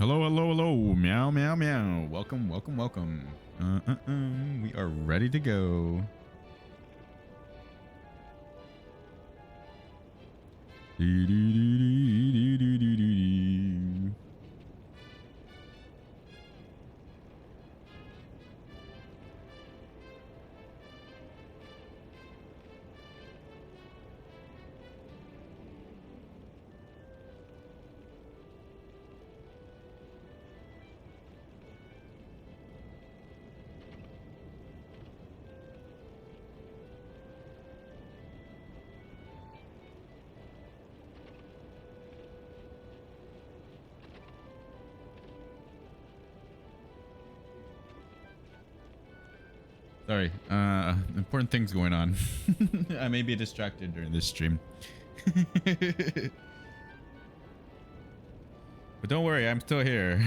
Hello, hello, hello. Meow, meow, meow. Welcome, welcome, welcome. We are ready to go. Dee, dee, dee, dee, dee, dee, dee, dee. Sorry, important things going on. I may be distracted during this stream. But don't worry, I'm still here.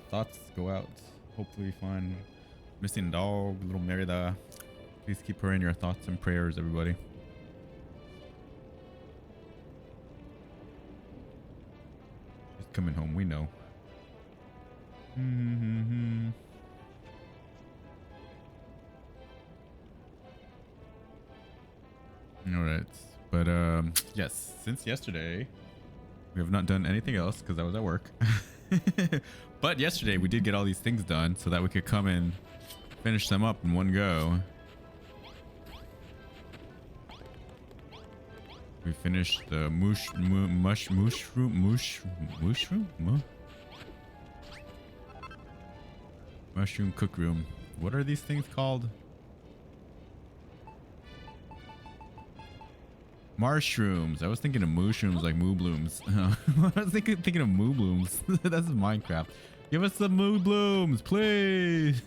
Thoughts go out. Hopefully find missing dog, little Merida. Please keep her in your thoughts and prayers, everybody. She's coming home, we know. All right, but yes, since yesterday we have not done anything else because I was at work. But yesterday we did get all these things done so that we could come and finish them up in one go. We finished the mushroom cook room. What are these things called? Mushrooms. I was thinking of mushrooms like moo blooms. I was thinking of moo blooms. That's Minecraft. Give us some moo blooms, please.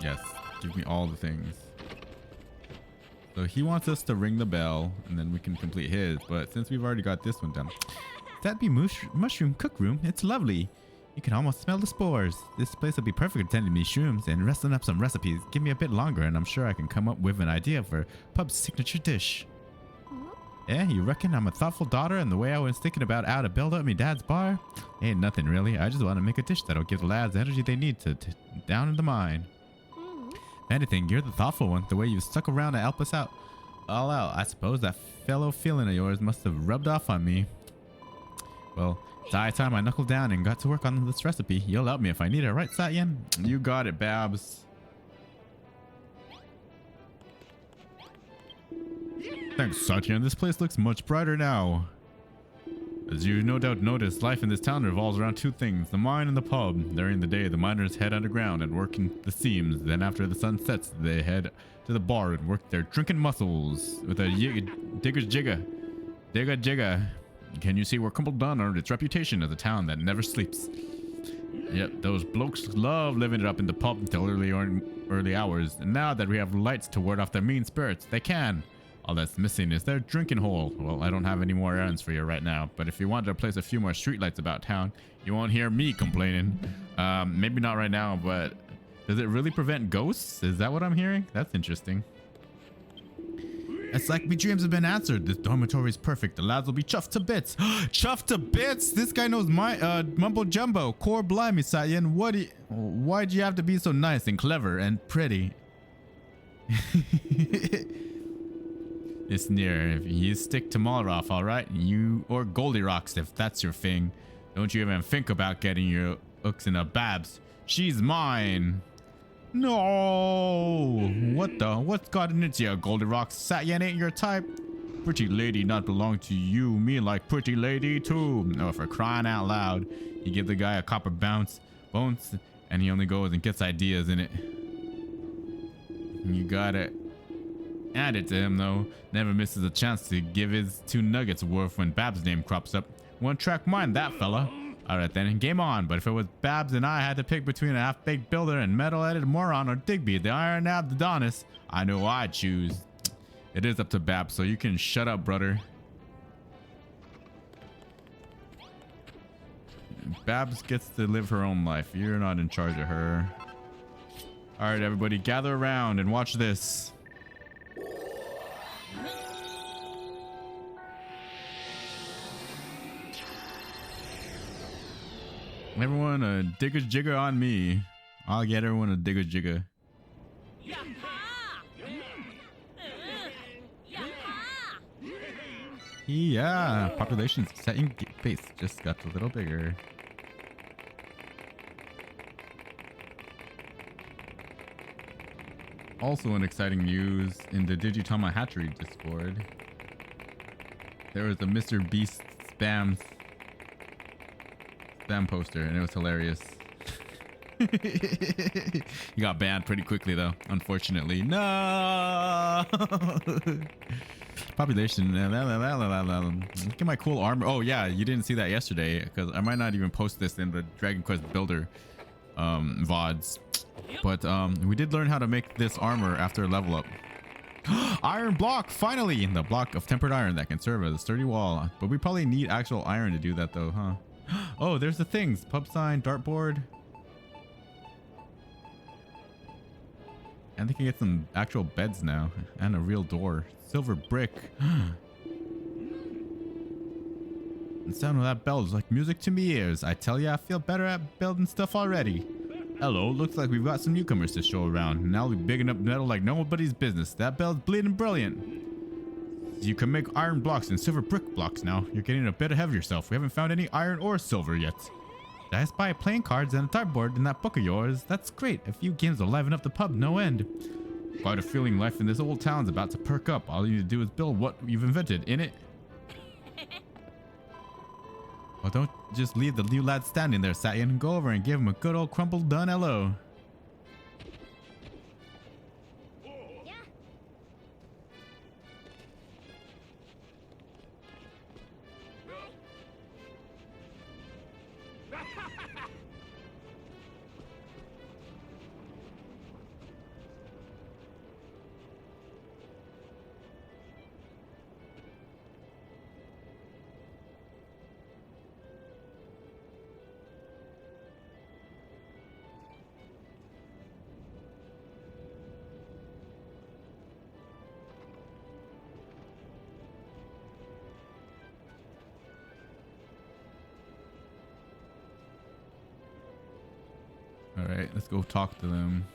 Yes. Give me all the things. So he wants us to ring the bell and then we can complete his. But since we've already got this one done. That'd be mushroom cook room. It's lovely. You can almost smell the spores. This place will be perfect at tending me shrooms and wrestling up some recipes. Give me a bit longer and I'm sure I can come up with an idea for Pub's signature dish. Eh, you reckon I'm a thoughtful daughter and the way I was thinking about how to build up me dad's bar? Ain't nothing really. I just want to make a dish that'll give the lads the energy they need to down in the mine. If anything, you're the thoughtful one. The way you stuck around to help us out. All out. I suppose that fellow feeling of yours must have rubbed off on me. Well, it's high time I knuckled down and got to work on this recipe. You'll help me if I need it, right, Satyen? You got it, Babs. Thanks, Satyen. This place looks much brighter now. As you no doubt noticed, life in this town revolves around two things, the mine and the pub. During the day, the miners head underground and work in the seams. Then after the sun sets, they head to the bar and work their drinking muscles with a digger's jigga. Digga jigga. Can you see where Kumpledon earned its reputation as a town that never sleeps? Yep, those blokes love living it up in the pub until early hours. And now that we have lights to ward off their mean spirits, they can. All that's missing is their drinking hole. Well, I don't have any more errands for you right now, but if you wanted to place a few more streetlights about town, you won't hear me complaining. Maybe not right now, but does it really prevent ghosts? Is that what I'm hearing? That's interesting. It's like my dreams have been answered. This dormitory is perfect. The lads will be chuffed to bits. Chuffed to bits? This guy knows my mumbo jumbo. Core blimey, Satyen. Why'd you have to be so nice and clever and pretty? It's near. If you stick to Malroth, all right? You or Goldilocks, if that's your thing. Don't you even think about getting your hooks in a Babs. She's mine. No. What's gotten into you, Goldilocks? Satyen ain't your type. Pretty lady not belong to you. Me like pretty lady too. Oh, for crying out loud. You give the guy a copper bones, and he only goes and gets ideas in it. You got it. Add it to him though. Never misses a chance to give his 2 nuggets worth when Babs' name crops up. One track mind that fella. Alright then, game on. But if it was Babs and I had to pick between a half-baked builder and metal-headed moron or Digby, the iron-nabbed Adonis, I know I'd choose. It is up to Babs, so you can shut up, brother. Babs gets to live her own life. You're not in charge of her. All right, everybody, gather around and watch this. Everyone, a digger jigger on me. I'll get everyone a digger jigger. Yeah, population's setting pace just got a little bigger. Also, in exciting news, in the Digitama Hatchery Discord, there was a Mr. Beast spam poster, and it was hilarious. He got banned pretty quickly, though, unfortunately. No! Population. Look at my cool armor. Oh, yeah, you didn't see that yesterday, because I might not even post this in the Dragon Quest Builder VODs. But we did learn how to make this armor after a level up. Iron block, finally! The block of tempered iron that can serve as a sturdy wall. But we probably need actual iron to do that, though, huh? Oh, there's the things. Pub sign, dartboard. And they can get some actual beds now. And a real door. Silver brick. The sound of that bell is like music to me ears. I tell ya, I feel better at building stuff already. Hello, looks like we've got some newcomers to show around. Now we'll be bigging up metal like nobody's business. That bell's bleeding brilliant. You can make iron blocks and silver brick blocks now. You're getting a bit ahead of yourself. We haven't found any iron or silver yet. Did I spy playing cards and a dartboard in that book of yours? That's great. A few games will liven up the pub no end. Quite a feeling life in this old town's about to perk up. All you need to do is build what you've invented in it. Well, don't just leave the new lad standing there, Satyan. Go over and give him a good old crumpled done hello. Alright, let's go talk to them.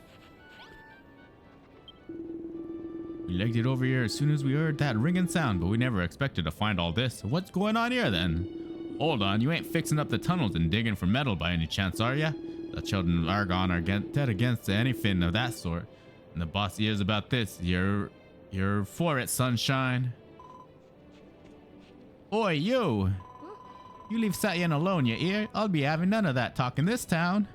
We legged it over here as soon as we heard that ringing sound, but we never expected to find all this. What's going on here then? Hold on, you ain't fixing up the tunnels and digging for metal by any chance, are ya? The children of Argon are dead against anything of that sort. And the boss hears about this. You're for it, sunshine. Oi, you! You leave Satyan alone, you hear? I'll be having none of that talk in this town.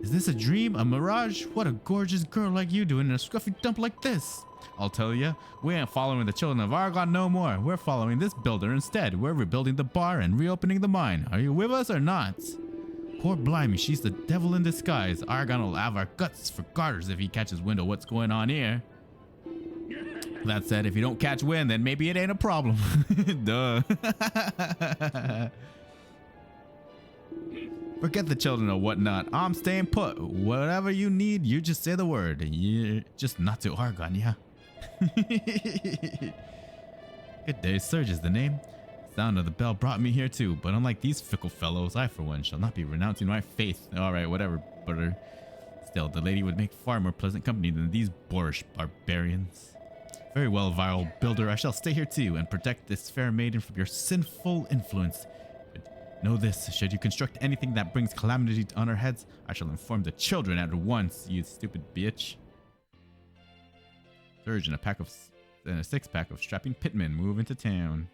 Is this a dream? A mirage? What a gorgeous girl like you doing in a scruffy dump like this? I'll tell ya, we ain't following the children of Argon no more. We're following this builder instead. We're rebuilding the bar and reopening the mine. Are you with us or not? Poor blimey, she's the devil in disguise. Argon will have our guts for garters if he catches wind of what's going on here. That said, if you don't catch wind, then maybe it ain't a problem. Duh. Forget the children or whatnot. I'm staying put. Whatever you need, you just say the word. Yeah, just not to Argon, yeah? Good day, Surge is the name. The sound of the bell brought me here too, but unlike these fickle fellows, I for one shall not be renouncing my faith. Alright, whatever, butter. Still, the lady would make far more pleasant company than these boorish barbarians. Very well, vile builder, I shall stay here too and protect this fair maiden from your sinful influence. But know this, should you construct anything that brings calamity on our heads, I shall inform the children at once, you stupid bitch. Surge and a six-pack of strapping pitmen move into town.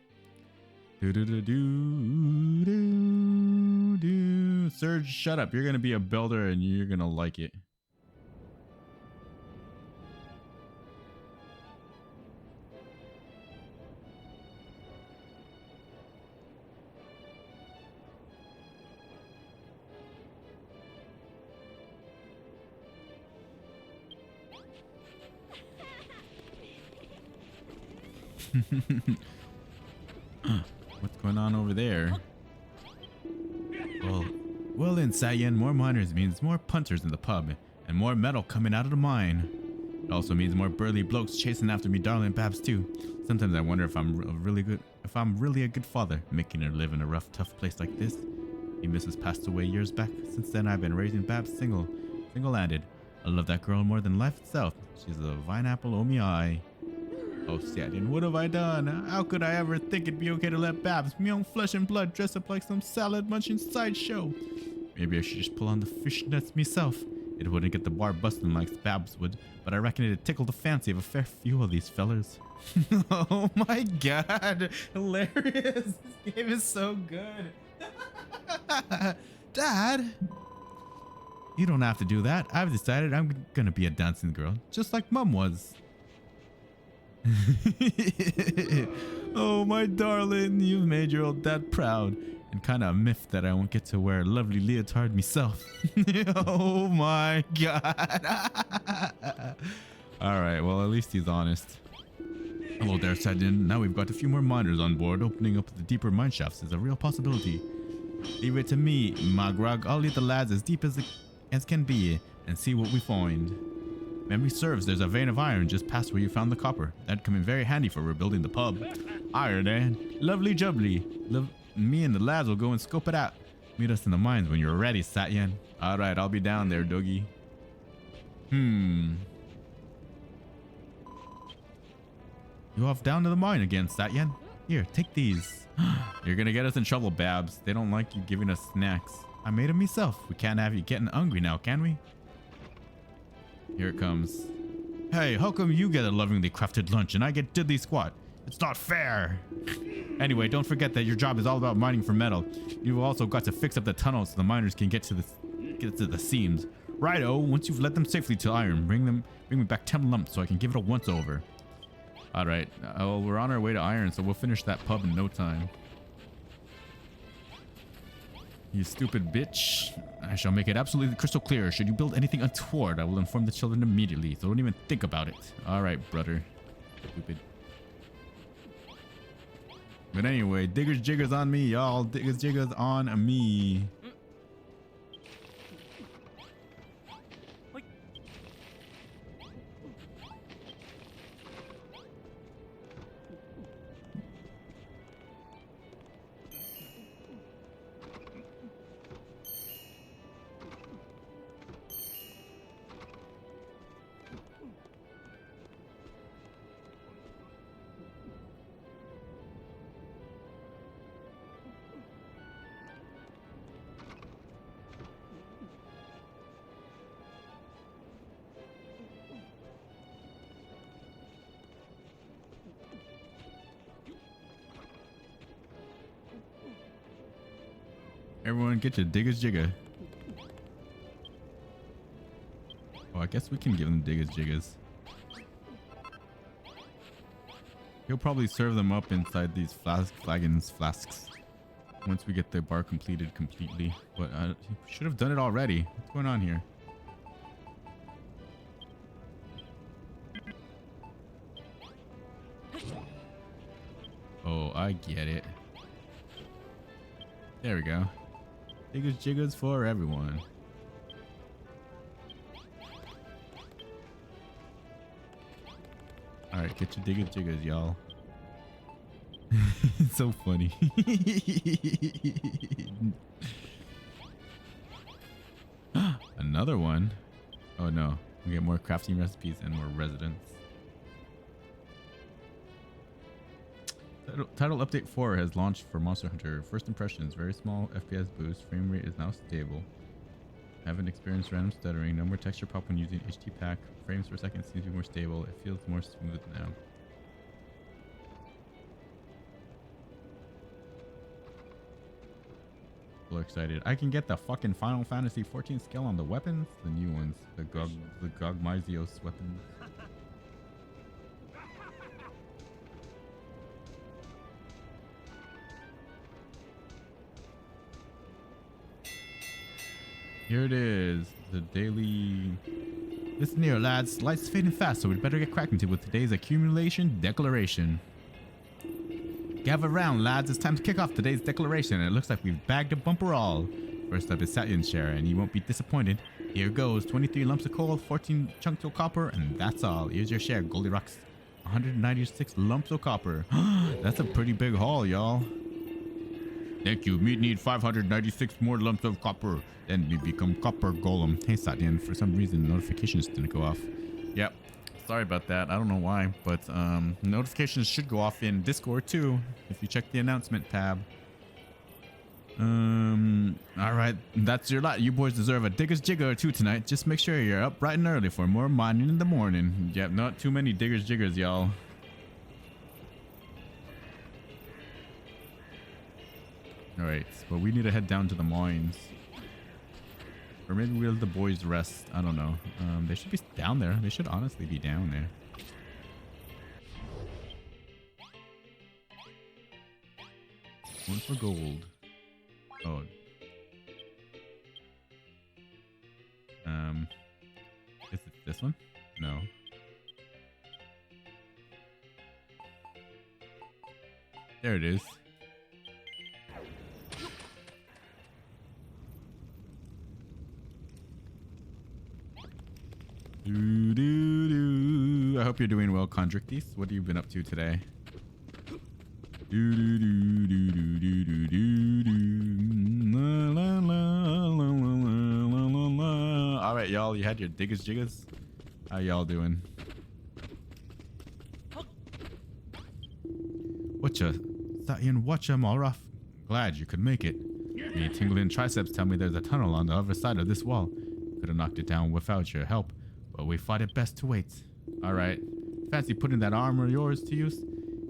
Do. Surge, shut up. You're gonna be a builder and you're gonna like it. What's going on over there? Well, well then, Sayan, more miners means more punters in the pub, and more metal coming out of the mine. It also means more burly blokes chasing after me darling Babs too. Sometimes I wonder if I'm really a good father, making her live in a rough, tough place like this. Your missus passed away years back. Since then, I've been raising Babs single-handed. I love that girl more than life itself. She's a vine apple o' me eye. Oh, Sayan, what have I done? How could I ever think it'd be okay to let Babs, me own flesh and blood, dress up like some salad-munching sideshow? Maybe I should just pull on the fishnets myself. It wouldn't get the bar busting like Babs would, but I reckon it'd tickle the fancy of a fair few of these fellers. Oh my god, hilarious. This game is so good. Dad, you don't have to do that. I've decided I'm gonna be a dancing girl, just like Mom was. Oh my darling, you've made your old dad proud, and kind of miffed that I won't get to wear a lovely leotard myself. Oh my god. All right, well, at least he's honest. Hello there, Sayan. Now we've got a few more miners on board. Opening up the deeper mine shafts is a real possibility. Leave it to me, Magrog. I'll lead the lads as deep as can be and see what we find. Memory serves, there's a vein of iron just past where you found the copper. That'd come in very handy for rebuilding the pub. Iron, eh? Lovely jubbly. Me and the lads will go and scope it out. Meet us in the mines when you're ready, Sayan. Alright, I'll be down there, doggy. You off down to the mine again, Sayan? Here, take these. You're gonna get us in trouble, Babs. They don't like you giving us snacks. I made them myself. We can't have you getting hungry now, can we? Here it comes. Hey, how come you get a lovingly crafted lunch and I get diddly squat? It's not fair. Anyway, don't forget that your job is all about mining for metal. You've also got to fix up the tunnels so the miners can get to the seams. Righto, once you've led them safely to iron, bring me back 10 lumps so I can give it a once over. Alright, well, we're on our way to iron, so we'll finish that pub in no time. You stupid bitch. I shall make it absolutely crystal clear. Should you build anything untoward, I will inform the children immediately, so don't even think about it. Alright, brother. Stupid. But anyway, diggers jiggers on me, y'all. Diggers jiggers on me. Everyone get your diggers jigger. Oh, I guess we can give them diggers jiggers. He'll probably serve them up inside these flasks once we get the bar completed completely. But he should have done it already. What's going on here? Oh, I get it. There we go. Diggers jiggers for everyone. Alright, get your diggers jiggers, y'all. It's so funny. Another one. Oh no. We get more crafting recipes and more residents. Title Update 4 has launched for Monster Hunter. First impressions, very small FPS boost. Frame rate is now stable. Haven't experienced random stuttering. No more texture pop when using HT pack. Frames per second seems to be more stable. It feels more smooth now. People are excited. I can get the fucking Final Fantasy 14 skill on the weapons. The new ones. The Gogmaizios weapons. Here it is, the daily. Listen here, lads. Light's fading fast, so we'd better get cracking to with today's accumulation declaration. Gather round, lads. It's time to kick off today's declaration. It looks like we've bagged a bumper all. First up is Satyan's share, and you won't be disappointed. Here goes 23 lumps of coal, 14 chunks of copper, and that's all. Here's your share, Goldilocks. 196 lumps of copper. That's a pretty big haul, y'all. Thank you. We need 596 more lumps of copper. Then we become copper golem. Hey, Satyan, for some reason, notifications didn't go off. Yep. Sorry about that. I don't know why, but notifications should go off in Discord too, if you check the announcement tab. All right, that's your lot. You boys deserve a Digger's Jigger or two tonight. Just make sure you're up bright and early for more mining in the morning. Yep, not too many Digger's Jiggers, y'all. All right, but we need to head down to the mines. Or maybe we'll let the boys rest. I don't know. They should be down there. They should honestly be down there. One for gold. Oh. Is it this one? No. There it is. I hope you're doing well, Condrictis. What have you been up to today? Alright, y'all, you had your Digger's Jiggers? How y'all doing? Whatcha? Satyan, whatcha, Malroth? Glad you could make it. The tingling triceps tell me there's a tunnel on the other side of this wall. Could have knocked it down without your help, but we thought it best to wait. Alright. Fancy putting that armor of yours to use?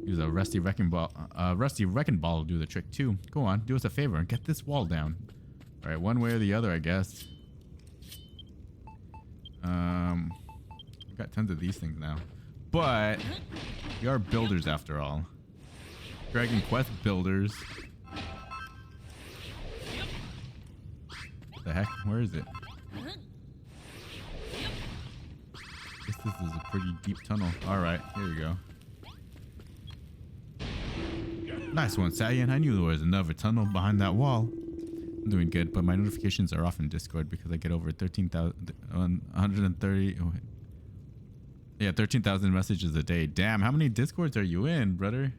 Use a rusty wrecking ball. Rusty wrecking ball will do the trick too. Go on, do us a favor and get this wall down. Alright, one way or the other, I guess. We've got tons of these things now. But we are builders after all. Dragon Quest builders. What the heck? Where is it? Guess this is a pretty deep tunnel. Alright, here we go. Nice one, Satyan. I knew there was another tunnel behind that wall. I'm doing good, but my notifications are off in Discord because I get over 130. Oh, yeah, 13,000 messages a day. Damn, how many Discords are you in, brother?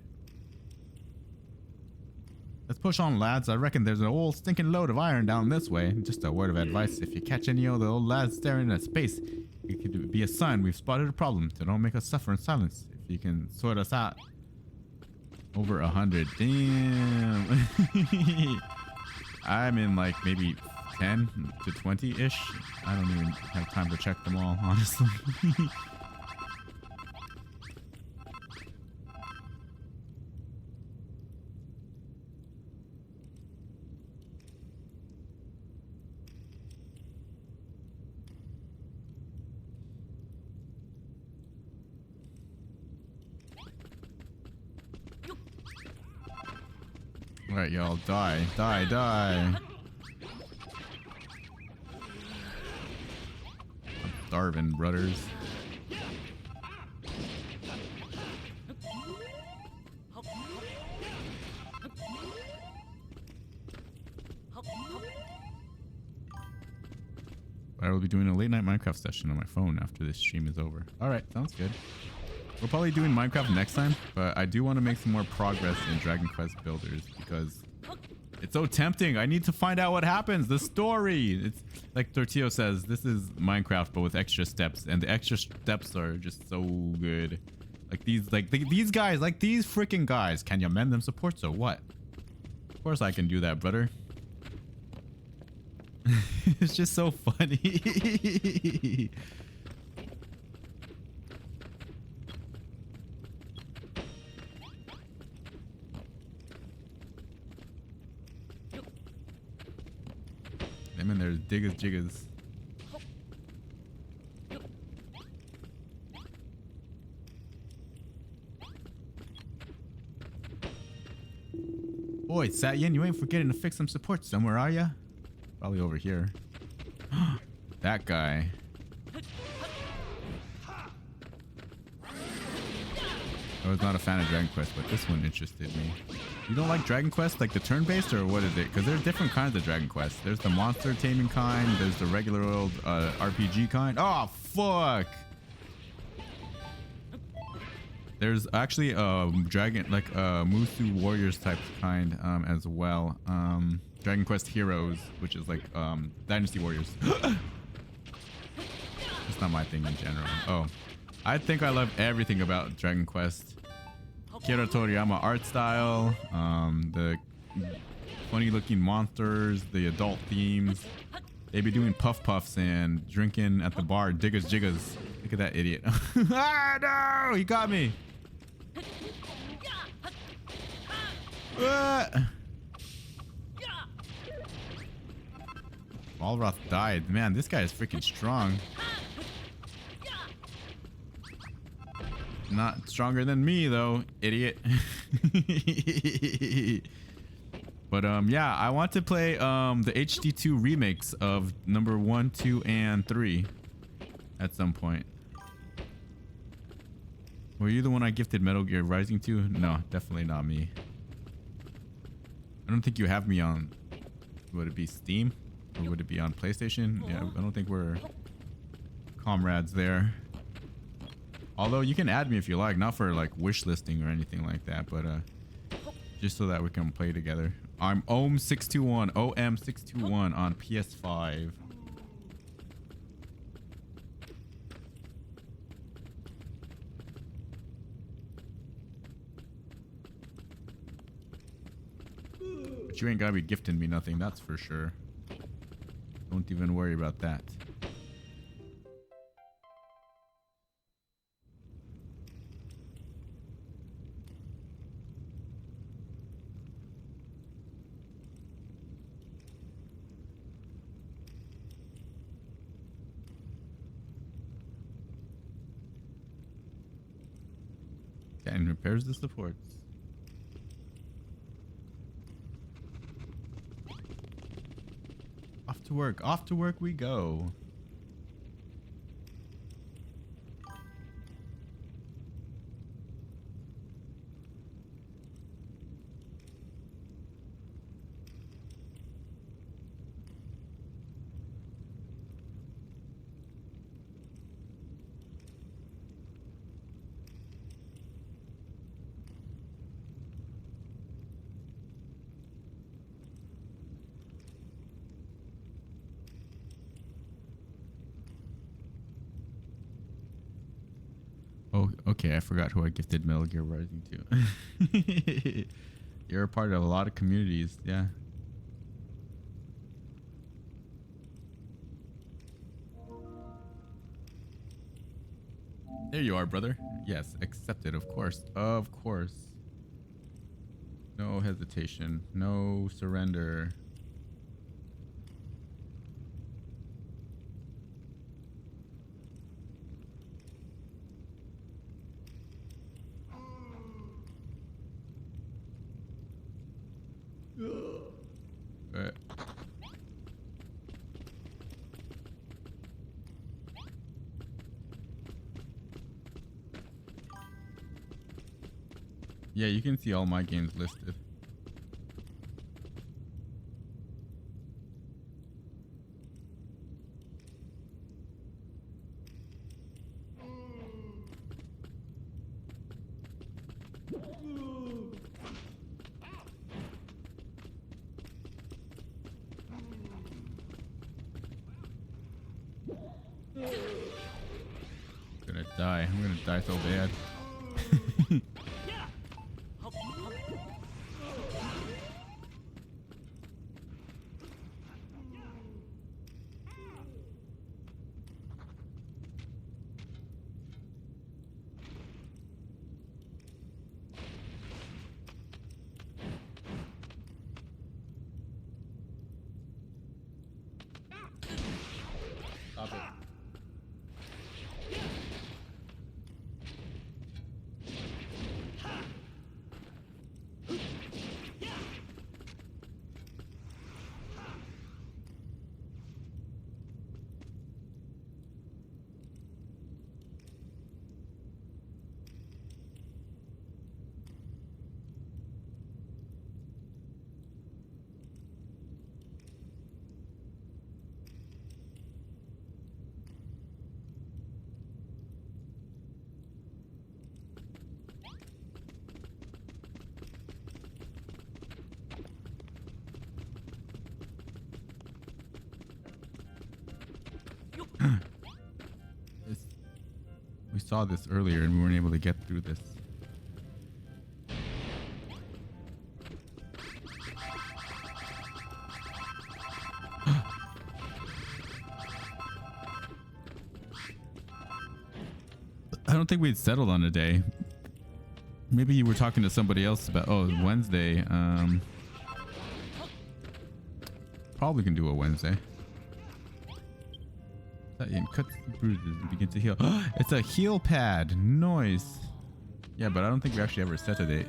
Let's push on, lads. I reckon there's an old stinking load of iron down this way. Just a word of advice. If you catch any of the old lads staring at space, it could be a sign we've spotted a problem. So don't make us suffer in silence. If you can sort us out. Over 100. Damn. I'm in like maybe 10 to 20-ish. I don't even have time to check them all, honestly. Alright, y'all, die, die, die. I'm starving, brothers. I will be doing a late night Minecraft session on my phone after this stream is over. Alright, sounds good. We're probably doing Minecraft next time, but I do want to make some more progress in Dragon Quest Builders because it's so tempting. I need to find out what happens. The story. It's like Tortillo says, this is Minecraft but with extra steps, and the extra steps are just so good. Like these guys, like these freaking guys. Can you mend them supports or what? Of course I can do that, brother. It's just so funny. Them and there's Digger's Jiggers. Boy, Satyan, you ain't forgetting to fix some support somewhere, are ya? Probably over here. That guy. I was not a fan of Dragon Quest, but this one interested me. You don't like Dragon Quest, like the turn-based, or what is it? Because there's different kinds of Dragon Quest. There's the monster taming kind. There's the regular old RPG kind. Oh, fuck. There's actually a dragon, like a Musu Warriors type kind as well. Dragon Quest Heroes, which is like Dynasty Warriors. It's not my thing in general. Oh, I think I love everything about Dragon Quest. Kira Toriyama art style, the funny looking monsters, the adult themes. They be doing puff puffs and drinking at the bar, diggas jiggas. Look at that idiot. Ah, no, he got me. Walroth died. Man, this guy is freaking strong. Not stronger than me though, idiot. But yeah, I want to play the HD2 remakes of number 1, 2, and 3 at some point. Were you the one I gifted Metal Gear Rising to? No, definitely not me. I don't think you have me on, would it be Steam? Or would it be on PlayStation? Yeah, I don't think we're comrades there. Although you can add me if you like, not for like wish listing or anything like that, but just so that we can play together. I'm OM621, OM621 on PS5. But you ain't gotta be gifting me nothing, that's for sure. Don't even worry about that. And repairs the supports. Off to work we go. Oh, okay. I forgot who I gifted Metal Gear Rising to. You're a part of a lot of communities. Yeah. There you are, brother. Yes, accepted. Of course. Of course. No hesitation. No surrender. Yeah, you can see all my games listed. I'm gonna die so bad. Stop it. We saw this earlier and we weren't able to get through this. I don't think we'd settled on a day. Maybe you were talking to somebody else about, oh, Wednesday. Probably can do a Wednesday. Cuts bruises and begin to heal. It's a heal pad. Nice. Yeah, but I don't think we actually ever set a date.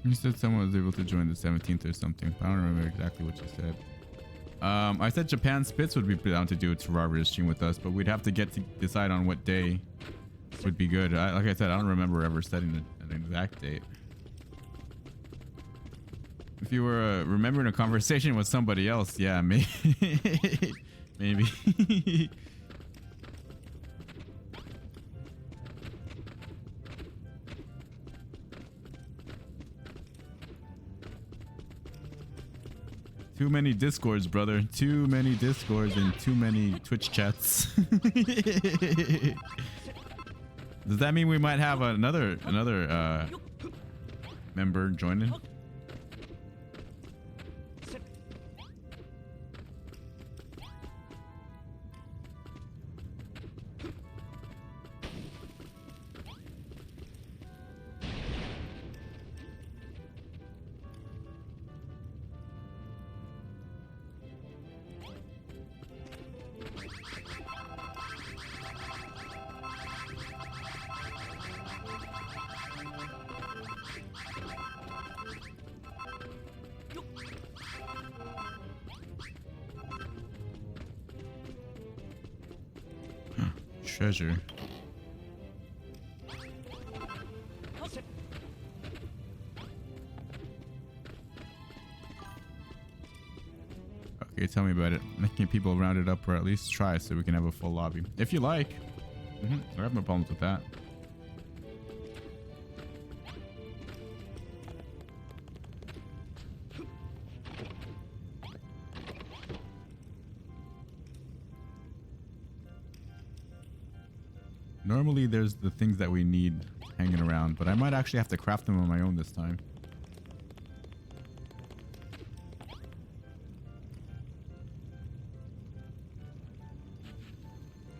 You said someone was able to join the 17th or something. I don't remember exactly what you said. I said Japan Spitz would be down to do a Survivor stream with us, but we'd have to get to decide on what day would be good. Like I said, I don't remember ever setting an exact date. If you were remembering a conversation with somebody else, yeah, maybe. Maybe. Too many discords, brother. Too many discords and too many Twitch chats. Does that mean we might have another member joining? Treasure. Okay, tell me about it. Making people round it up or at least try so we can have a full lobby. If you like. I have no problems with that. Normally there's the things that we need hanging around, but I might actually have to craft them on my own this time.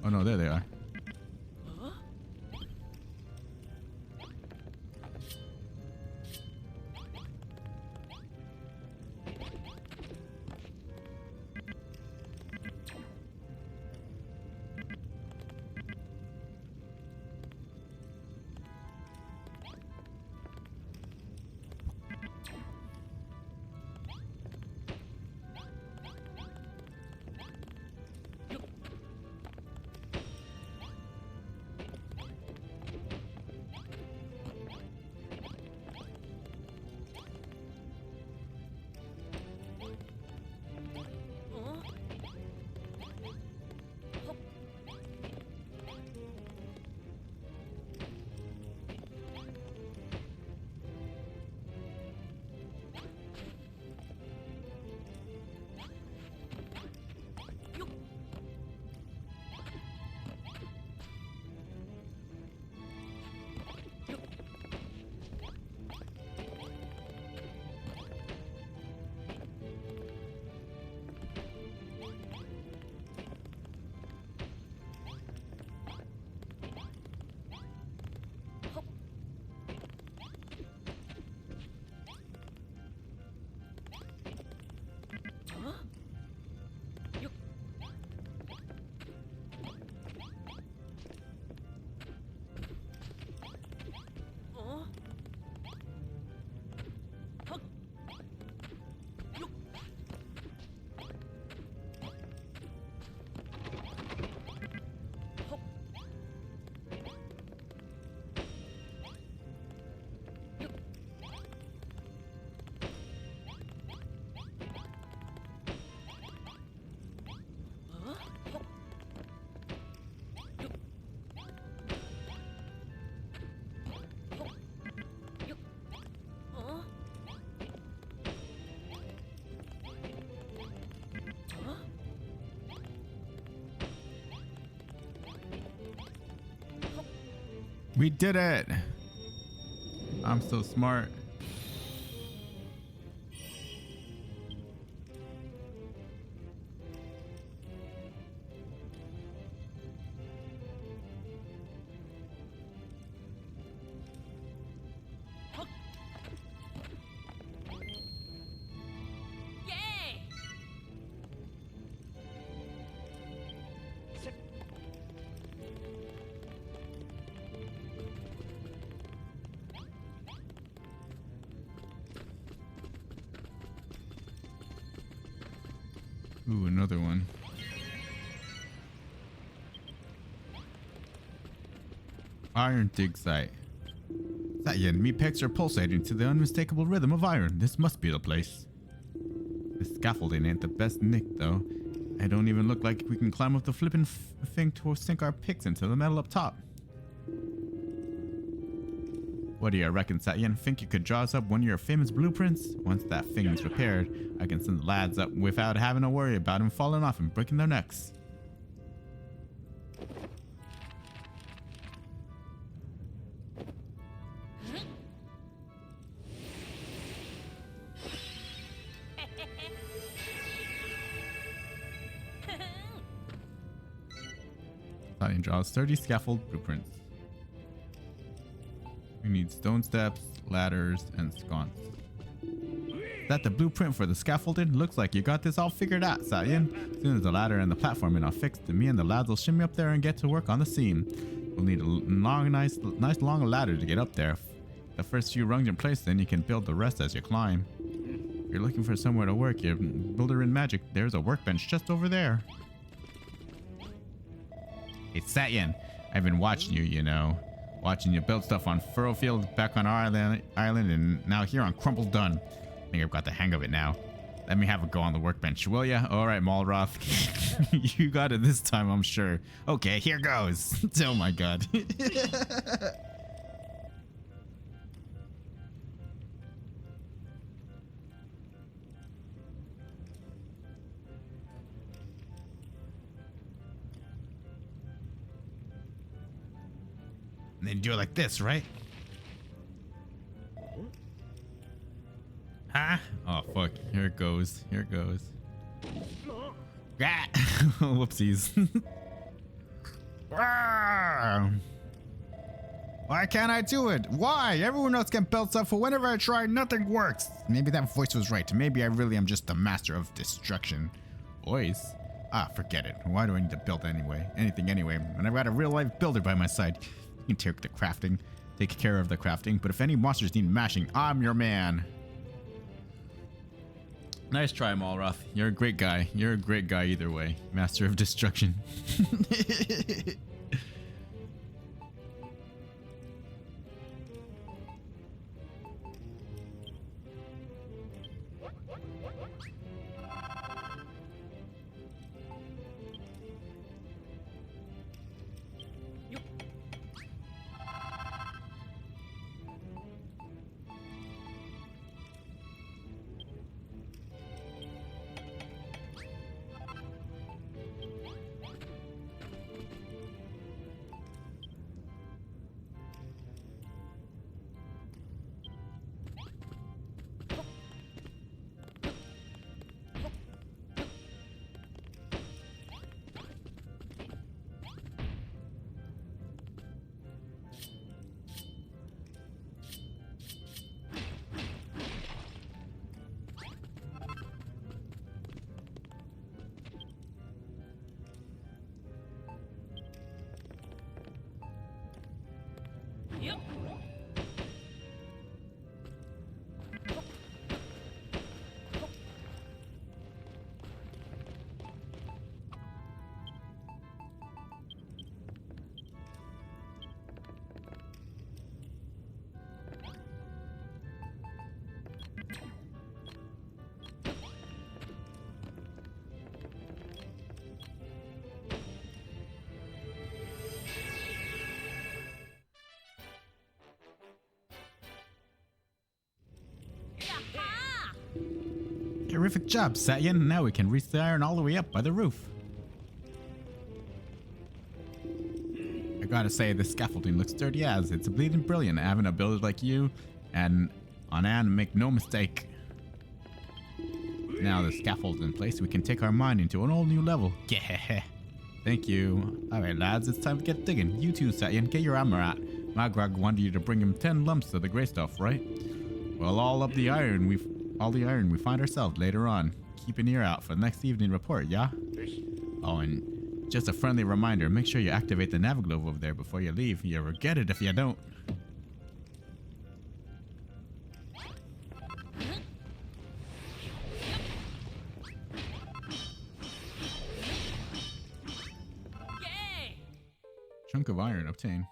Oh no, there they are. We did it! I'm so smart. Ooh, another one. Iron dig site. Satya, me pecs are pulsating to the unmistakable rhythm of iron. This must be the place. The scaffolding ain't the best nick, though. I don't even look like we can climb up the flippin' thing to sink our picks into the metal up top. What do you reckon, Satyan? Think you could draw us up one of your famous blueprints? Once that thing's repaired, I can send the lads up without having to worry about them falling off and breaking their necks. Satyan draws 30 scaffold blueprints. We need stone steps, ladders, and sconce. Is that the blueprint for the scaffolding? Looks like you got this all figured out, Satyan. As soon as the ladder and the platforming are fixed, me and the lads will shimmy up there and get to work on the seam. We'll need a long, nice long ladder to get up there. The first few rungs in place, then you can build the rest as you climb. If you're looking for somewhere to work, you builder in magic, there's a workbench just over there. Hey, Satyan, I've been watching you, you know. Watching you build stuff on Furrowfield, back on our island, and now here on Crumple Dun. I think I've got the hang of it now. Let me have a go on the workbench, will ya? Alright, Malroth. You got it this time, I'm sure. Okay, here goes. Oh my god. And then do it like this, right? Huh? Oh, fuck. Here it goes. Here it goes. Ah! Whoopsies. Why can't I do it? Why? Everyone else can build stuff, but whenever I try, nothing works. Maybe that voice was right. Maybe I really am just the master of destruction. Voice? Ah, forget it. Why do I need to build anything anyway? When I've got a real life builder by my side. You can take care of the crafting, but if any monsters need mashing, I'm your man. Nice try, Malroth. You're a great guy. You're a great guy either way. Master of destruction. Terrific job, Satyan. Now we can reach the iron all the way up by the roof. I gotta say, this scaffolding looks sturdy as. It's bleeding brilliant. Having a builder like you and on Anne, make no mistake. Now the scaffold's in place, we can take our mining to an all new level. Yeah. Thank you. Alright lads, it's time to get digging. You too, Satyan, get your armor out. Magrog wanted you to bring him 10 lumps of the grey stuff, right? Well, all the iron we find ourselves later on. Keep an ear out for the next evening report, yeah? Oh, and just a friendly reminder, make sure you activate the Naviglove over there before you leave. You'll regret it if you don't. Chunk of iron obtained.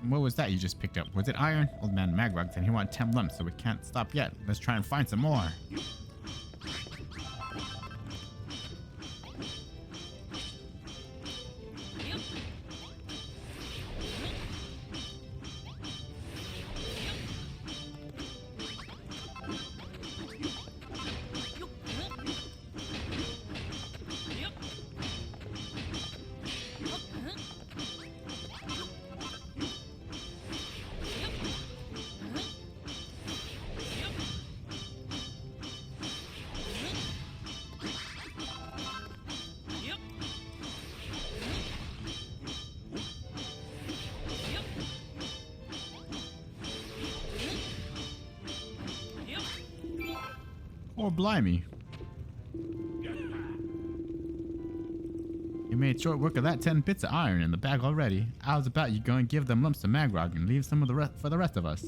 What was that you just picked up? Was it iron? Old man Magrog said he wanted 10 lumps, so we can't stop yet. Let's try and find some more. Oh, blimey. You made short work of that 10 bits of iron in the bag already. I was about you go and give them lumps to Magrog and leave some of the rest for the rest of us.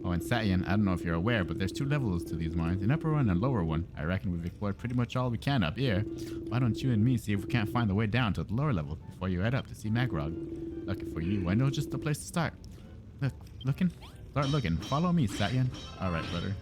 Oh, and Satyan, I don't know if you're aware, but there's 2 levels to these mines, an upper one and a lower one. I reckon we've explored pretty much all we can up here. Why don't you and me see if we can't find the way down to the lower level before you head up to see Magrog? Lucky for you, I know just the place to start. Looking? Start looking. Follow me, Satyan. Alright, brother.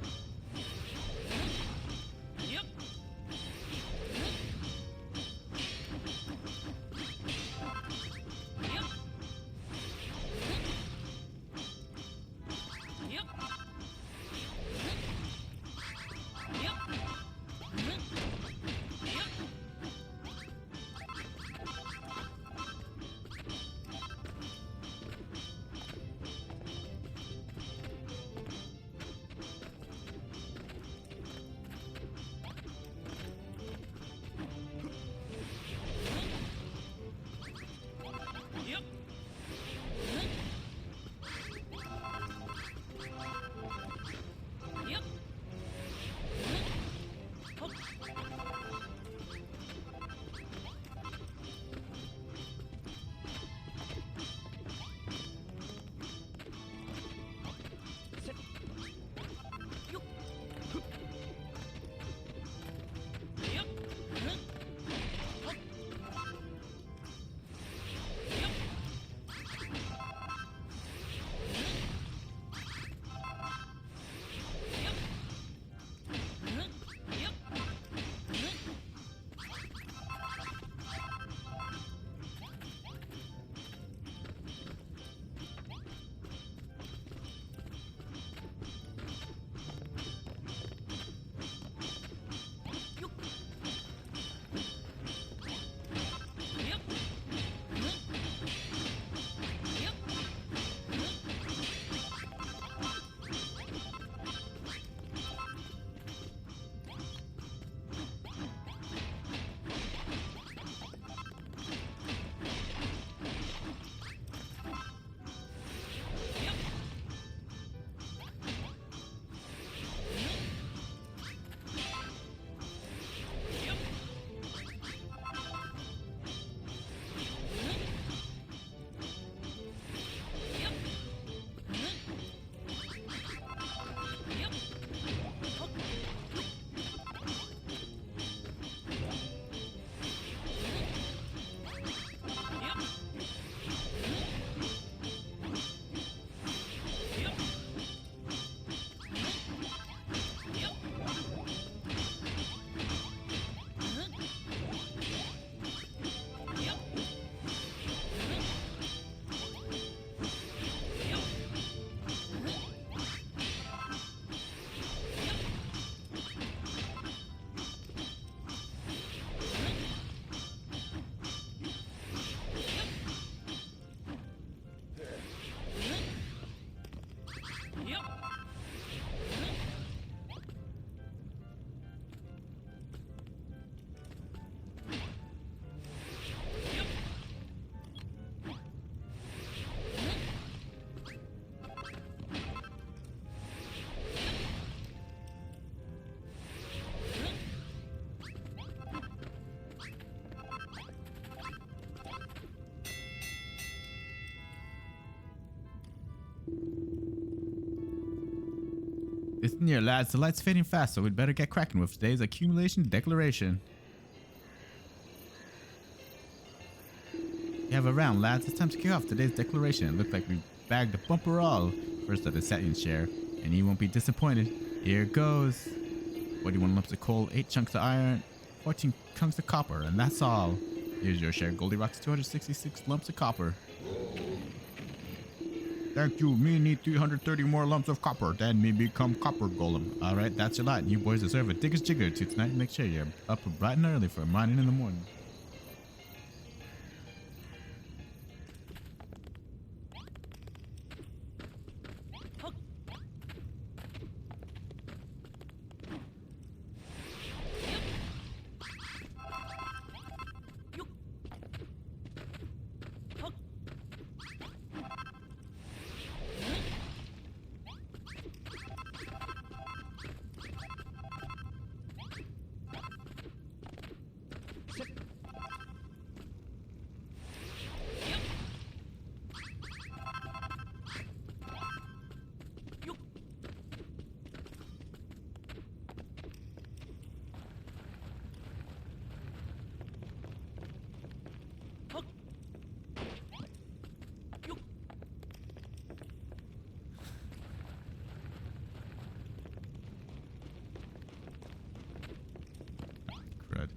It's near, lads. The light's fading fast, so we'd better get cracking with today's accumulation declaration. You have a round, lads. It's time to kick off today's declaration. It looks like we've bagged a bumper all. First of the Satin share, and you won't be disappointed. Here goes. 41 lumps of coal, 8 chunks of iron, 14 chunks of copper, and that's all. Here's your share, Goldilocks, 266 lumps of copper. Thank you. Me need 330 more lumps of copper. Then me become copper golem. All right, that's your lot. You boys deserve a digger's jigger to tonight. Make sure you're up bright and early for mining in the morning. Crud.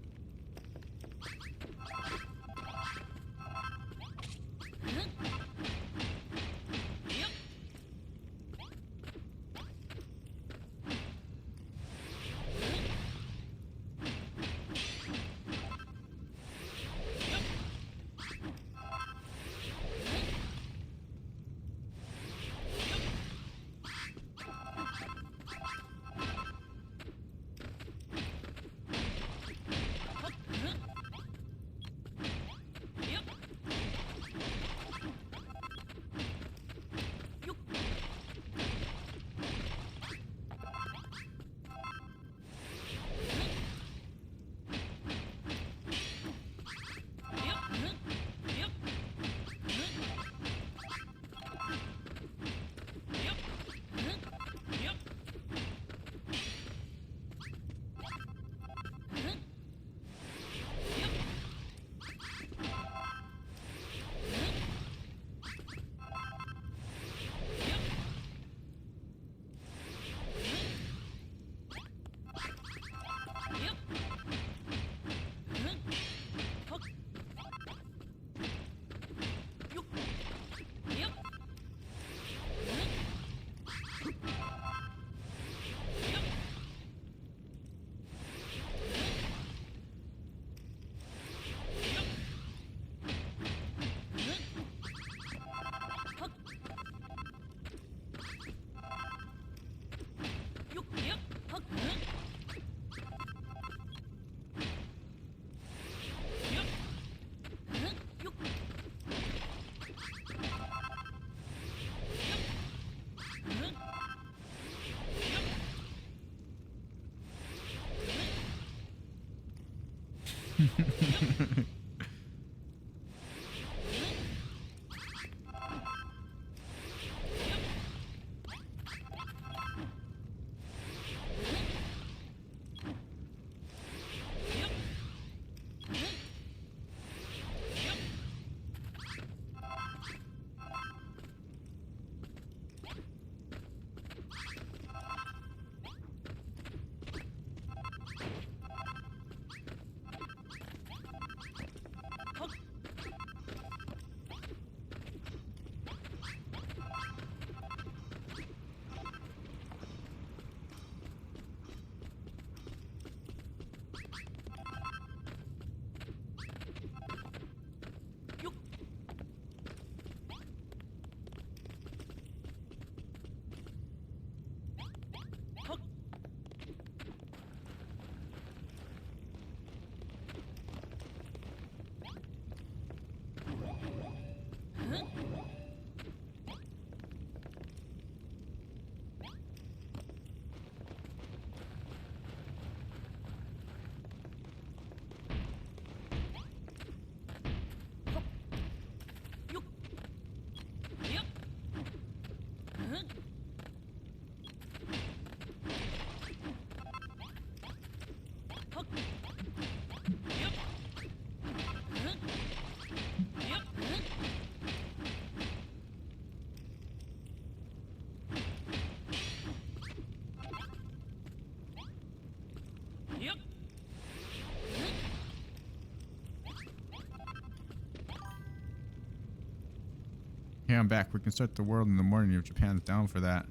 I'm back. We can start the world in the morning if Japan's down for that.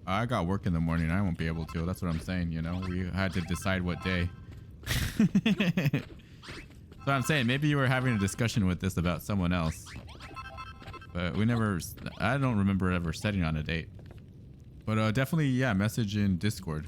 I got work in the morning. I won't be able to. That's what I'm saying, you know? We had to decide what day. So I'm saying maybe you were having a discussion with this about someone else. But we never... I don't remember ever setting on a date. But definitely, yeah, message in Discord.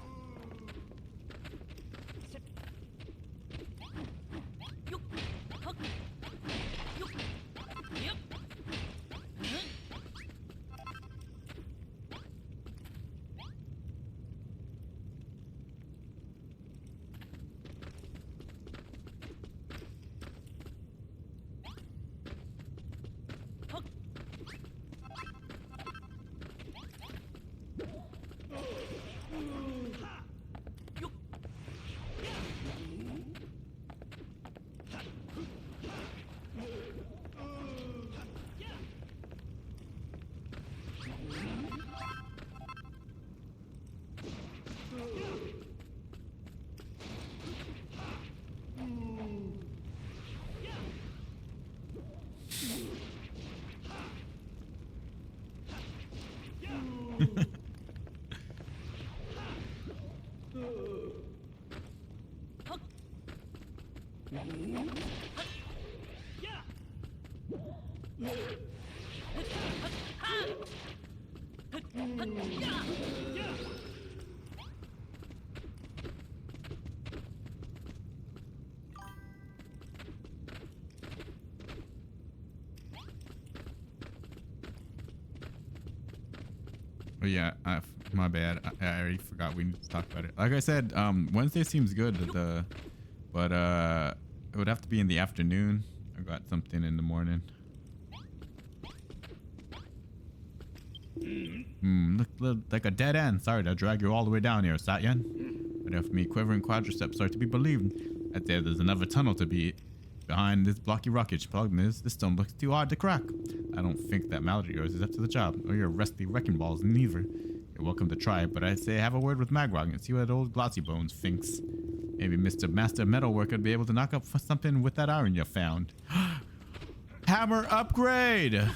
Oh yeah, my bad. I already forgot we need to talk about it. Like I said, Wednesday seems good. But it would have to be in the afternoon. I got something in the morning. Look like a dead end. Sorry to drag you all the way down here, Satyan. But if me quivering quadriceps are to be believed, I'd say there's another tunnel to beat. Behind this blocky rockage, problem is, this stone looks too hard to crack. I don't think that mallet of yours is up to the job, or your rusty wrecking balls neither. You're welcome to try, but I'd say have a word with Magrog and see what old Glossy Bones thinks. Maybe Mr. Master Metalworker would be able to knock up something with that iron you found. Hammer upgrade!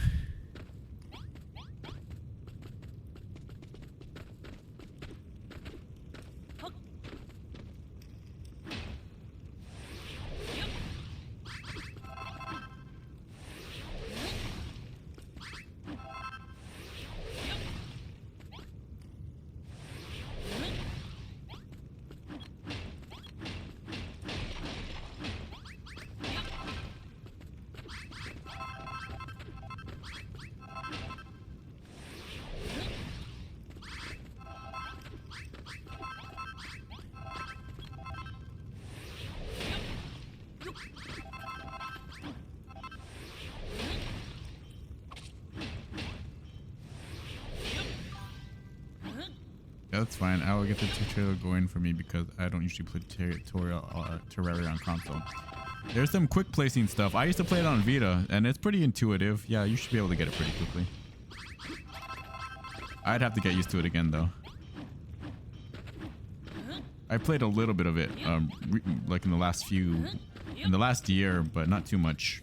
That's fine. I will get the tutorial going for me because I don't usually play Terraria on console. There's some quick placing stuff. I used to play it on Vita and it's pretty intuitive. Yeah, you should be able to get it pretty quickly. I'd have to get used to it again though. I played a little bit of it like in the last year, but not too much.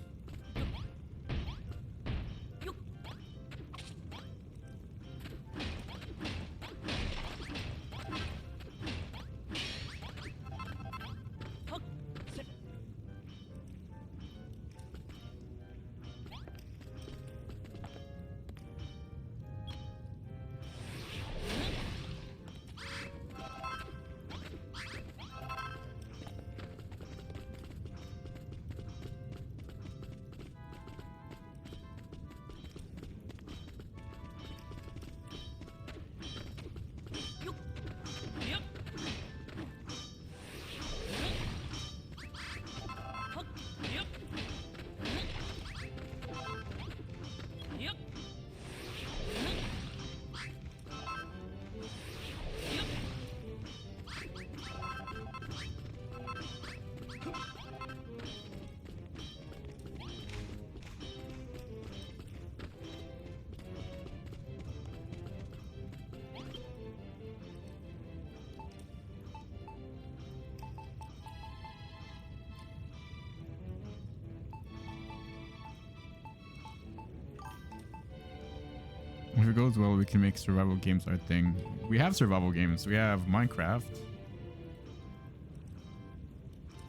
If it goes well, we can make survival games our thing. We have survival games. We have Minecraft.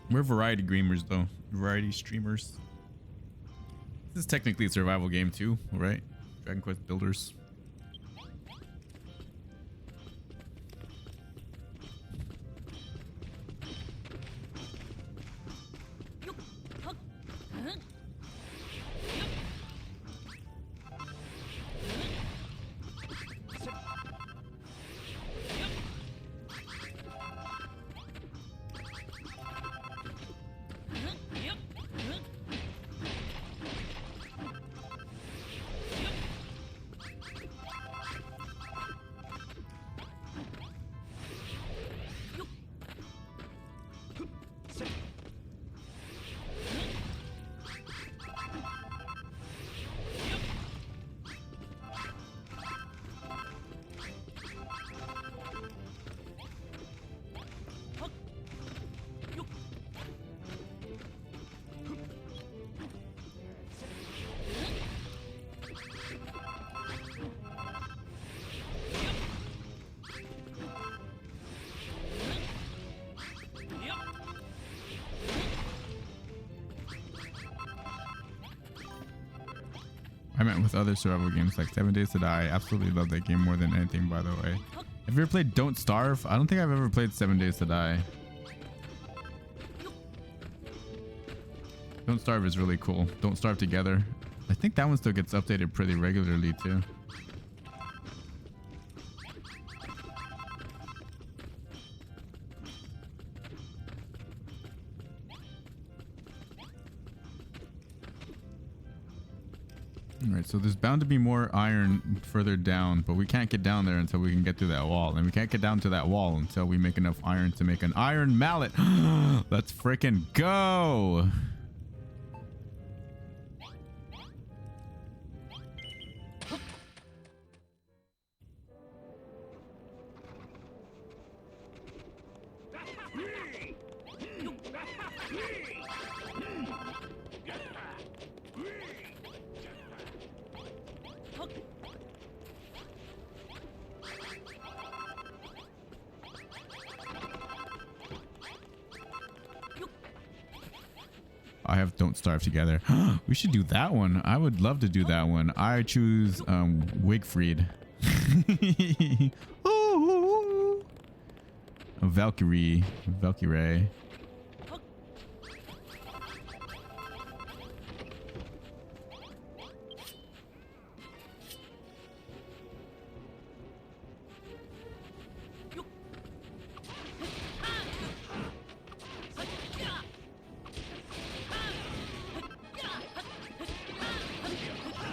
We're variety gamers though. Variety streamers. This is technically a survival game too, right? Dragon Quest Builders. I meant with other survival games like 7 Days to Die. I absolutely love that game more than anything, by the way. Have you ever played Don't Starve? I don't think I've ever played 7 Days to Die. Don't Starve is really cool. Don't Starve Together. I think that one still gets updated pretty regularly too. Alright, so there's bound to be more iron further down, but we can't get down there until we can get through that wall. And we can't get down to that wall until we make enough iron to make an iron mallet. Let's freaking go! I have Don't Starve Together. We should do that one. I would love to do that one. I choose Wigfried. Ooh. Valkyrie. Valkyrie.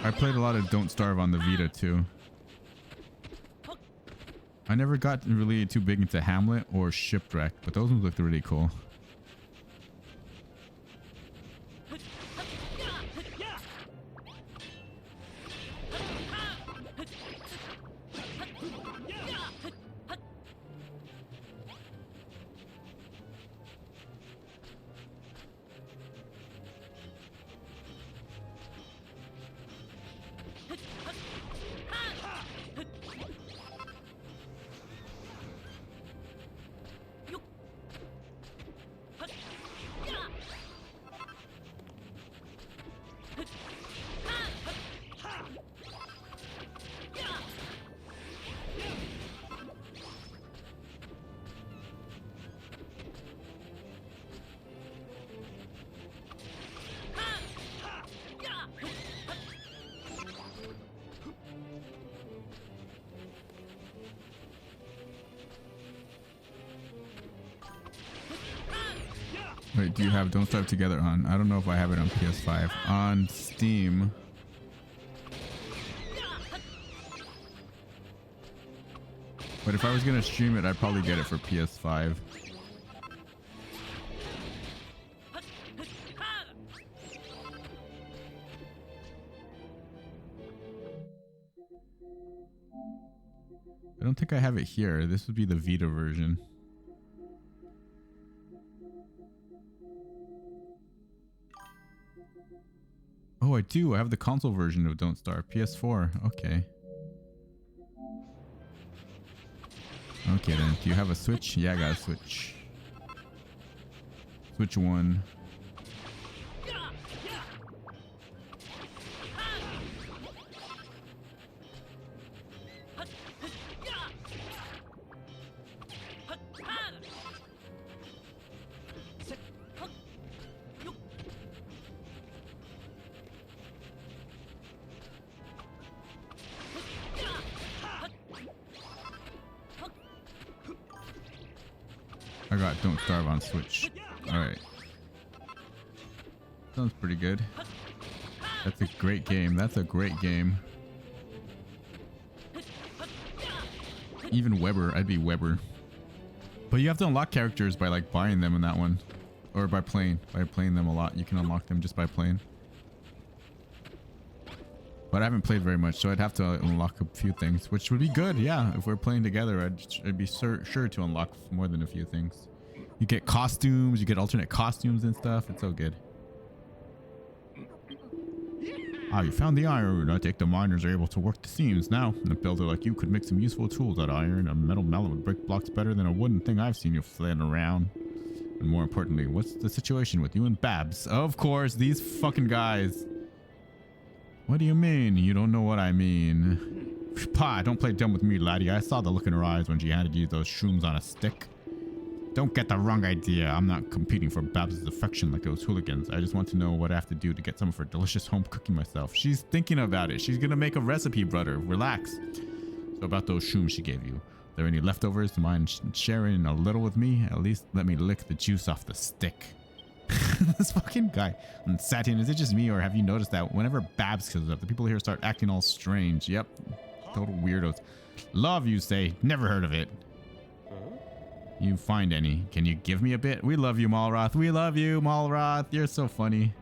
I played a lot of Don't Starve on the Vita too. I never got really too big into Hamlet or Shipwreck, but those ones looked really cool. Wait, do you have Don't Starve Together on? I don't know if I have it on PS5. On Steam. But if I was going to stream it, I'd probably get it for PS5. I don't think I have it here. This would be the Vita version. Oh, I do. I have the console version of Don't Starve. PS4. Okay. Okay then, do you have a switch? Yeah, I got a switch. Switch one. I got Don't Starve on Switch. Alright. Sounds pretty good. That's a great game. That's a great game. Even Weber. I'd be Weber. But you have to unlock characters by like buying them in that one. Or by playing. By playing them a lot. You can unlock them just by playing. But I haven't played very much, so I'd have to unlock a few things, which would be good. Yeah, if we're playing together, I'd be sure to unlock more than a few things. You get costumes, you get alternate costumes and stuff. It's so good. Ah, you found the iron. I think the miners are able to work the seams now. And a builder like you could make some useful tools out of iron. A metal mallet would break blocks better than a wooden thing I've seen you flailing around. And more importantly, what's the situation with you and Babs? Of course, these fucking guys. What do you mean? You don't know what I mean. Pa, don't play dumb with me, laddie. I saw the look in her eyes when she handed you those shrooms on a stick. Don't get the wrong idea. I'm not competing for Babs' affection like those hooligans. I just want to know what I have to do to get some of her delicious home cooking myself. She's thinking about it. She's gonna make a recipe, brother. Relax. So about those shrooms she gave you. Are there any leftovers? Do you mind sharing a little with me? At least let me lick the juice off the stick. This fucking guy. And Satin, is it just me or have you noticed that whenever Babs comes up, the people here start acting all strange? Yep. Total weirdos. Love, you say. Never heard of it. You find any. Can you give me a bit? We love you, Malroth. We love you, Malroth. You're so funny.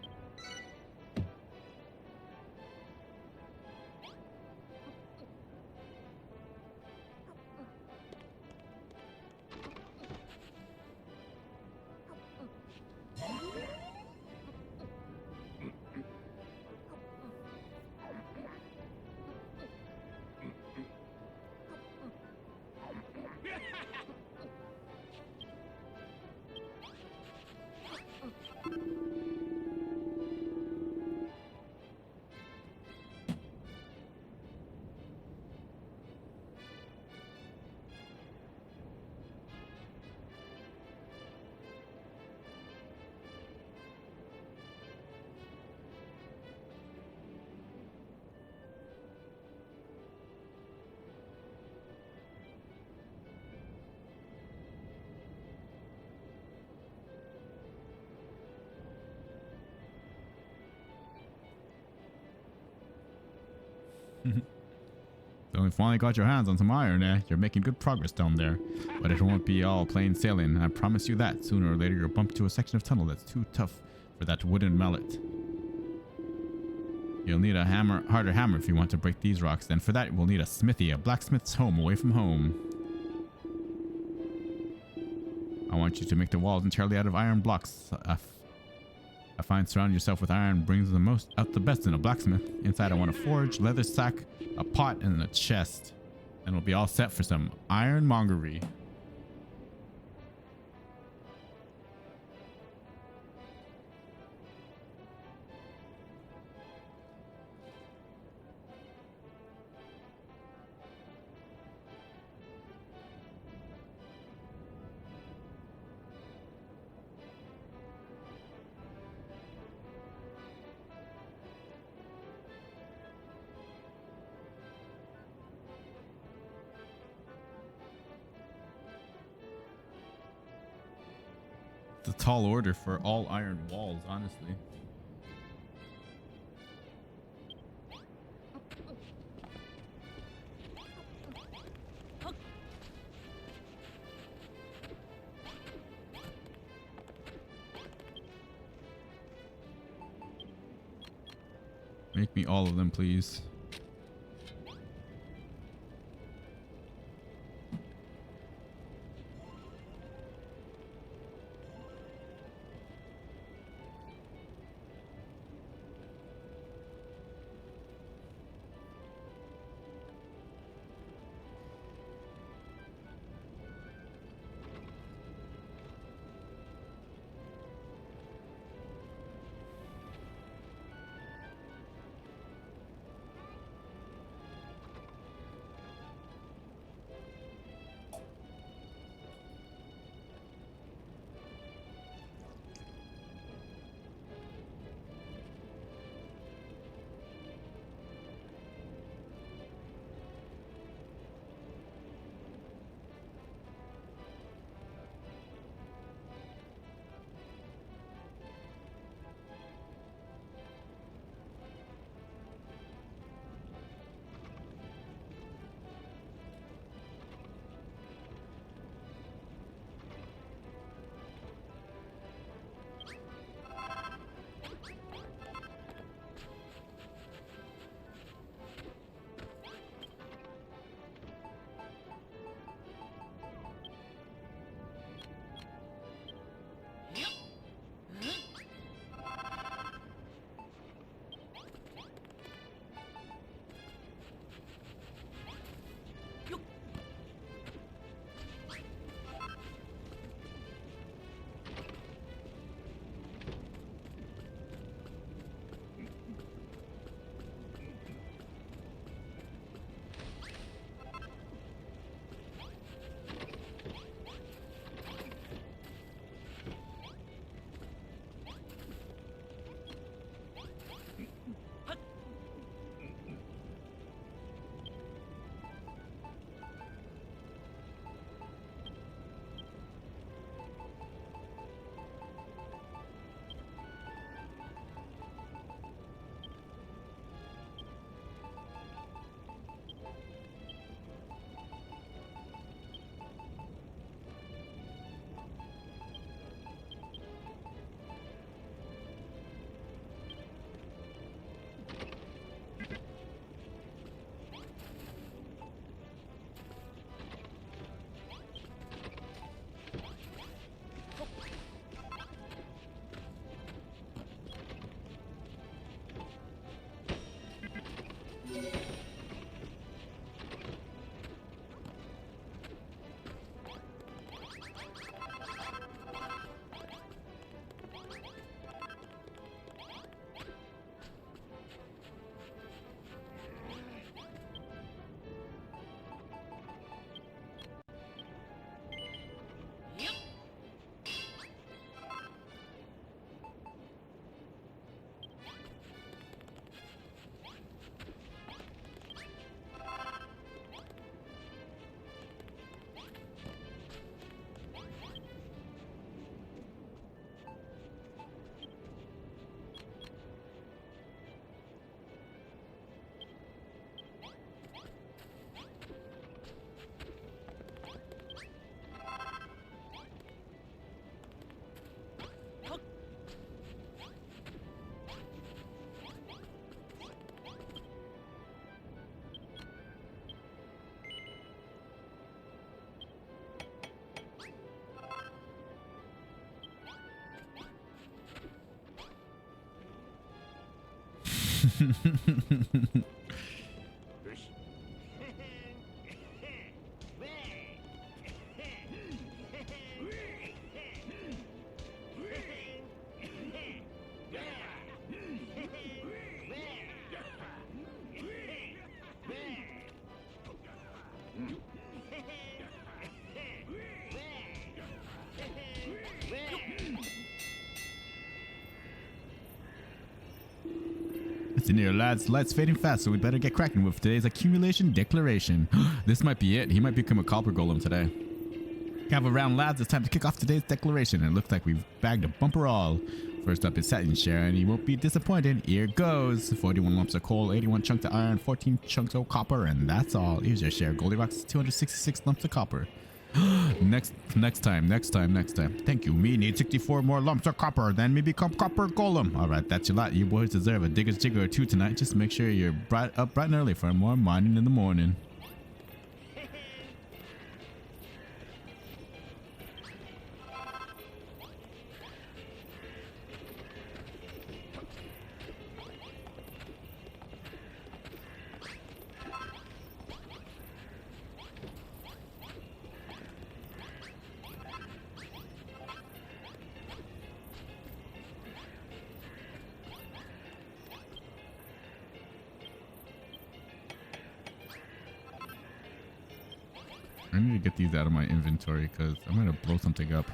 So you finally got your hands on some iron, eh? You're making good progress down there. But it won't be all plain sailing. I promise you that. Sooner or later you'll bump into a section of tunnel that's too tough for that wooden mallet. You'll need a harder hammer if you want to break these rocks. Then for that we'll need a smithy, a blacksmith's home away from home. I want you to make the walls entirely out of iron blocks. I find surrounding yourself with iron brings the best in a blacksmith. Inside I want a forge, leather sack, a pot, and a chest. And we'll be all set for some ironmongery. It's a tall order for all iron walls, honestly. Make me all of them, please. It's in here, lads. Light's fading fast, so we better get cracking with today's accumulation declaration. This might be it. He might become a copper golem today. Gather round, lads. It's time to kick off today's declaration. And it looks like we've bagged a bumper all. First up is Satyan's share, and he won't be disappointed. Here goes. 41 lumps of coal, 81 chunks of iron, 14 chunks of copper, and that's all. Here's your share. Goldilocks, 266 lumps of copper. next time. Thank you. Me need 64 more lumps of copper, then me become copper golem. All right, that's your lot. You boys deserve a digger's jigger or two tonight. Just make sure you're up bright and early for more mining in the morning. I need to get these out of my inventory because I'm going to blow something up.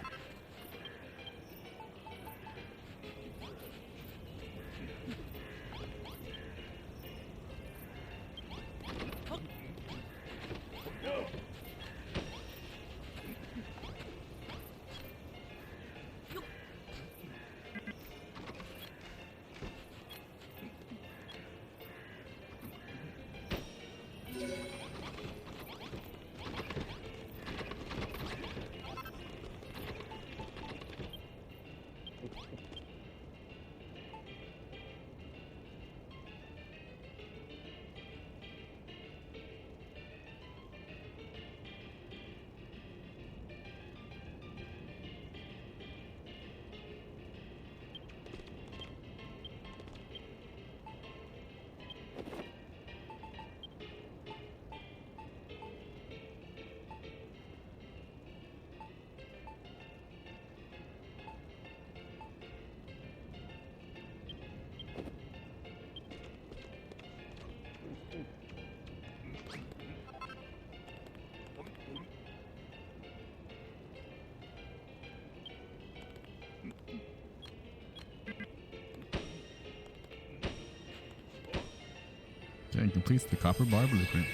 And completes the copper bar blueprint.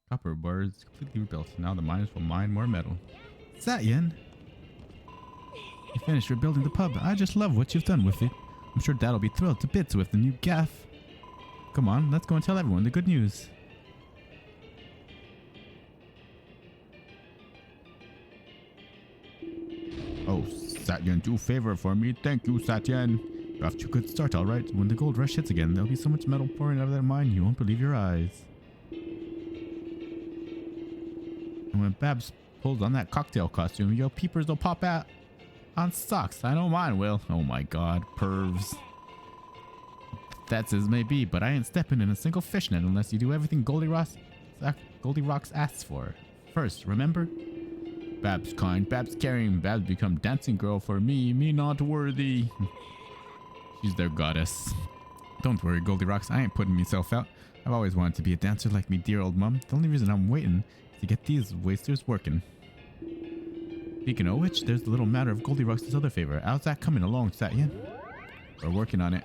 Copper bar is completely rebuilt. Now the miners will mine more metal. Satyan, you finished rebuilding the pub. I just love what you've done with it. I'm sure Dad'll be thrilled to bits with the new gaff. Come on, let's go and tell everyone the good news. Oh, Satyan, do a favor for me. Thank you, Satyan. You're off to a good start, alright. When the gold rush hits again, there'll be so much metal pouring out of that mine you won't believe your eyes. And when Babs pulls on that cocktail costume, your peepers will pop out on socks. I know mine will. Oh my god, pervs. That's as may be, but I ain't stepping in a single fishnet unless you do everything Goldilocks asks for. First, remember? Babs kind, Babs caring, Babs become dancing girl for me not worthy. She's their goddess. Don't worry, Goldilocks, I ain't putting myself out. I've always wanted to be a dancer like me dear old mum. The only reason I'm waiting is to get these wasters working. Speaking of which, there's the little matter of Goldilocks' other favor. How's that coming along, Satyan? We're working on it.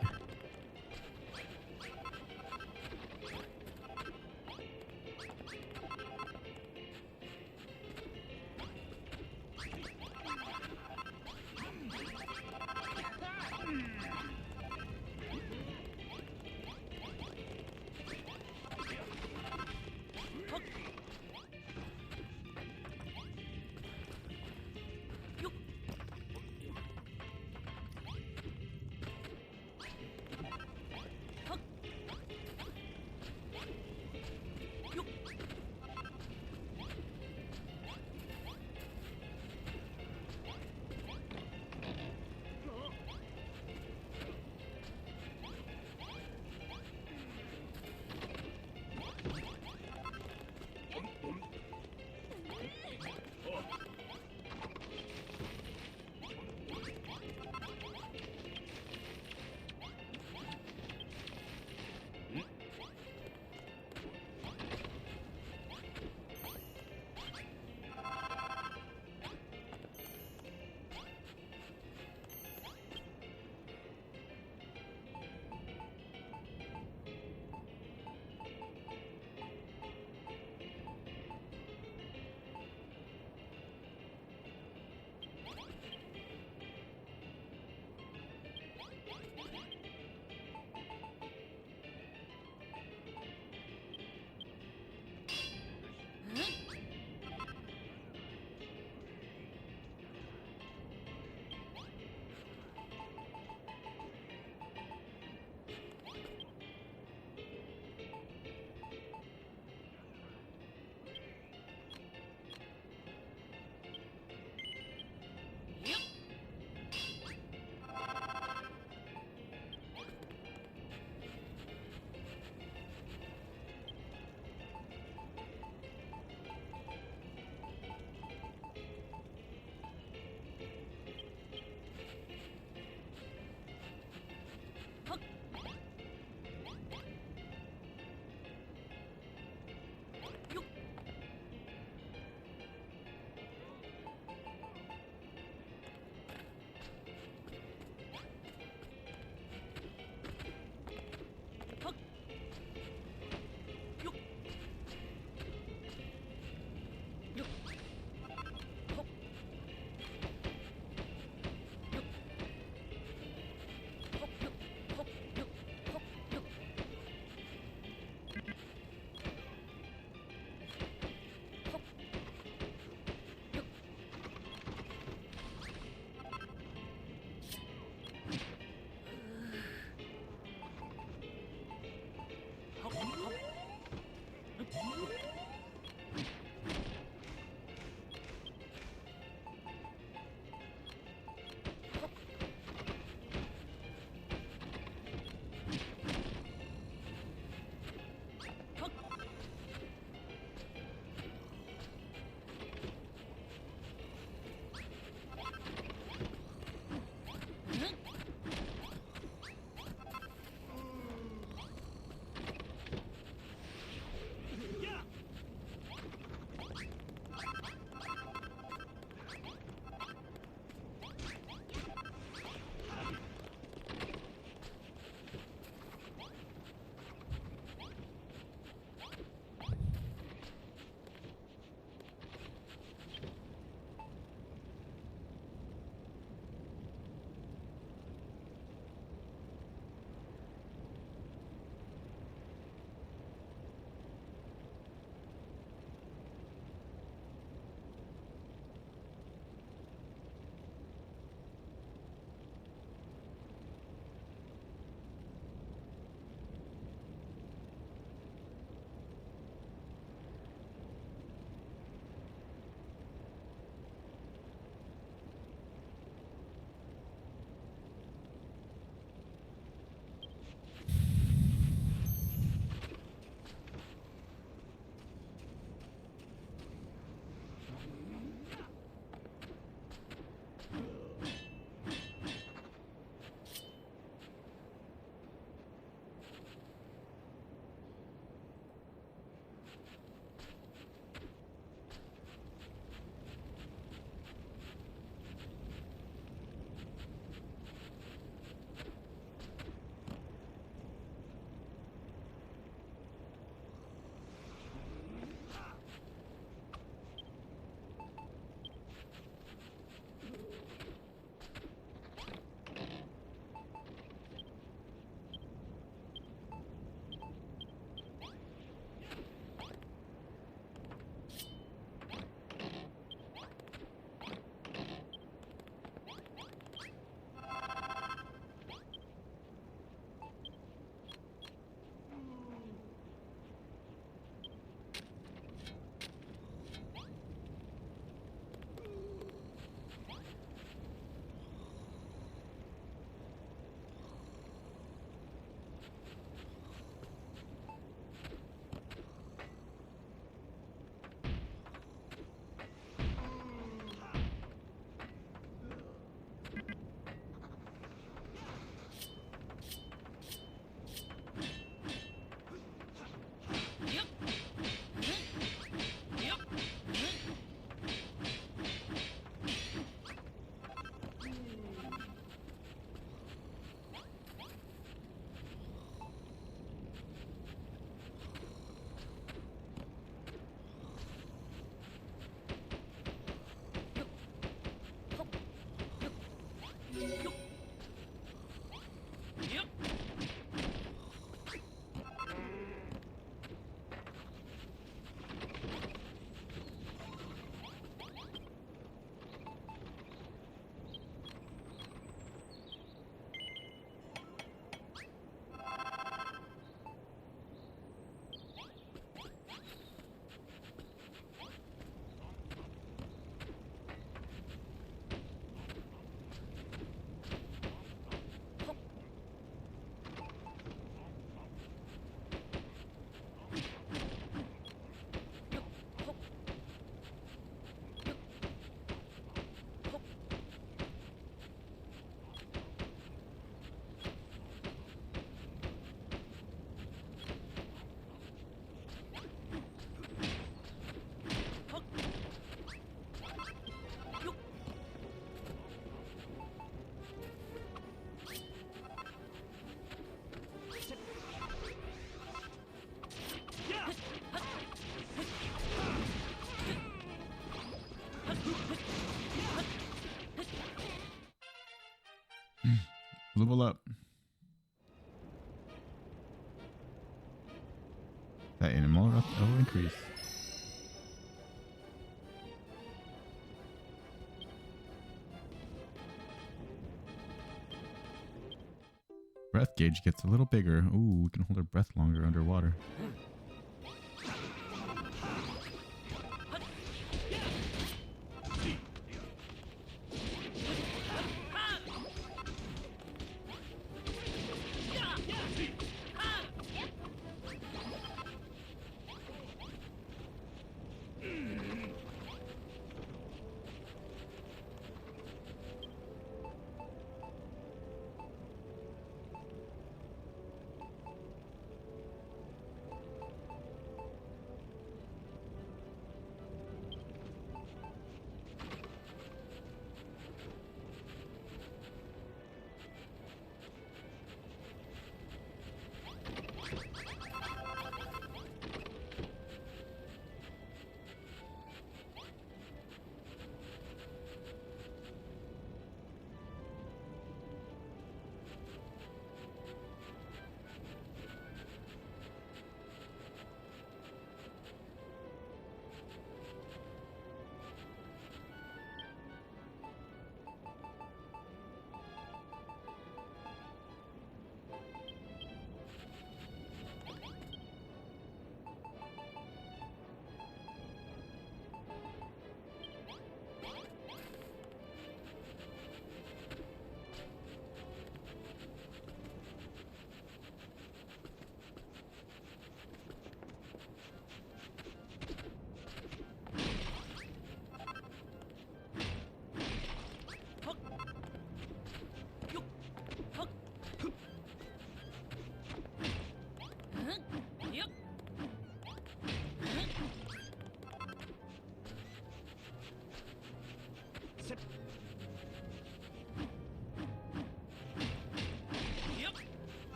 Level up. That animal will increase. Breath gauge gets a little bigger. Ooh, we can hold our breath longer underwater.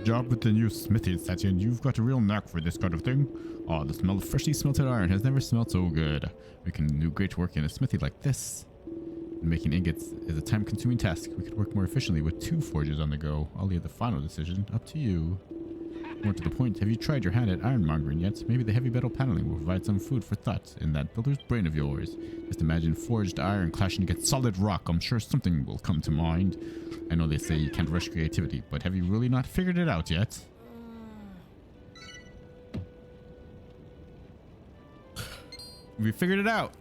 job with the new smithy, Satyan. You've got a real knack for this kind of thing. Oh, the smell of freshly smelted iron has never smelled so good. We can do great work in a smithy like this. Making ingots is a time-consuming task. We could work more efficiently with 2 forges on the go. I'll leave the final decision up to you. More to the point, have you tried your hand at ironmongering yet? Maybe the heavy metal paneling will provide some food for thought in that builder's brain of yours. Just imagine forged iron clashing against solid rock. I'm sure something will come to mind. I know they say you can't rush creativity, but have you really not figured it out yet? We figured it out.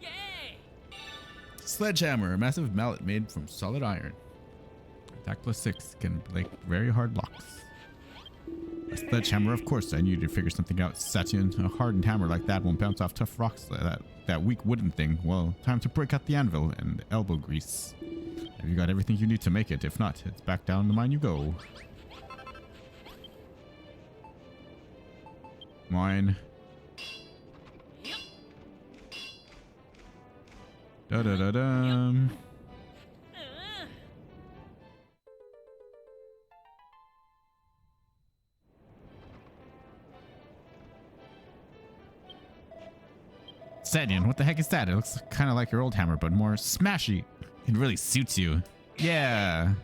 Yay! Sledgehammer, a massive mallet made from solid iron. Attack +6 can break very hard locks. A sledgehammer, of course. I knew you'd figure something out, Satyan. A hardened hammer like that won't bounce off tough rocks like that weak wooden thing. Well, time to break out the anvil and elbow grease. Have you got everything you need to make it? If not, it's back down the mine you go. Mine. Da-da-da-dum. Satyan, what the heck is that? It looks kind of like your old hammer, but more smashy. It really suits you. Yeah.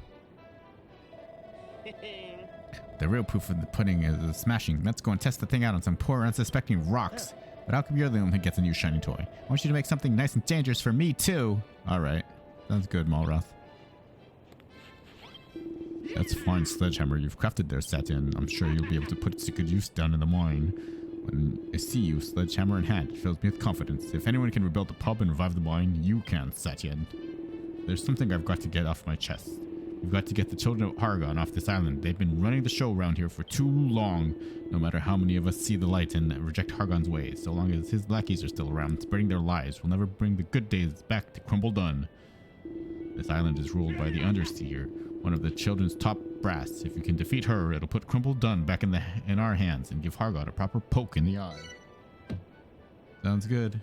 The real proof of the pudding is the smashing. Let's go and test the thing out on some poor unsuspecting rocks. But how come you're the one who gets a new shiny toy? I want you to make something nice and dangerous for me too. Alright. Sounds good, Malroth. That's fine sledgehammer you've crafted there, Satyan. I'm sure you'll be able to put it to good use down in the mine. When I see you, sledgehammer in hand, it fills me with confidence. If anyone can rebuild the pub and revive the mine, you can, Satyan. There's something I've got to get off my chest. We've got to get the children of Hargon off this island. They've been running the show around here for too long. No matter how many of us see the light and reject Hargon's ways, so long as his lackeys are still around, spreading their lies, will never bring the good days back to Crumble Dun. This island is ruled by the Underseer, one of the children's top brass. If you can defeat her, it'll put Crumble Dun back in our hands and give Hargon a proper poke in the eye. Sounds good.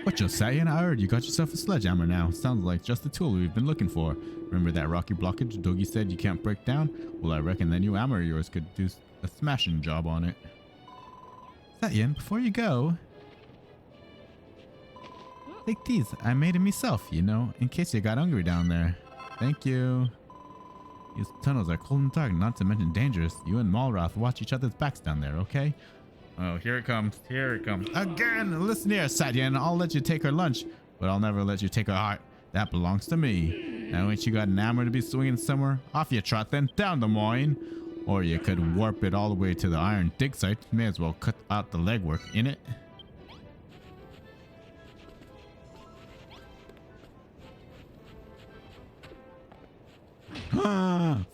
What, Josiah? I heard you got yourself a sledgehammer now. Sounds like just the tool we've been looking for. Remember that rocky blockage Dogi said you can't break down? Well, I reckon the new hammer of yours could do a smashing job on it. Satyan, before you go, take these. I made them myself, you know, in case you got hungry down there. Thank you. These tunnels are cold and dark, not to mention dangerous. You and Malroth watch each other's backs down there, okay? Oh, here it comes. Here it comes. Again! Listen here, Satyan. I'll let you take her lunch, but I'll never let you take her heart. That belongs to me. Now, ain't you got an hammer to be swinging somewhere? Off you trot then, down the mine. Or you could warp it all the way to the iron dig site. May as well cut out the legwork, innit?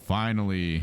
Finally.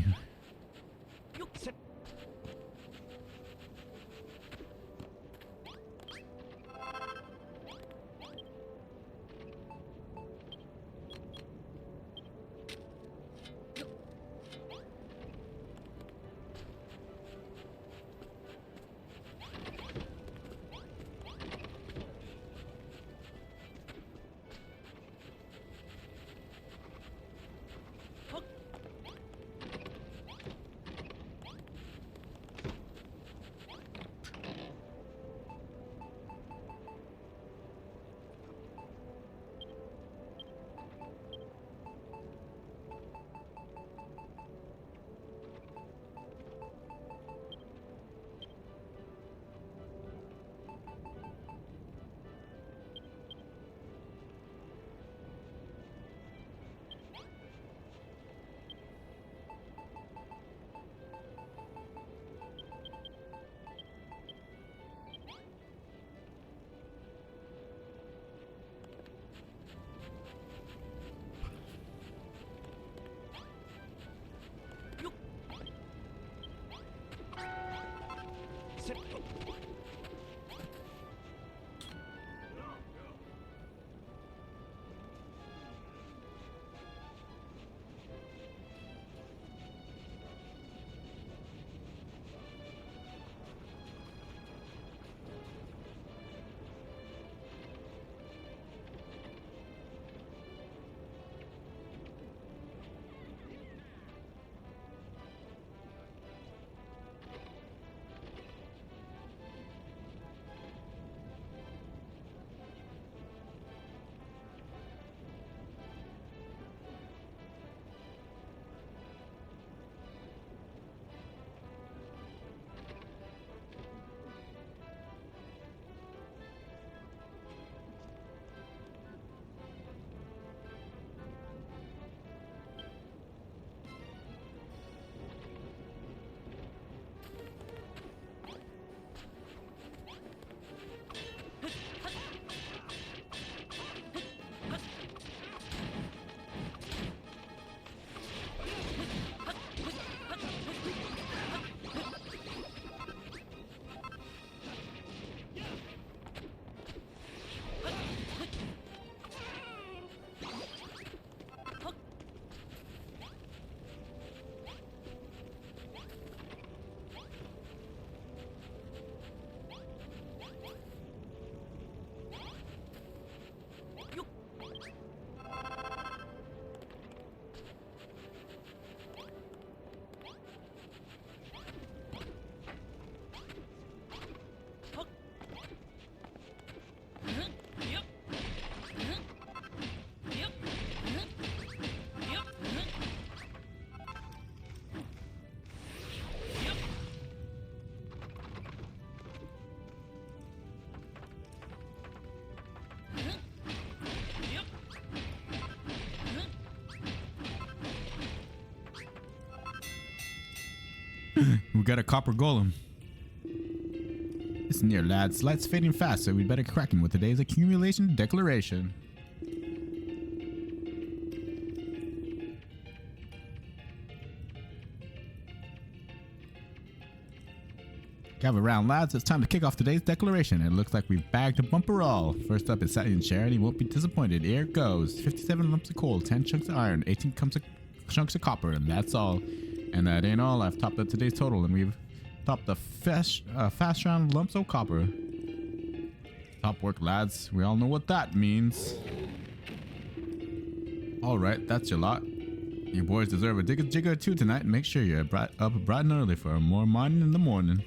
We got a copper golem. Listen here, lads. Light's fading fast, so we'd better get cracking with today's accumulation declaration. Gather round, lads. It's time to kick off today's declaration. It looks like we've bagged a bumper all. First up is Satin Charity. Won't be disappointed. Here it goes. 57 lumps of coal, 10 chunks of iron, 18 chunks of copper, and that's all. And that ain't all. I've topped up today's total, and we've topped the fast round lumps of copper. Top work, lads. We all know what that means. Alright, that's your lot. You boys deserve a digga jigga or two tonight. Make sure you're up bright and early for more mining in the morning.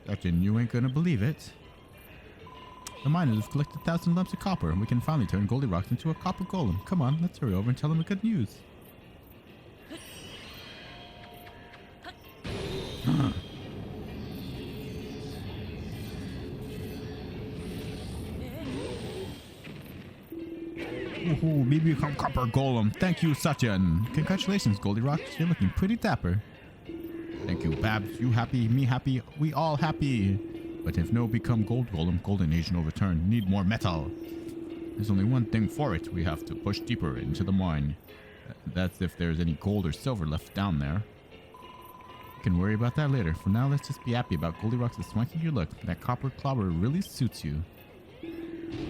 Captain, you ain't gonna believe it. The miners have collected 1,000 lumps of copper, and we can finally turn Goldilocks into a copper golem. Come on, let's hurry over and tell them the good news. Ooh, me become copper golem. Thank you, Satyan. Congratulations, Goldilocks. You're looking pretty dapper. Thank you, Babs. You happy, me happy, we all happy. But if no become gold golem, golden age no return. Need more metal. There's only one thing for it. We have to push deeper into the mine. That's if there's any gold or silver left down there. We can worry about that later. For now, let's just be happy about Goldilocks' swanky new look. That copper clobber really suits you.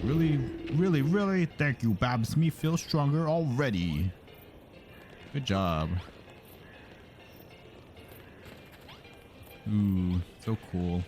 Really, really, really. Thank you, Babs. Me feel stronger already. Good job. Ooh, so cool.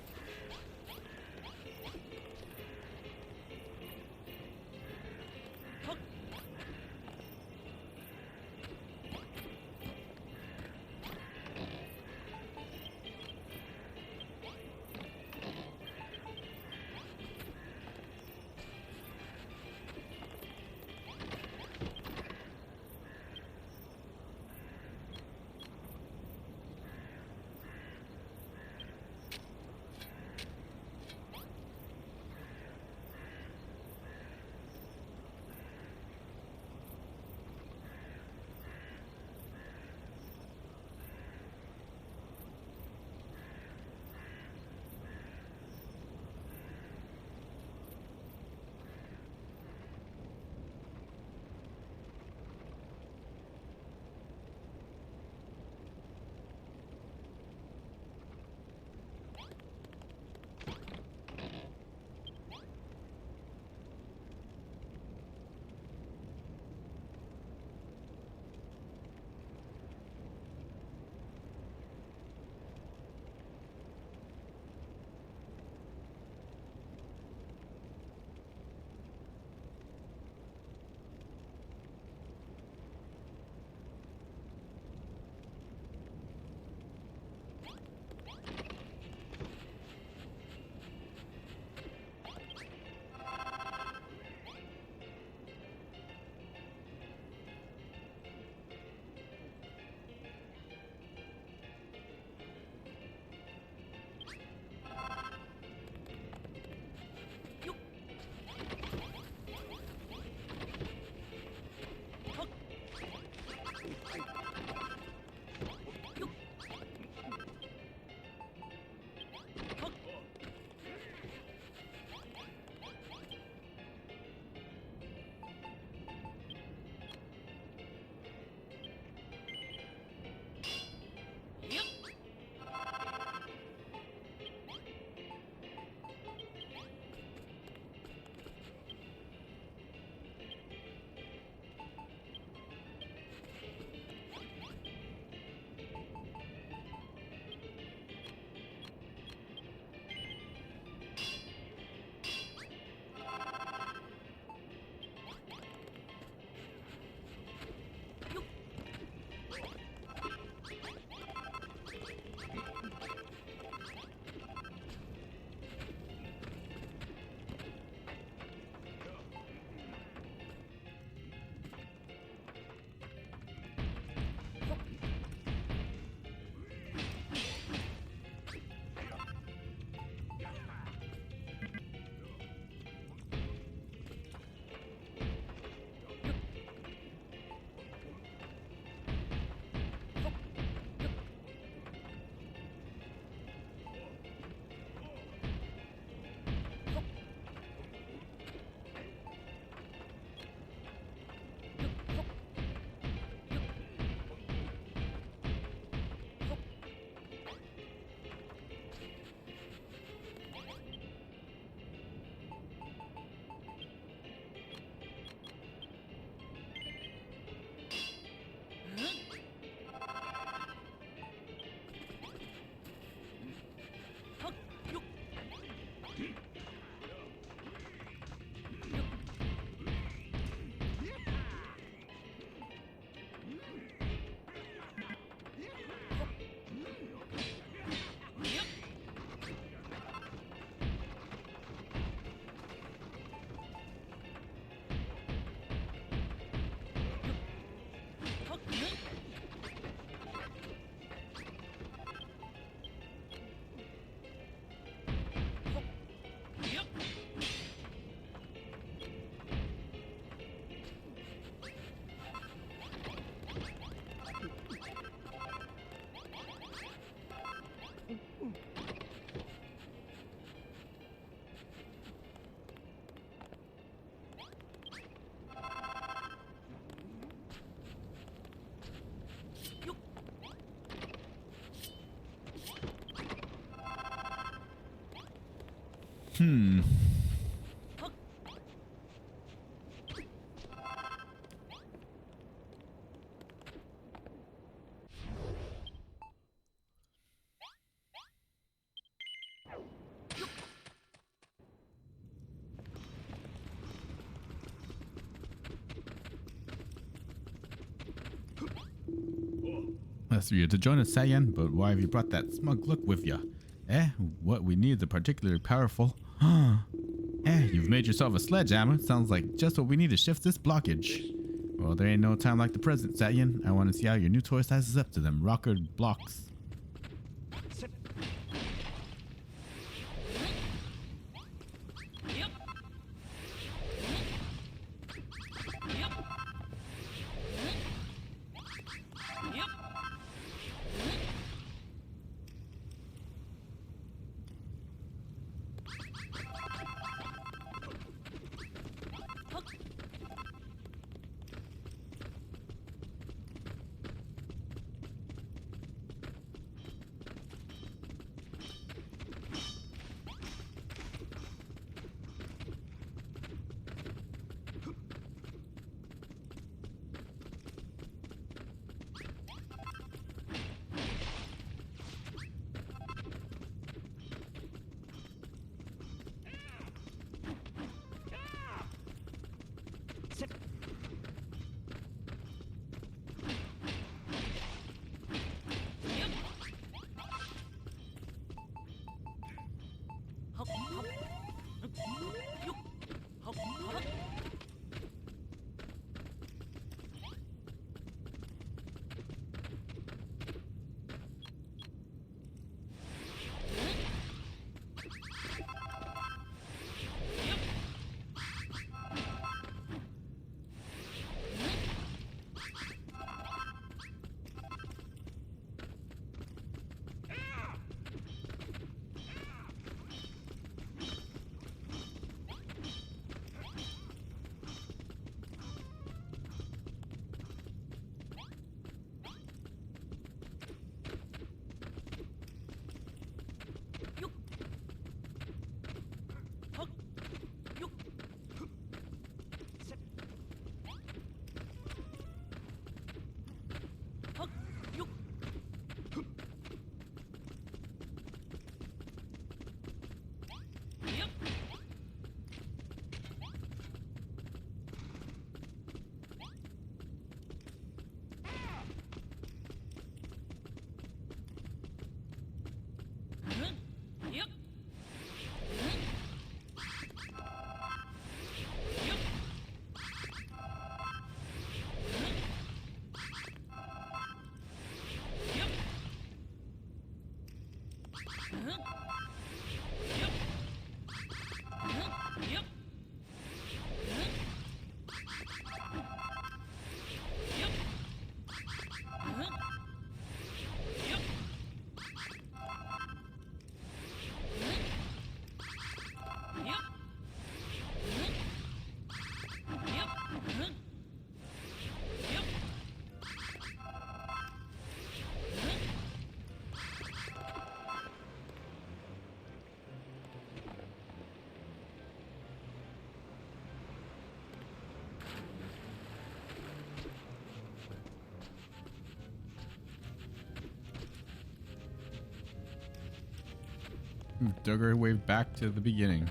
Hmm. That's for you to join us, Saiyan, but why have you brought that smug look with you? Eh? What we need is a particularly powerful... you've made yourself a sledgehammer. Sounds like just what we need to shift this blockage. Well, there ain't no time like the present, Saiyan. I want to see how your new toy sizes up to them rocker blocks. Dug our way back to the beginning.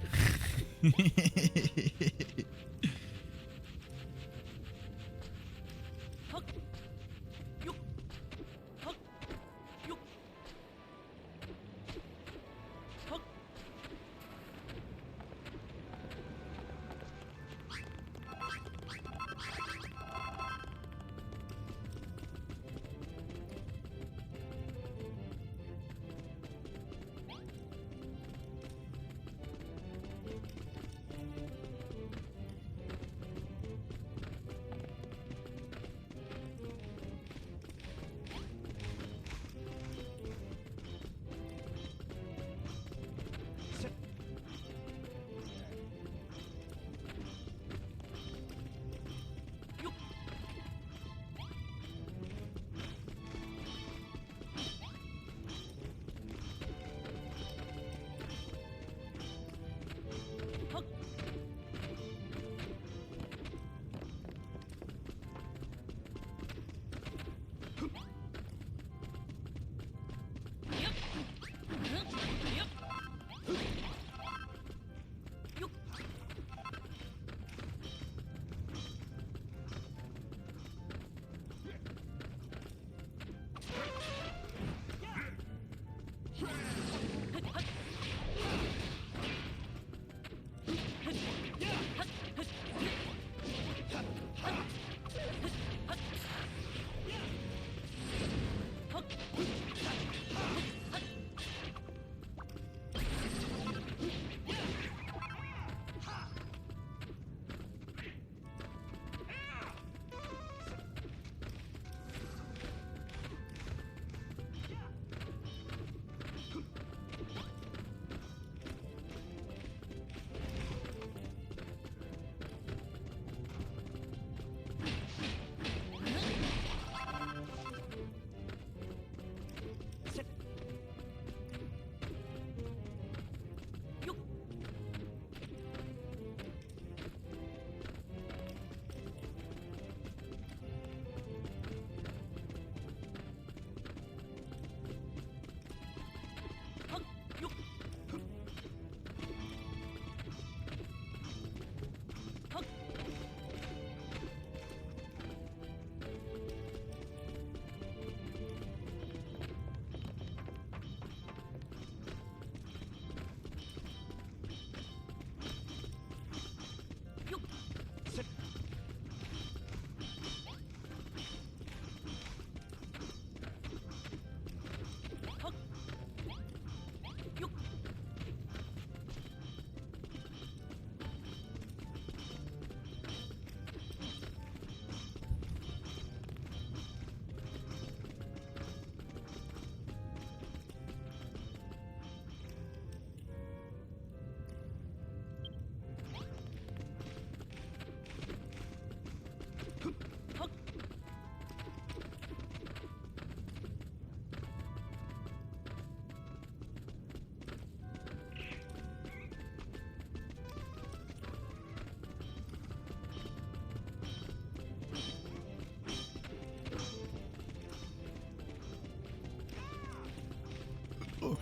Oh.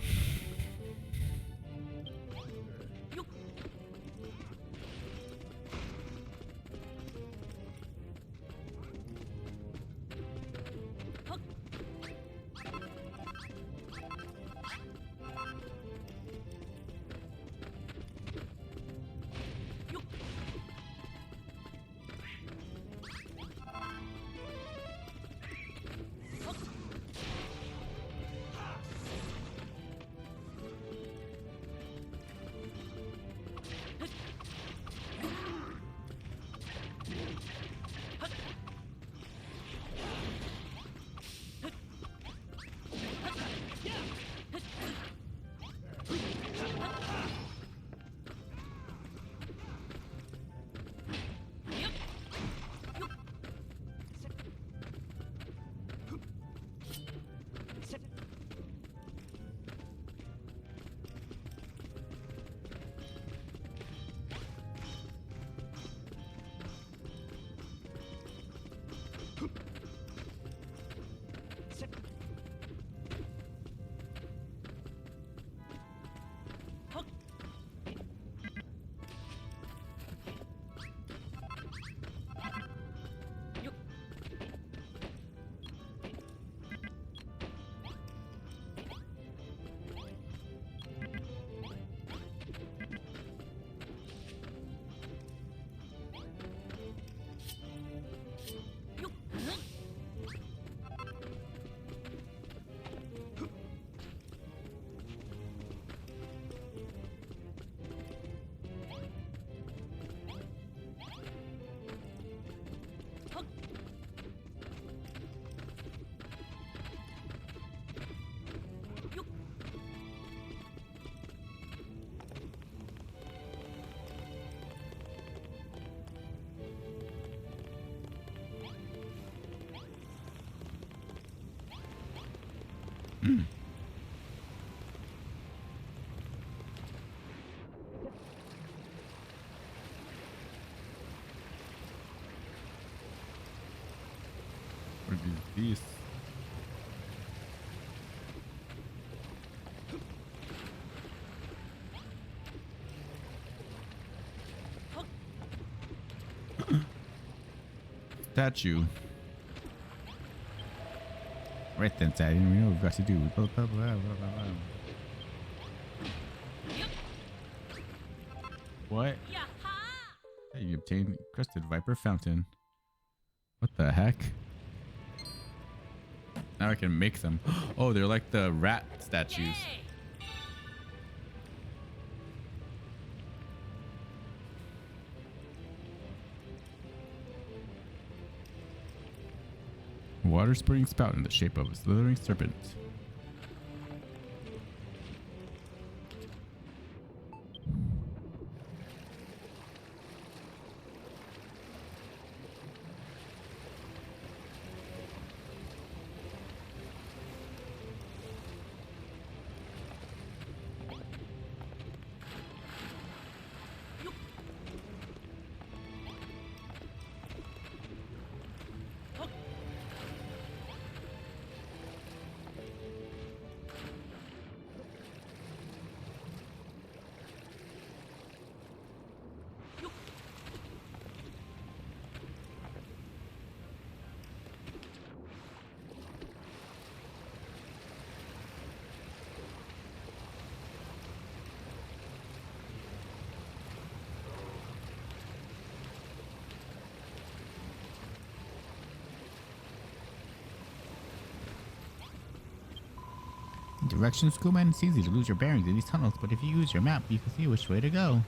What are these? Statue. Right then, Daddy. We know what we've got to do. Blah, blah, blah, blah, blah. What? Hey, you obtained Crested Viper Fountain. What the heck? Now I can make them. Oh, they're like the rat statues. Water spurting spout in the shape of a slithering serpent. Directions, Schoolman. It's easy to lose your bearings in these tunnels, but if you use your map, you can see which way to go.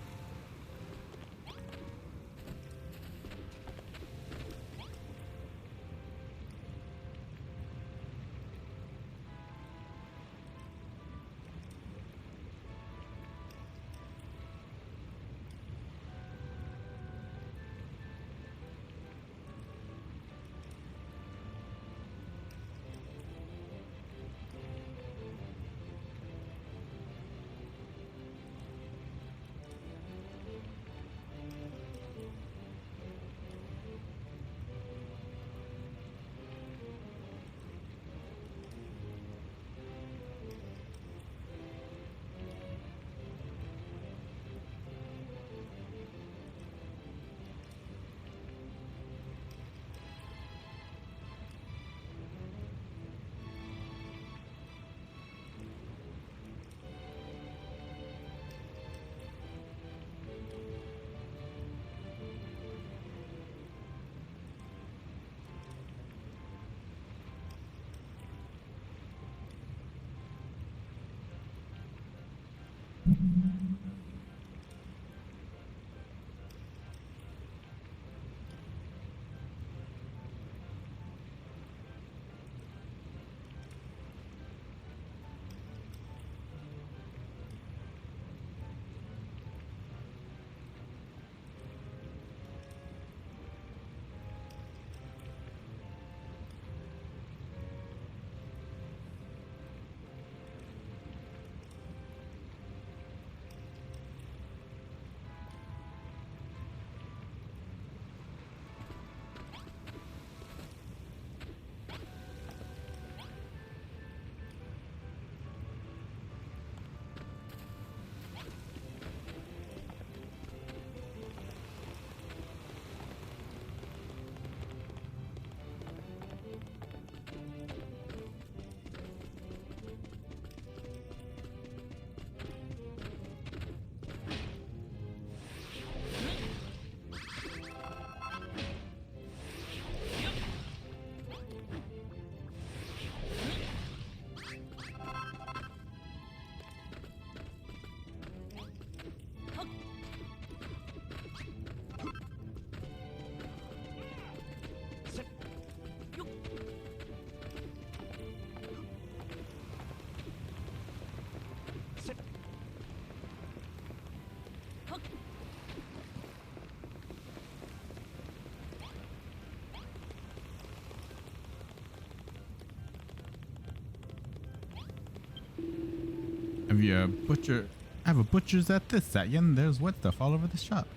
Have you a butcher? I have a butcher's at this, Satyan. There's wet stuff all over the shop.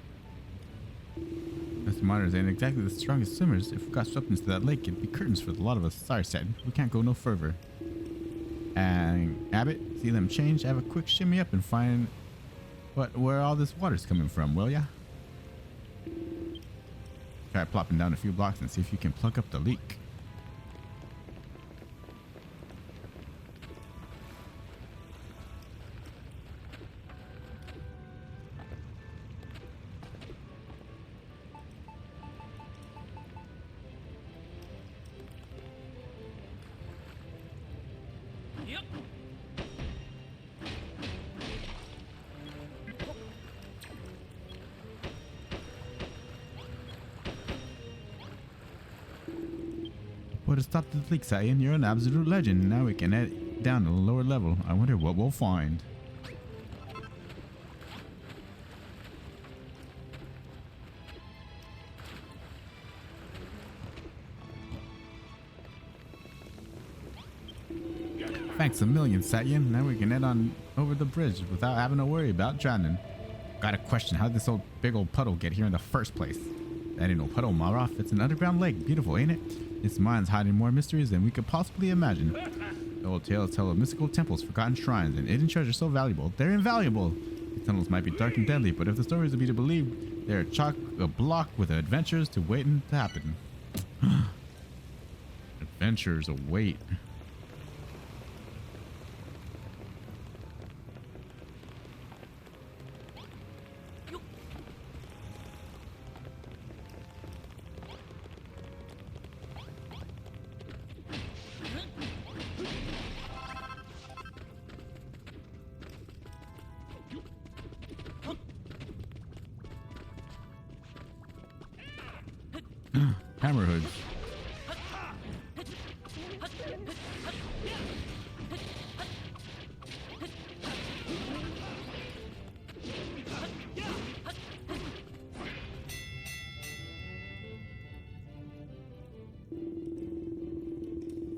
Mr. Miners ain't exactly the strongest swimmers. If we got swept into that lake, it'd be curtains for a lot of us. Sorry, Satyan. We can't go no further. And Abbott, see them change? Have a quick shimmy up and find where all this water's coming from, will ya? Try plopping down a few blocks and see if you can plug up the leak. Put a stop to the leak, Satyan. You're an absolute legend. Now we can head down to the lower level. I wonder what we'll find. Thanks a million, Satyan. Now we can head on over the bridge without having to worry about drowning. Got a question. How did this big old puddle get here in the first place? That ain't no puddle, Maroff. It's an underground lake. Beautiful, ain't it? This mine's hiding more mysteries than we could possibly imagine. The old tales tell of mystical temples, forgotten shrines, and hidden treasures so valuable. They're invaluable. The tunnels might be dark and deadly, but if the stories are to be believed, they're chock-a-block with adventures to waiting to happen. Adventures await. Hammerhoods.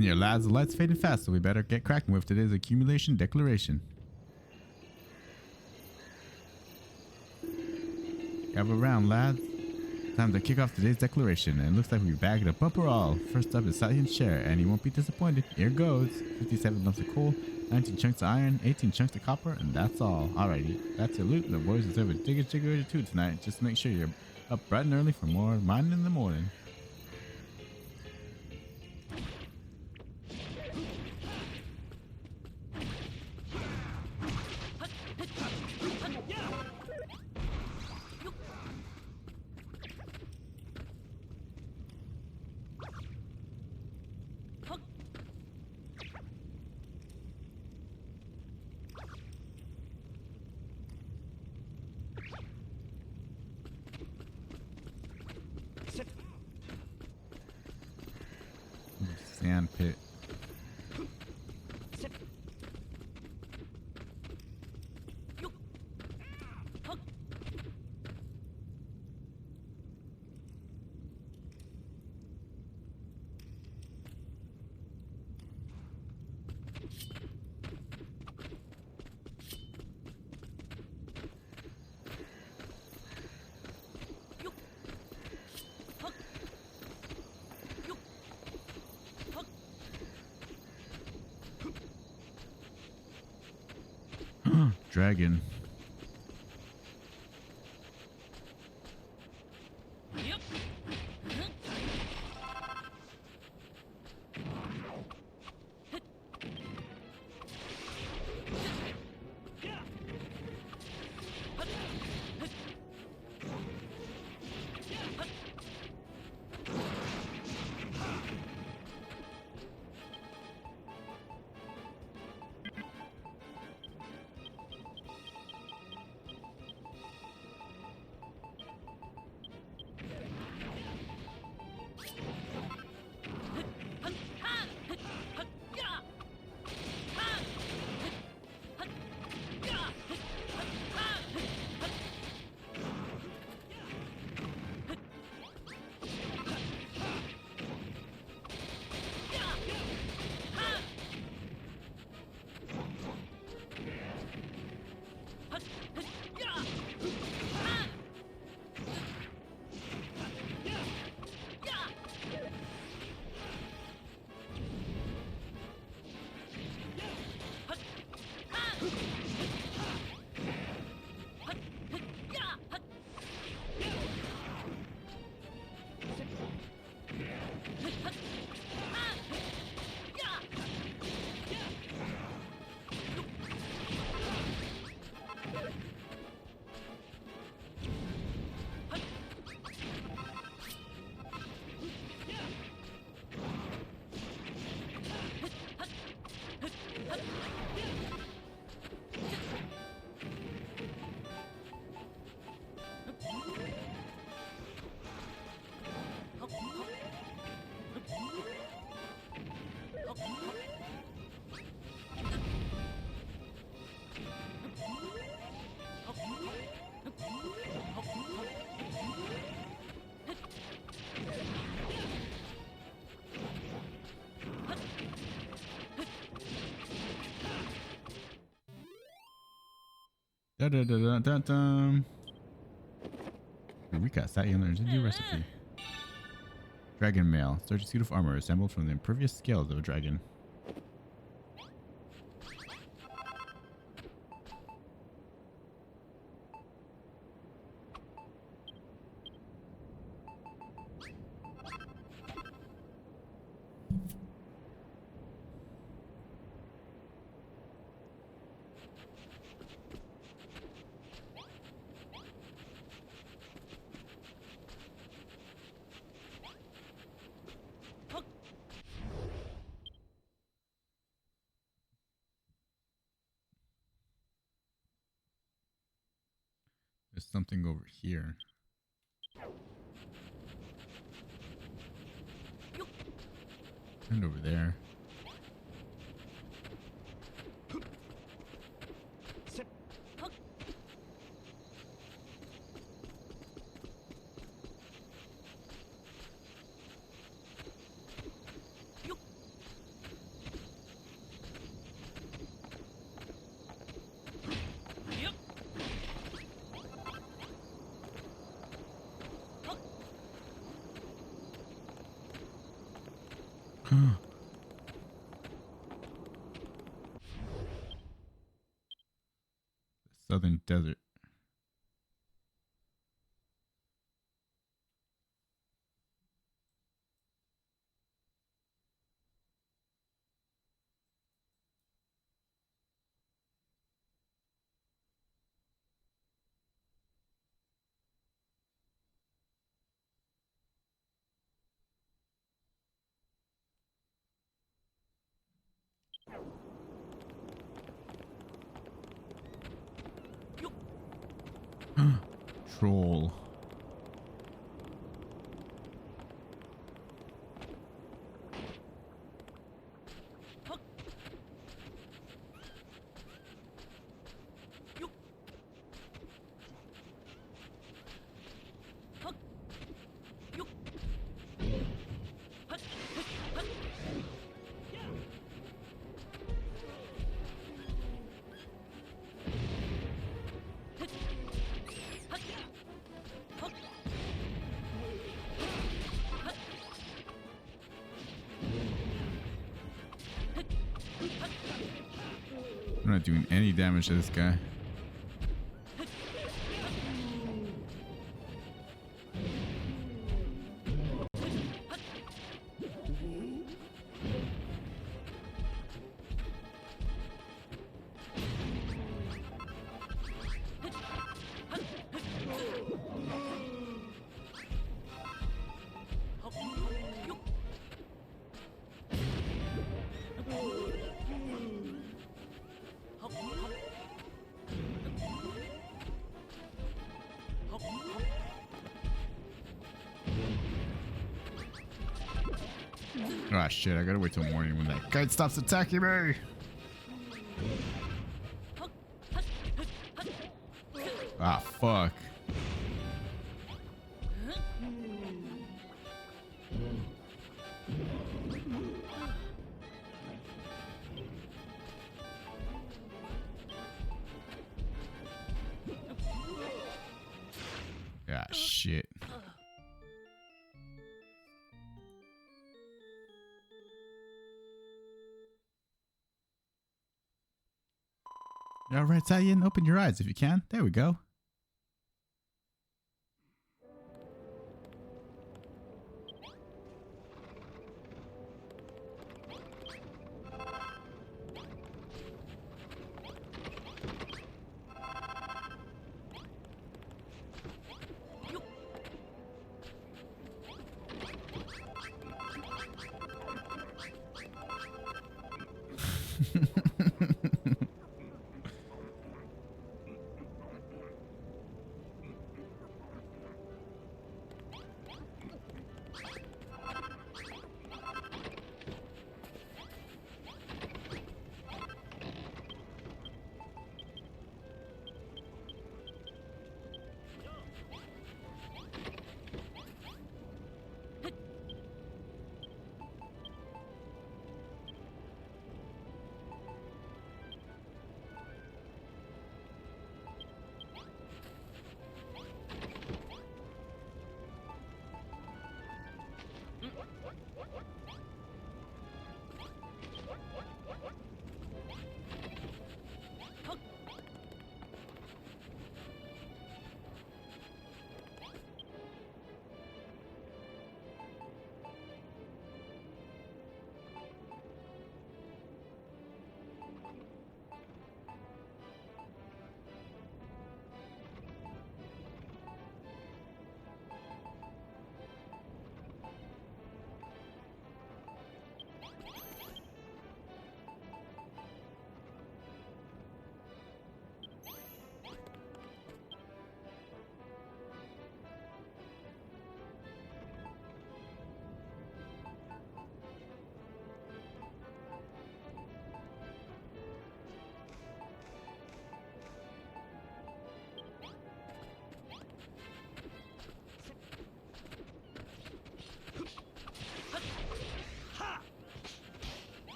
Yeah, lads, the light's fading fast, so we better get cracking with today's accumulation declaration. Gather around, lads. Time to kick off today's declaration, and it looks like we bagged a bumper all. First up is Satyan's share, and he won't be disappointed. Here goes. 57 lumps of coal, 19 chunks of iron, 18 chunks of copper, and that's all. Alrighty, that's your loot. The boys deserve a jigger or two tonight. Just make sure you're up bright and early for more mining in the morning. Sand pit. Dragon. Da da da da da da. Eureka, Satya learns a new recipe. Dragon mail. Search a suit of armor assembled from the impervious scales of a dragon. There's something over here. And over there. Southern desert. Troll. I'm not doing any damage to this guy. Ah, shit, I gotta wait till morning when that guy stops attacking me. Ah, fuck. Ah, shit. All right, Saiyan, open your eyes if you can. There we go.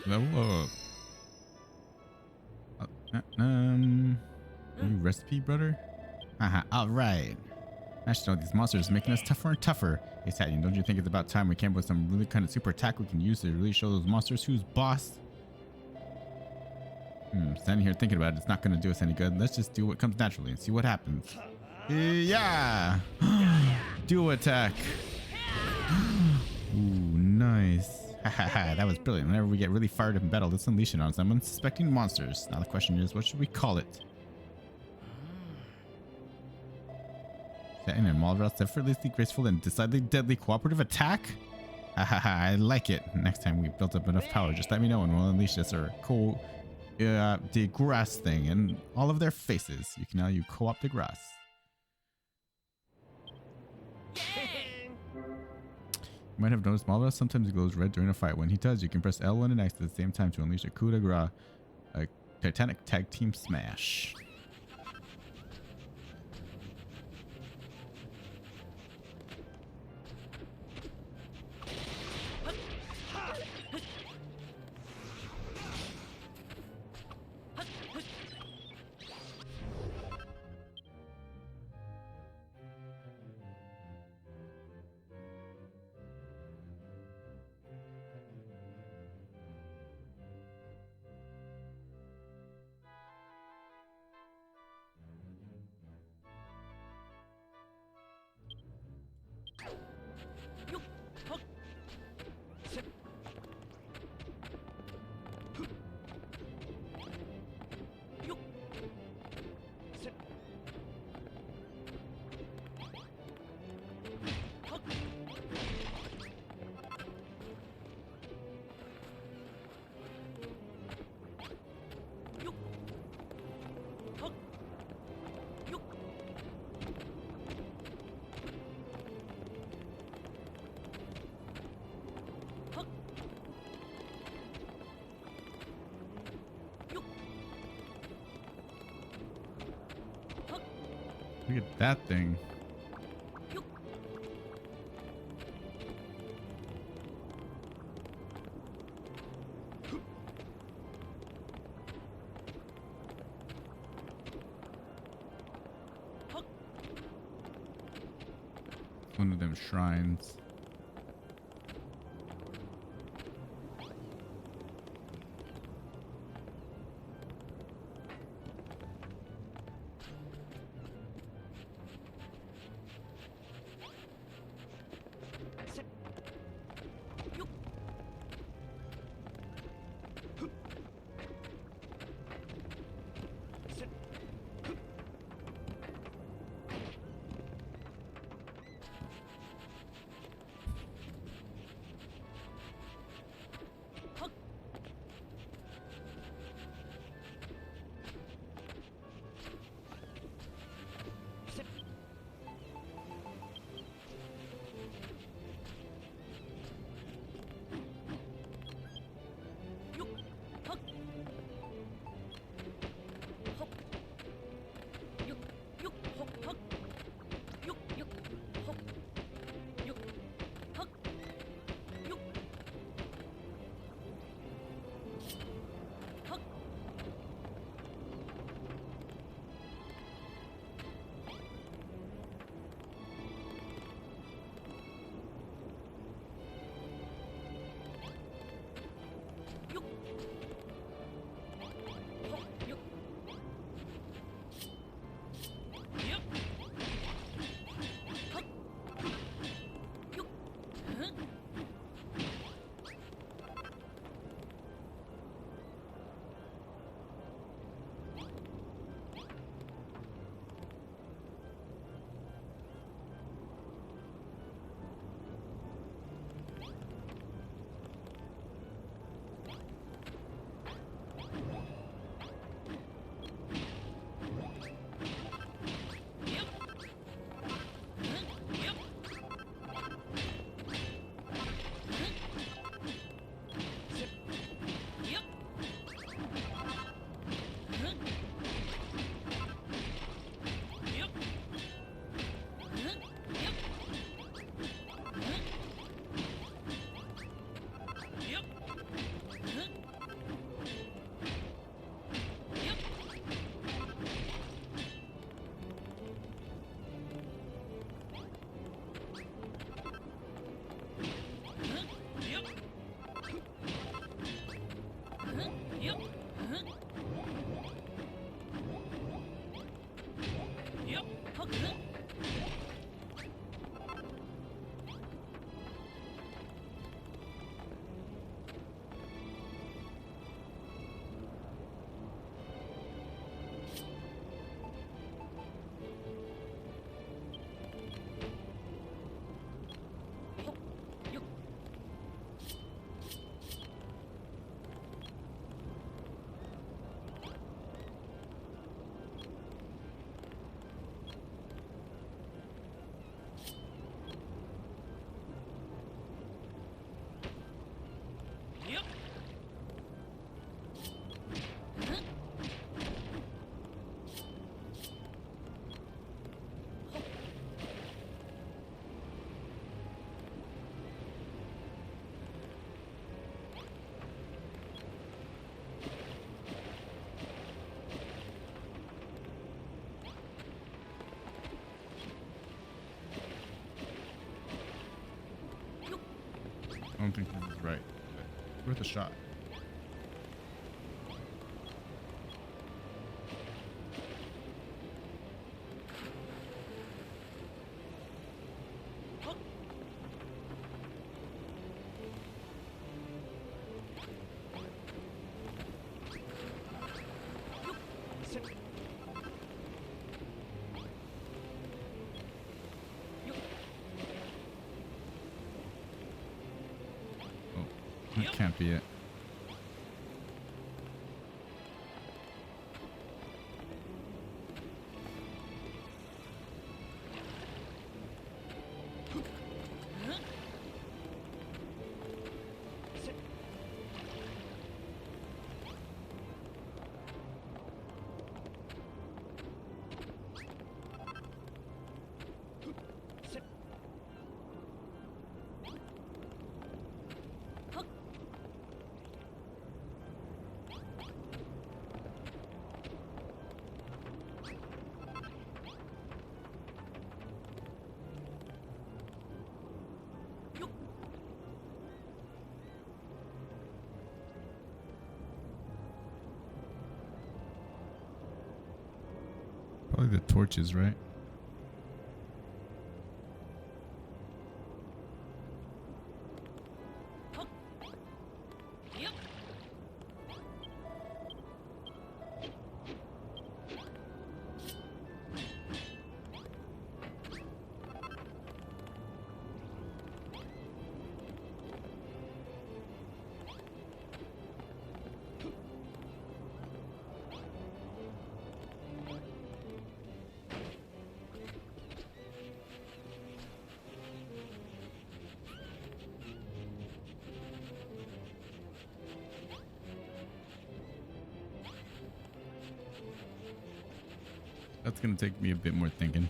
Level up. New recipe, brother? Haha, alright. I should know these monsters are making us tougher and tougher. Hey, Saiyan, don't you think it's about time we came up with some really kind of super attack we can use to really show those monsters who's boss? Standing here thinking about it, it's not going to do us any good. Let's just do what comes naturally and see what happens. Yeah! Duo attack! Ooh, nice. That was brilliant. Whenever we get really fired up in battle, let's unleash it on some unsuspecting monsters. Now the question is, what should we call it? Setting a Malrau's effortlessly graceful and decidedly deadly cooperative attack? I like it. Next time we built up enough power, just let me know and we'll unleash this or the grass thing in all of their faces. You can now use co-op the grass. You might have noticed Malva sometimes glows red during a fight. When he does, you can press L1 and X at the same time to unleash a coup de grace, a Titanic tag team smash. Look at that thing. One of them shrines. don't think this is right, but it's worth a shot. That can't be it. Probably the torches, right? That's gonna take me a bit more thinking.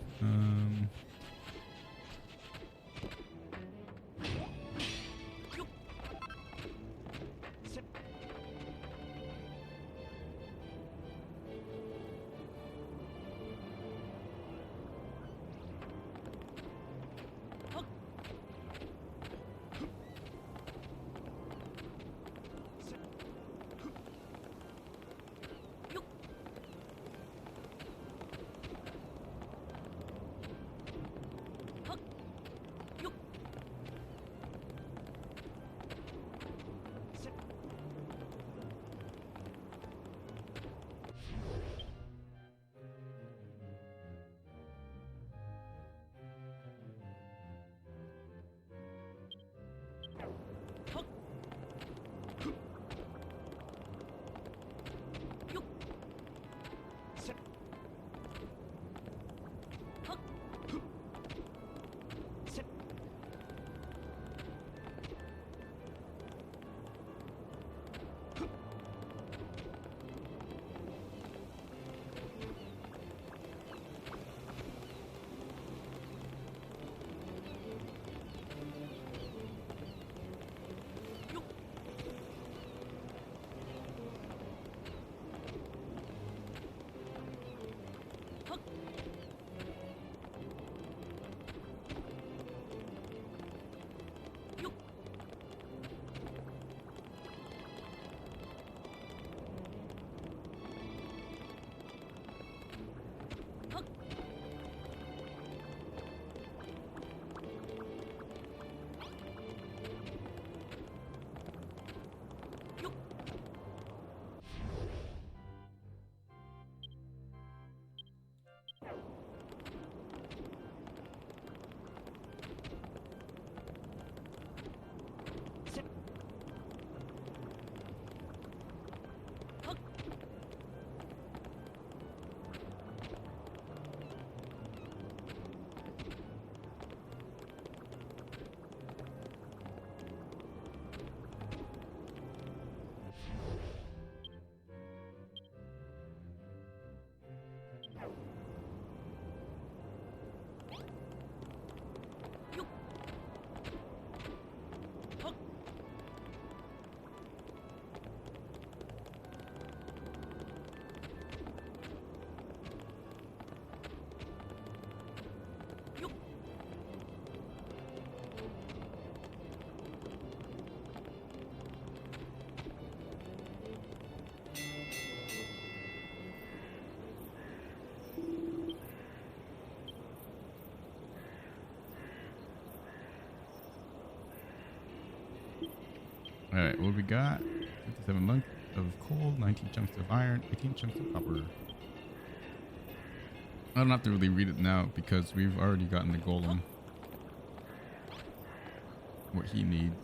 All right, what we got? 57 lumps of coal, 19 chunks of iron, 18 chunks of copper. I don't have to really read it now because we've already gotten the golem what he needs.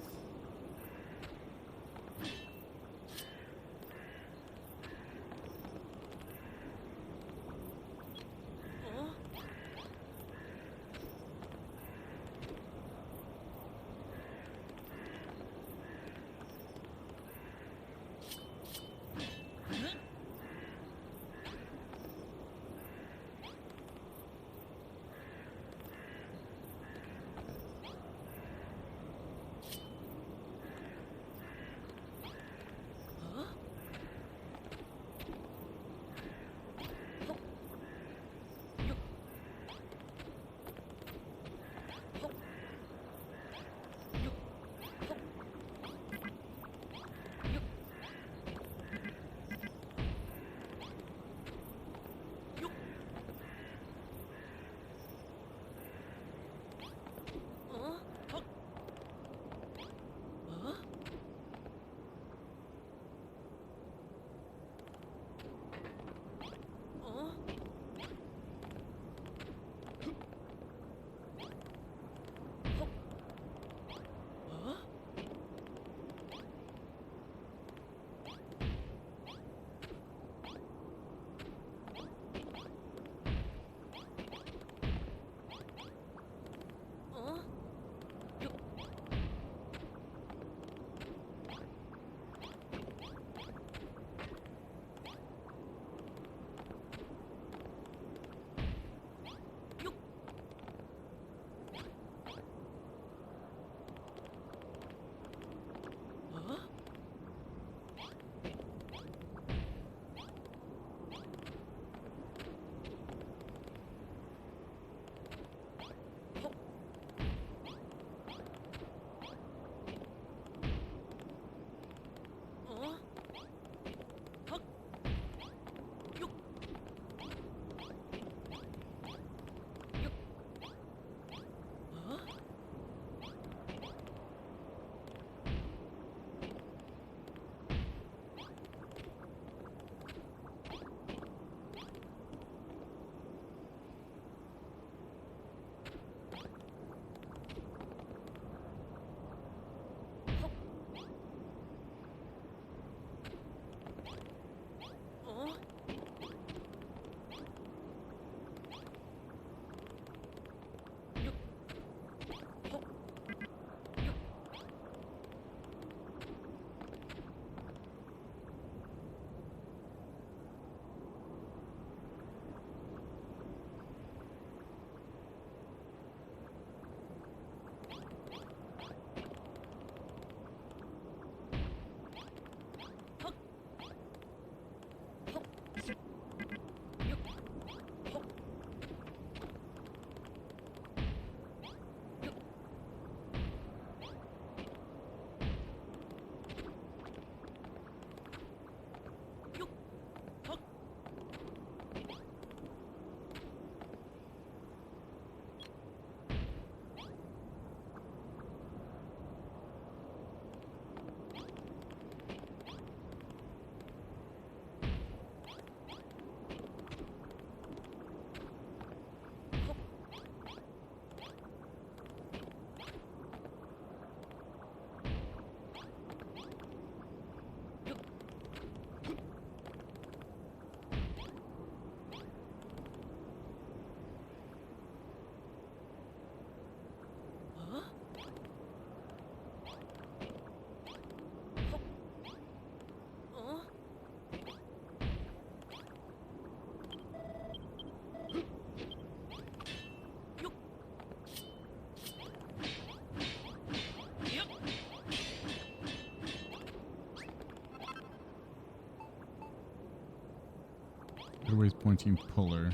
Always pointing puller.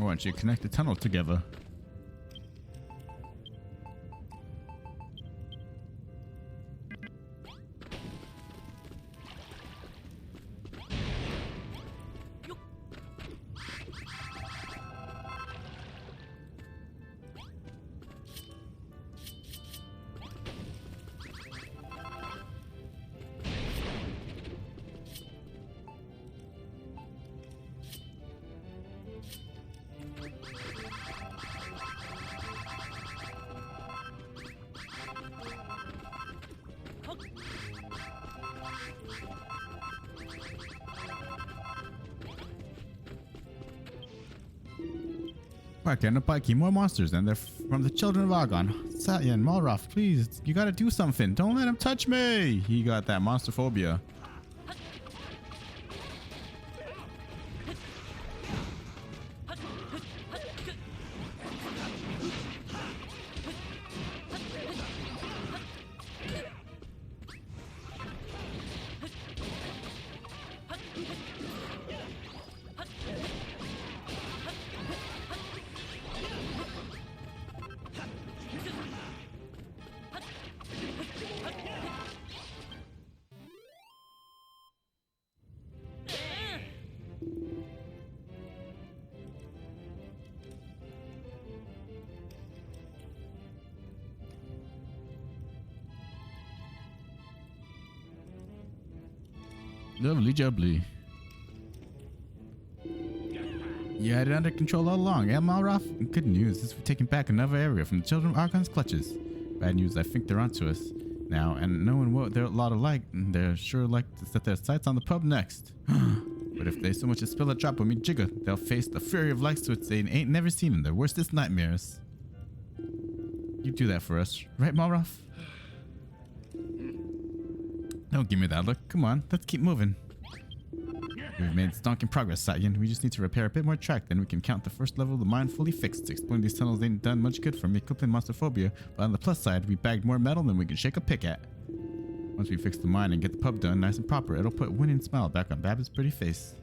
Why don't you connect the tunnel together? Again, a Pikey, more monsters, and they're from the children of Argon. Satya and Malroth, please, you gotta do something. Don't let him touch me. He got that monster phobia. Lovely jubbly. You had it under control all along, eh, Malroth? Good news, this we're taking back another area from the children of Argon's clutches. Bad news, I think they're onto us. now, and knowing what they're a lot alike, they're sure like to set their sights on the pub next. But if they so much as spill a drop of me jigger, they'll face the fury of likes which they ain't never seen in their worstest nightmares. You do that for us, right, Malroth? Don't give me that look. Come on, let's keep moving. We've made stonking progress, Satyan. We just need to repair a bit more track, then we can count the first level of the mine fully fixed. Exploring these tunnels ain't done much good for me crippling monsterphobia, but on the plus side, we bagged more metal than we can shake a pick at. Once we fix the mine and get the pub done nice and proper, it'll put a winning smile back on Babbitt's pretty face.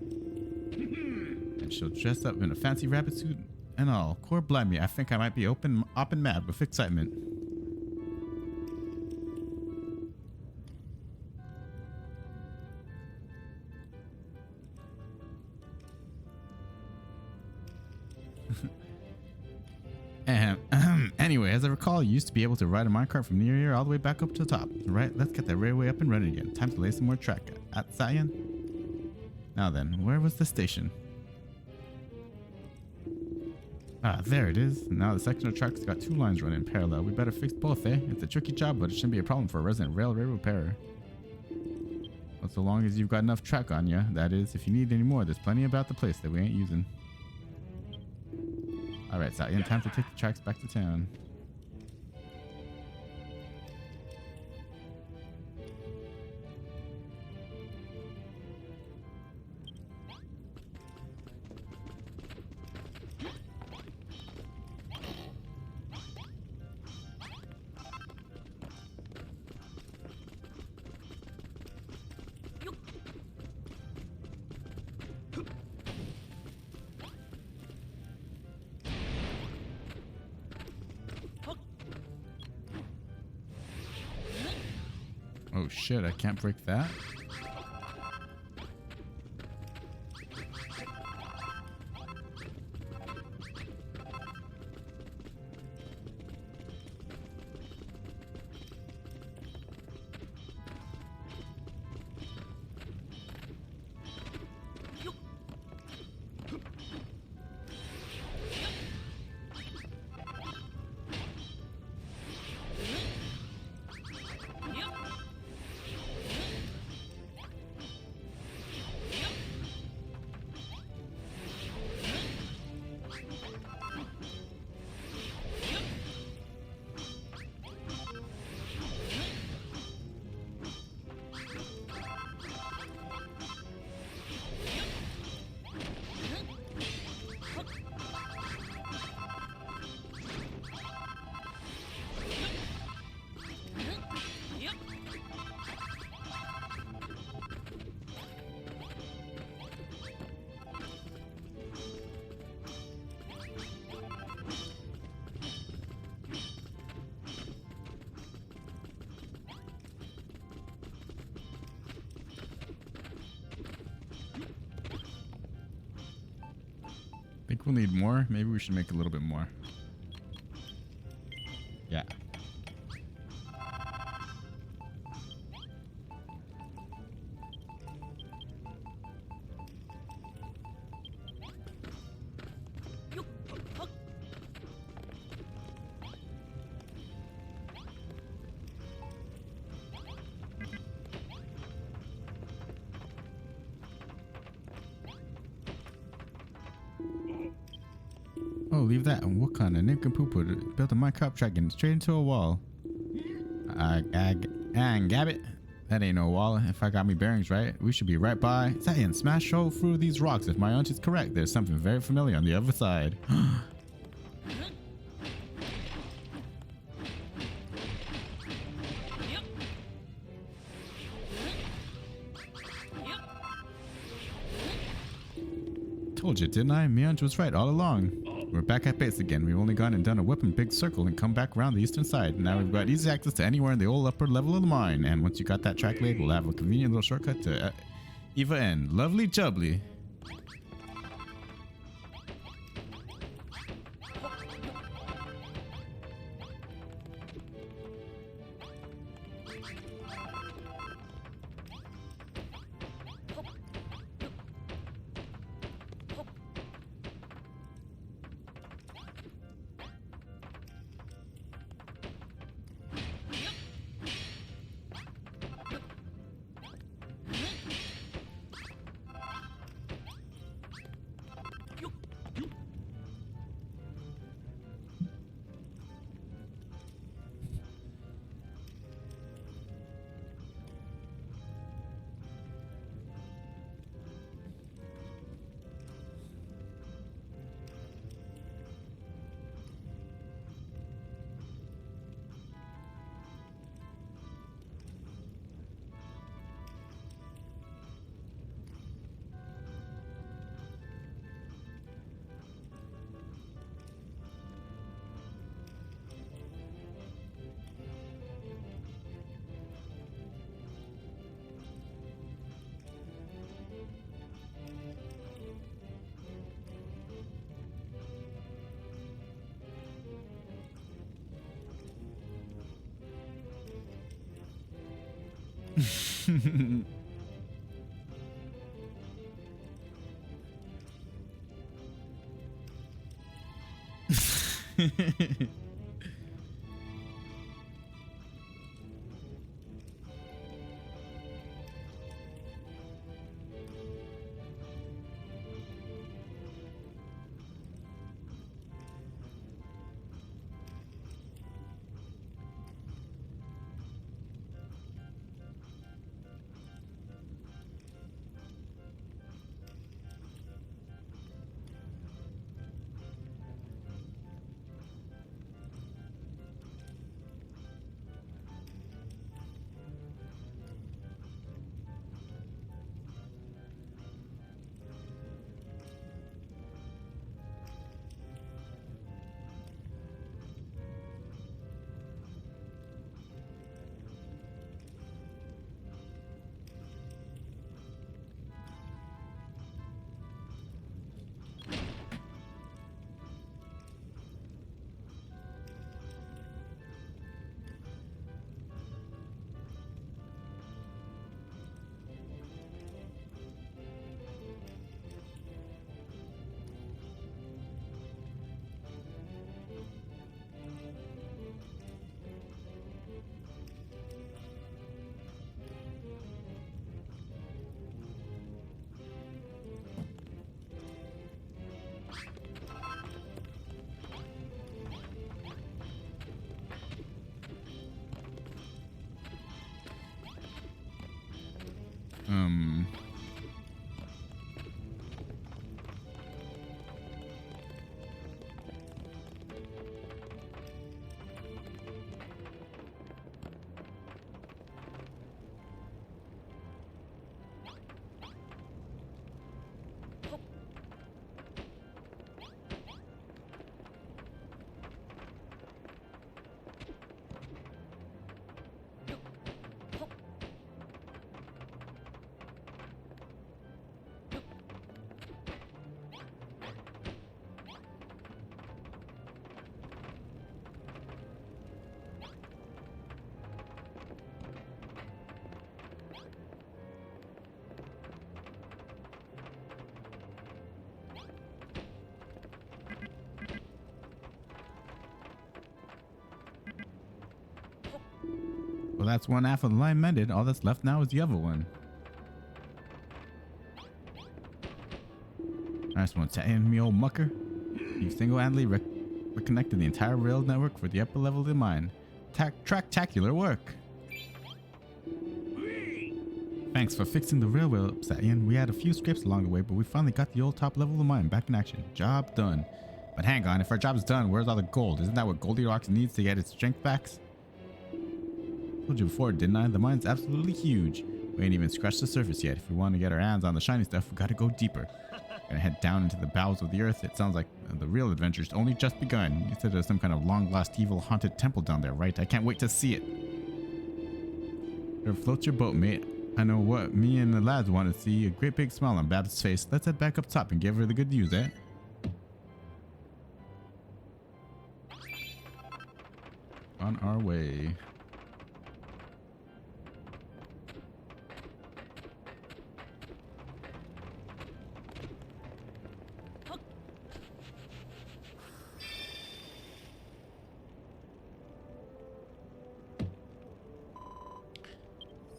And she'll dress up in a fancy rabbit suit and all. Core blimey, I think I might be up and mad with excitement. Anyway, as I recall, you used to be able to ride a minecart from near here all the way back up to the top. Right, let's get that railway up and running again. Time to lay some more track. At Satyan? Now then, where was the station? Ah, there it is. Now the section of track's got two lines running parallel. We better fix both, eh? It's a tricky job, but it shouldn't be a problem for a resident railway repairer. But so long as you've got enough track on you, that is, if you need any more, there's plenty about the place that we ain't using. Alright, Satyan, time to take the tracks back to town. Oh shit, I can't break that? Think we'll need more? Maybe we should make a little bit more. Yeah. Oh, leave that. And what kind of nincompoop would build a minecart track getting straight into a wall? Gabbit. That ain't no wall. If I got me bearings right, we should be right by. Satyan, smash hole through these rocks. If my hunch is correct, there's something very familiar on the other side. Told you, didn't I? Mionj was right all along. We're back at base again. We've only gone and done a whip and big circle and come back around the eastern side. Now we've got easy access to anywhere in the old upper level of the mine. And once you got that track laid, we'll have a convenient little shortcut to Eva End. Lovely jubbly. um. Well, that's one half of the line mended. All that's left now is the other one. Nice one, Satin, me old mucker. You single-handedly reconnected the entire rail network for the upper level of the mine. Tractacular work. Thanks for fixing the railway up, Satyan. We had a few scrapes along the way, but we finally got the old top level of the mine back in action. Job done. But hang on, if our job's done, where's all the gold? Isn't that what Goldilocks needs to get its strength back? Told you before, didn't I? The mine's absolutely huge. We ain't even scratched the surface yet. If we want to get our hands on the shiny stuff, we gotta go deeper. Gonna head down into the bowels of the earth. It sounds like the real adventure's only just begun. You said there's some kind of long-lost evil haunted temple down there, right? I can't wait to see it. There floats your boat, mate. I know what me and the lads want to see. A great big smile on Babs' face. Let's head back up top and give her the good news, eh? On our way.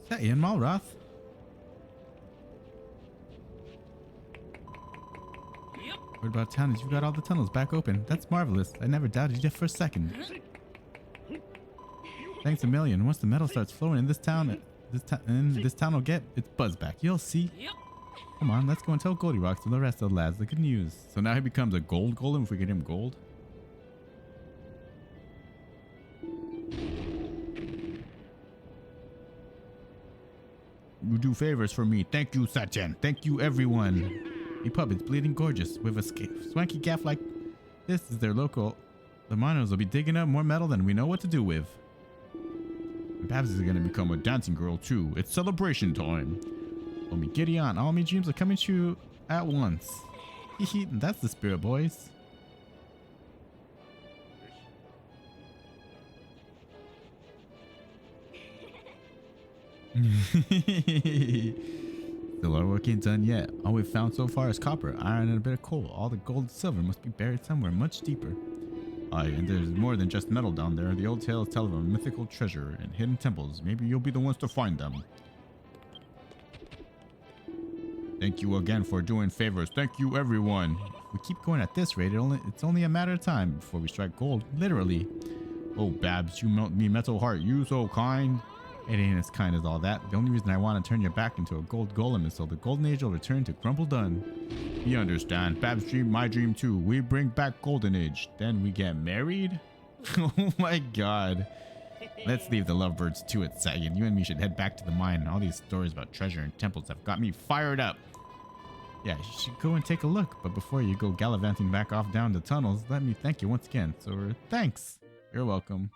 Is that Ian Malroth? What about town is you've got all the tunnels back open. That's marvelous. I never doubted you for a second. Thanks a million. Once the metal starts flowing in this town, this town will get its buzz back. You'll see. Come on, let's go and tell Goldilocks and the rest of the lads the good news. So now he becomes a gold golem if we get him gold. You do favors for me. Thank you, Satyan. Thank you, everyone. The pub is bleeding gorgeous. With a swanky gaff like this is their local. The miners will be digging up more metal than we know what to do with. Babs is gonna become a dancing girl too. It's celebration time. Let me giddy on. All my dreams are coming true at once. That's the spirit, boys. Still our work ain't done yet. All we've found so far is copper, iron, and a bit of coal. All the gold and silver must be buried somewhere much deeper. Aye, and there's more than just metal down there. The old tales tell of a mythical treasure and hidden temples. Maybe you'll be the ones to find them. Thank you again for doing favors. Thank you, everyone. If we keep going at this rate, it's only a matter of time before we strike gold. Literally. Oh, Babs, you melt me metal heart. You so kind. It ain't as kind as all that. The only reason I want to turn you back into a gold golem is so the golden age will return to Grumble Dun. You understand. Bab's dream, my dream too. We bring back golden age. Then we get married? Oh my god. Let's leave the lovebirds to it, Sagan. You and me should head back to the mine. All these stories about treasure and temples have got me fired up. Yeah, you should go and take a look. But before you go gallivanting back off down the tunnels, let me thank you once again. So, thanks. You're welcome.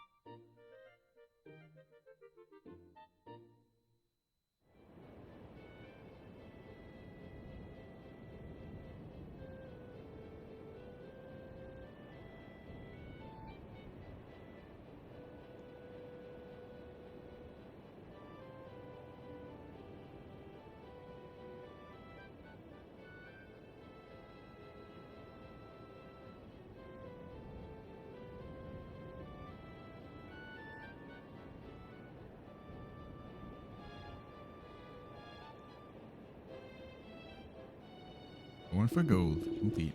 Going for gold. Complete.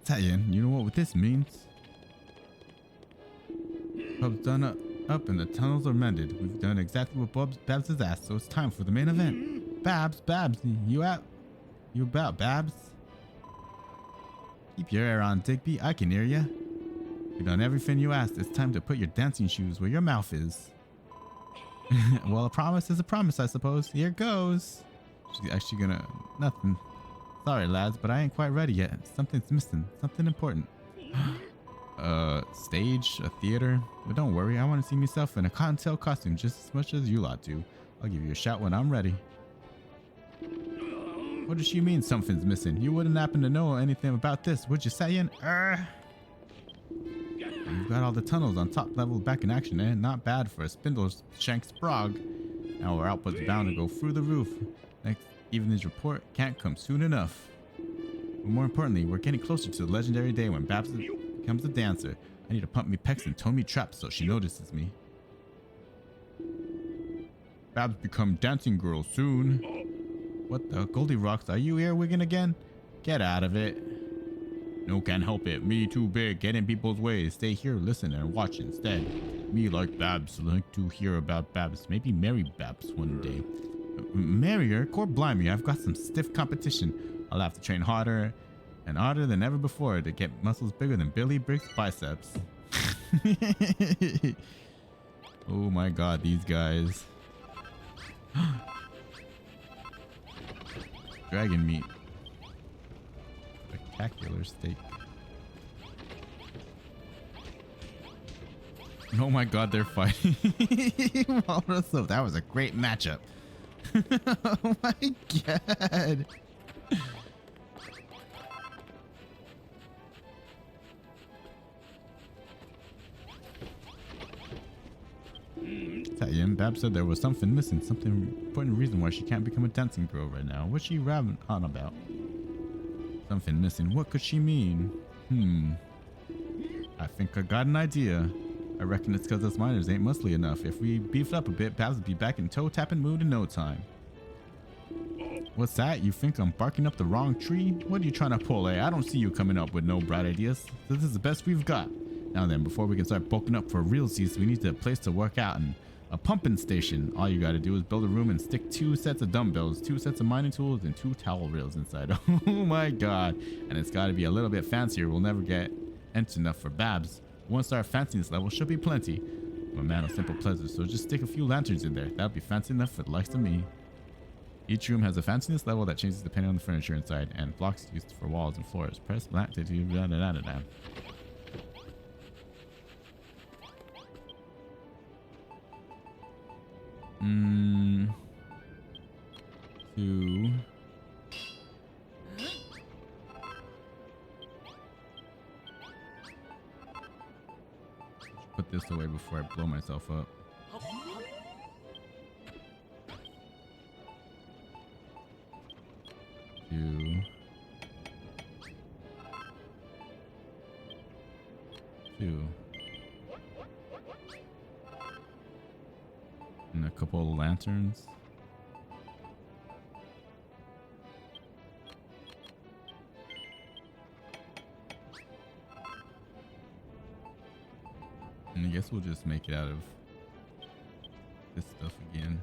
Tayan, you know what this means? Pub's done up and the tunnels are mended. We've done exactly what Babs has asked, so it's time for the main event. Babs, you about, Babs? Keep your air on, Digby. I can hear ya. You've done everything you asked. It's time to put your dancing shoes where your mouth is. Well, a promise is a promise, I suppose. Here goes. She's actually gonna... Nothing. Sorry, lads, but I ain't quite ready yet. Something's missing. Something important. Stage? A theater? But don't worry, I want to see myself in a cottontail costume just as much as you lot do. I'll give you a shout when I'm ready. What does she mean something's missing? You wouldn't happen to know anything about this, would you, Sayan? You've got all the tunnels on top level back in action, eh? Not bad for a spindle shank sprog. Now our output's bound to go through the roof. Next evening's report can't come soon enough. But more importantly, we're getting closer to the legendary day when Babs becomes a dancer. I need to pump me pecs and toe me traps so she notices me. Babs become dancing girl soon. What the? Goldilocks, are you earwigging again? Get out of it. No, can't help it. Me too big. Get in people's ways. Stay here, listen, and watch instead. Me like Babs. Like to hear about Babs. Maybe marry Babs one day. Marry her? Core blimey, I've got some stiff competition. I'll have to train harder and harder than ever before to get muscles bigger than Billy Brick's biceps. Oh my god, these guys. Dragon meat. Spectacular steak. Oh my god, they're fighting. That was a great matchup. Oh my god. Tayan, Bab said there was something missing, something important reason why she can't become a dancing girl right now. What's she rabbing on about? Something missing. What could she mean? I think I got an idea. I reckon it's because us miners ain't muscly enough. If we beefed up a bit, Babs would be back in toe-tapping mood in no time. What's that? You think I'm barking up the wrong tree? What are you trying to pull, eh? I don't see you coming up with no bright ideas. This is the best we've got. Now then, before we can start bulking up for realsies, we need a place to work out and a pumping station. All you gotta do is build a room and stick 2 sets of dumbbells, 2 sets of mining tools, and 2 towel reels inside. Oh my god. And it's gotta be a little bit fancier. We'll never get ent enough for Babs. Once our fanciness level should be plenty. I'm a man of simple pleasures, so just stick a few lanterns in there. That'll be fancy enough for the likes of me. Each room has a fanciness level that changes depending on the furniture inside and blocks used for walls and floors. Press blank to do da da da da da. Two. Put this away before I blow myself up. And a couple of lanterns. And I guess we'll just make it out of this stuff again.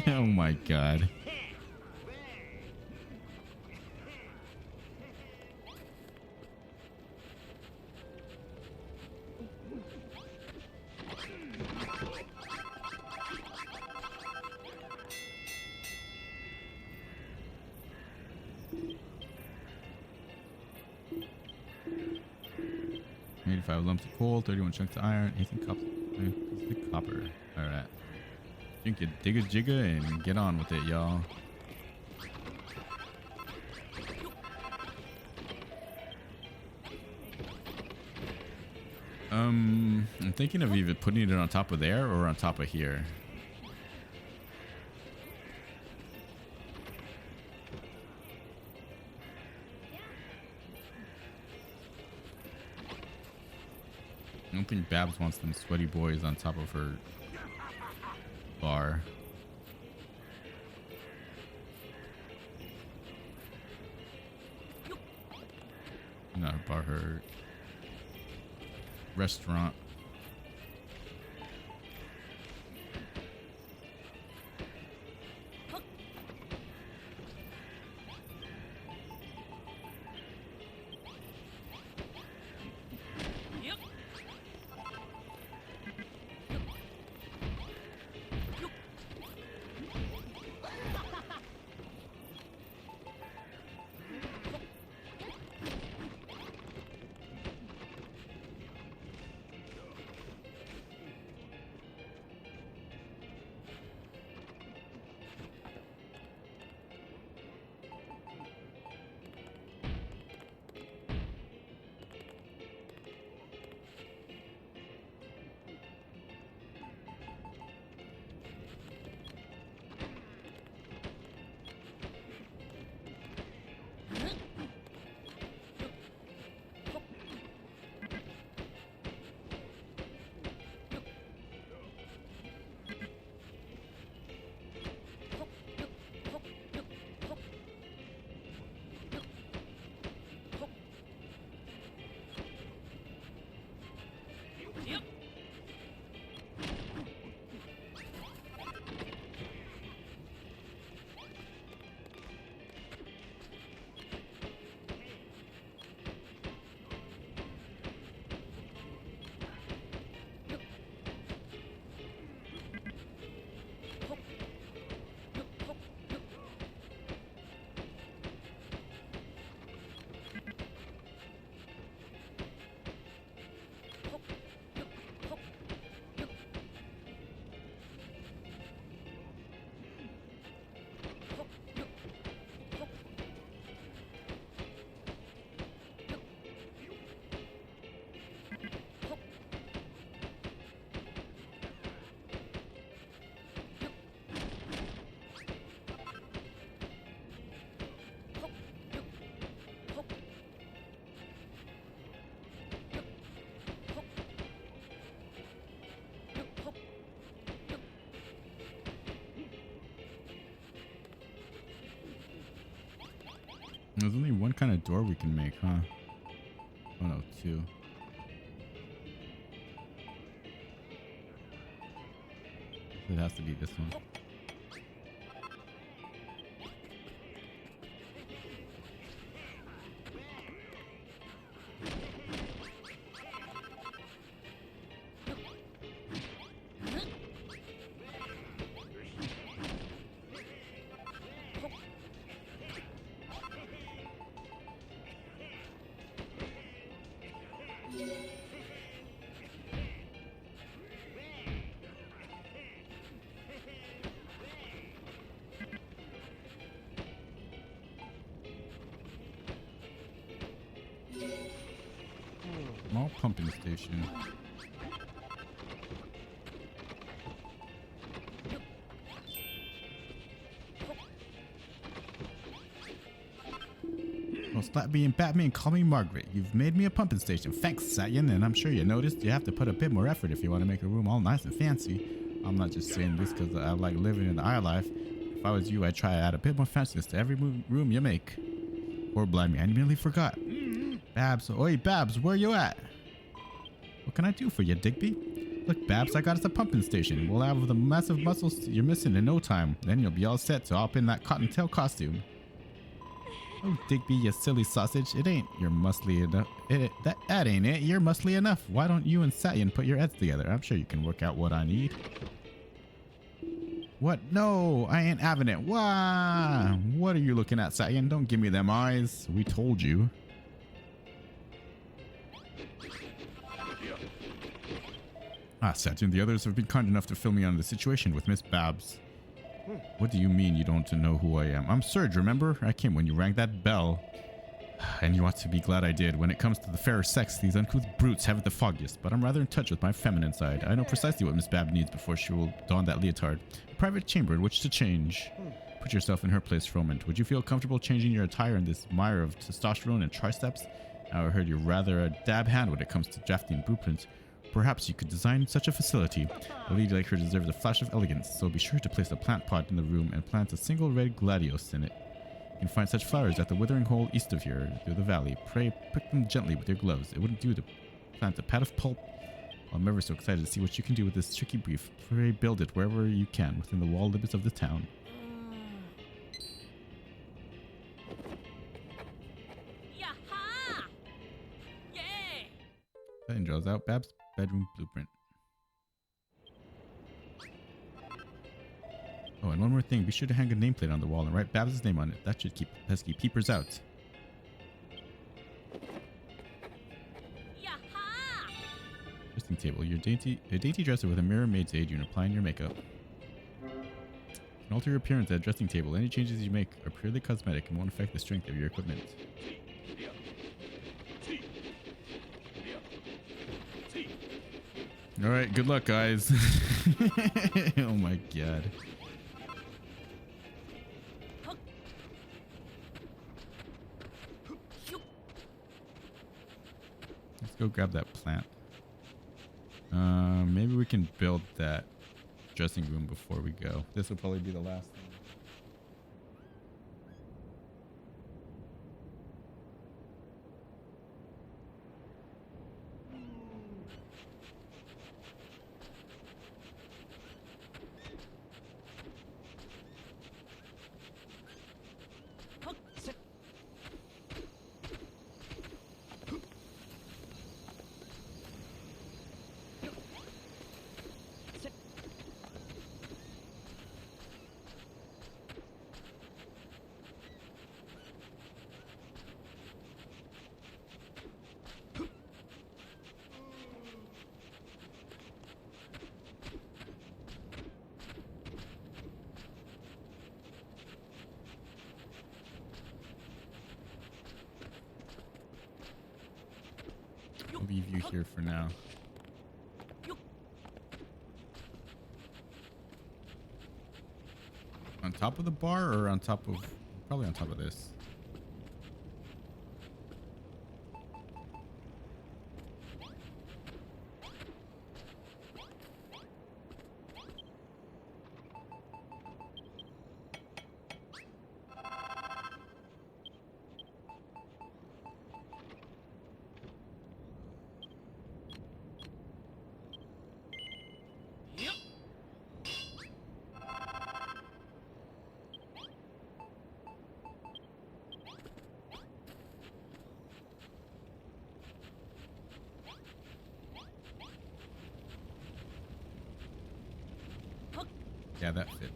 Oh my god. $85 lumps of coal, 31 chunks of iron, 18 cups of copper. Alright. Drink your digga jigga and get on with it, y'all. I'm thinking of either putting it on top of there or on top of here. I don't think Babs wants them sweaty boys on top of her bar. Not her bar, her restaurant. There's only one kind of door we can make, huh? Oh no, two. It has to be this one. Small pumping station. Well, stop being Batman, call me Margaret. You've made me a pumping station. Thanks, Satyan, and I'm sure you noticed you have to put a bit more effort if you want to make a room all nice and fancy. I'm not just saying this because I like living in the high life. If I was you, I'd try to add a bit more fanciness to every room you make. Poor blimey, I nearly forgot. Babs, oi Babs, where you at? What can I do for you, Digby? Look, Babs, I got us a pumping station. We'll have the massive muscles you're missing in no time. Then you'll be all set to hop in that cottontail costume. Oh, Digby, you silly sausage. It ain't you're muscly enough. That ain't it. You're muscly enough. Why don't you and Satyan put your heads together? I'm sure you can work out what I need. What? No, I ain't having it. Why? What are you looking at, Satyan? Don't give me them eyes. We told you. Ah, Satyan, the others have been kind enough to fill me on the situation with Miss Babs. What do you mean you don't know who I am? I'm Serge, remember? I came when you rang that bell. And you ought to be glad I did. When it comes to the fairer sex, these uncouth brutes haven't the foggiest, but I'm rather in touch with my feminine side. I know precisely what Miss Babs needs before she will don that leotard. A private chamber in which to change. Put yourself in her place for a moment. Would you feel comfortable changing your attire in this mire of testosterone and triceps? Now I heard you're rather a dab hand when it comes to drafting blueprints. Perhaps you could design such a facility. A lady like her deserves a flash of elegance, so be sure to place a plant pot in the room and plant a single red gladiolus in it. You can find such flowers at the withering hole east of here, through the valley. Pray, pick them gently with your gloves. It wouldn't do to plant a pat of pulp. I'm ever so excited to see what you can do with this tricky brief. Pray, build it wherever you can within the wall limits of the town. Yaha! Yay! That draws out Babs' bedroom blueprint. Oh, and one more thing. Be sure to hang a nameplate on the wall and write Babs' name on it. That should keep pesky peepers out. Yaha! Dressing table. A dainty dresser with a mirror made to aid you in applying your makeup. You can alter your appearance at a dressing table. Any changes you make are purely cosmetic and won't affect the strength of your equipment. Alright, good luck, guys. Oh my god. Let's go grab that plant. Maybe we can build that dressing room before we go. This will probably be the last thing. I'll leave you here for now. On top of the bar or on top of... Probably on top of this. Yeah, that fits.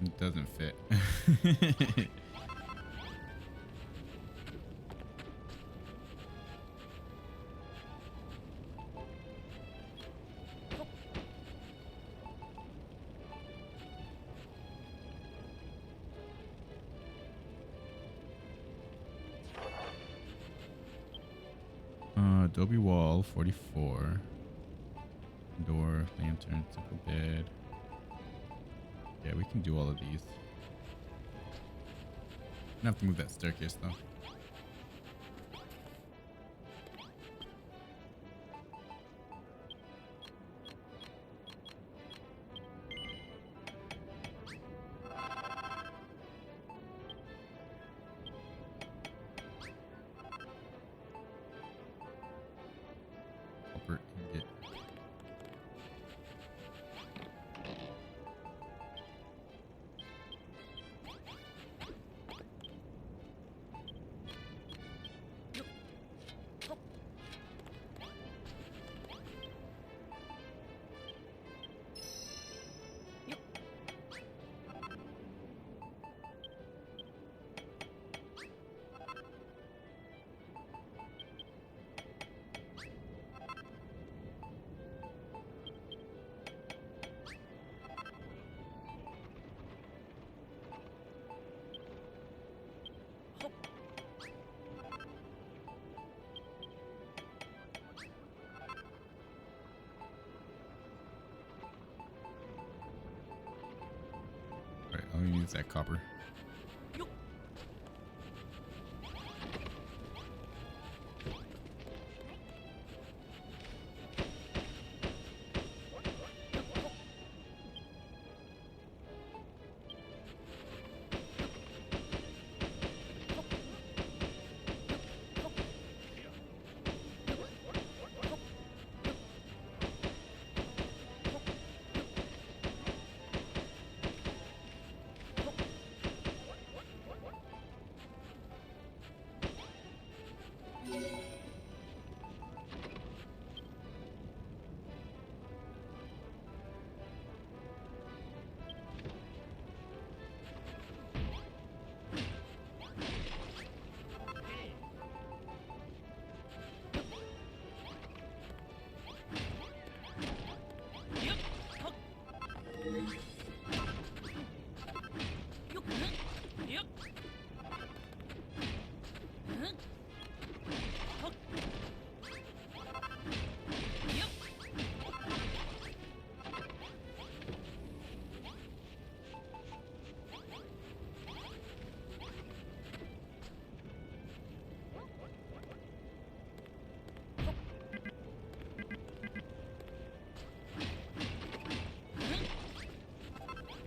It doesn't fit. Adobe wall 44. Door, lantern, simple bed. Yeah, we can do all of these. Gonna have to move that staircase though. Copper ingot. All right, I'll use that copper.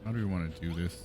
How do we want to do this?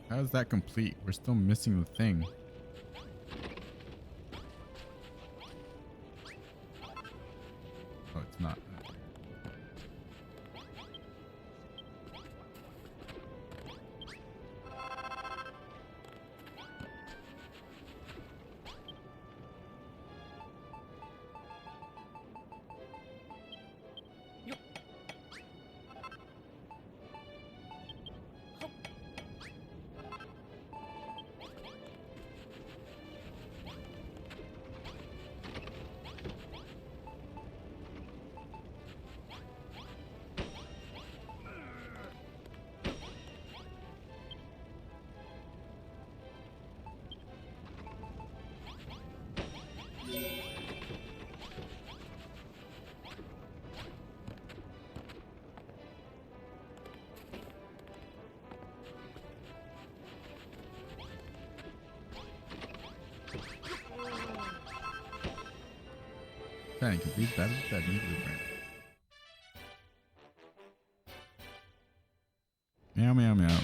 How is that complete? We're still missing the thing. It's not. Planning complete. Babs' bedroom blueprint. Meow meow meow.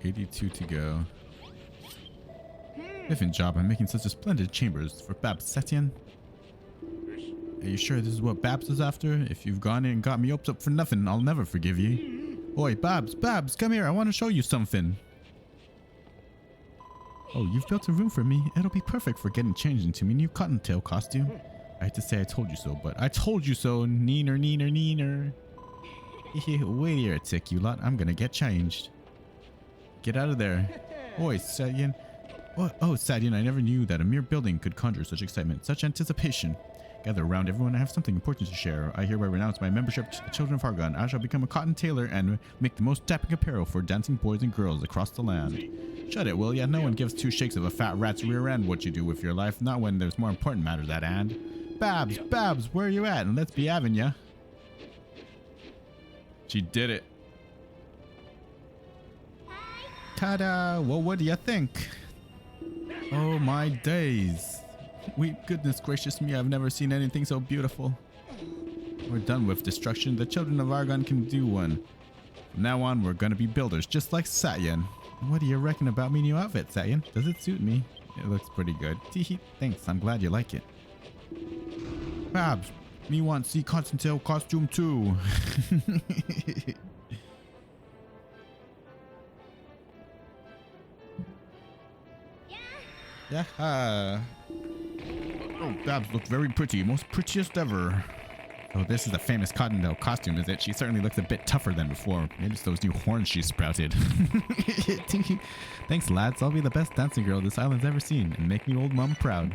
$82 to go. Different job. I'm making such a splendid chambers for Babs Setien. Are you sure this is what Babs is after? If you've gone in and got me up for nothing, I'll never forgive you. Oi, Babs, come here. I want to show you something. Oh, you've built a room for me. It'll be perfect for getting changed into my new cottontail costume. I hate to say I told you so, but I told you so. Neener, neener, neener. Wait here a tick, you lot. I'm gonna get changed. Get out of there. Oi, Setien. Oh, Setien, I never knew that a mere building could conjure such excitement, such anticipation. Gather around, everyone. I have something important to share. I hereby renounce my membership to the Children of Hargon. I shall become a cotton tailor and make the most dapping apparel for dancing boys and girls across the land. Shut it, will ya? No one gives two shakes of a fat rat's rear end what you do with your life, not when there's more important matters at hand. Babs, where are you at? And let's be having ya. She did it. Ta-da! Well, what do you think? Oh my days. Goodness gracious me, I've never seen anything so beautiful. We're done with destruction. The Children of Argon can do one. From now on, we're gonna be builders, just like Setien. What do you reckon about my new outfit, Setien? Does it suit me? It looks pretty good. Teehee, thanks, I'm glad you like it. Babs, me want see Constantine costume too. Yeah. Oh, Babs looked very pretty. Most prettiest ever. Oh, this is the famous Cottontail costume, is it? She certainly looks a bit tougher than before. Maybe it's those new horns she sprouted. Thanks, lads. I'll be the best dancing girl this island's ever seen and make me old mum proud.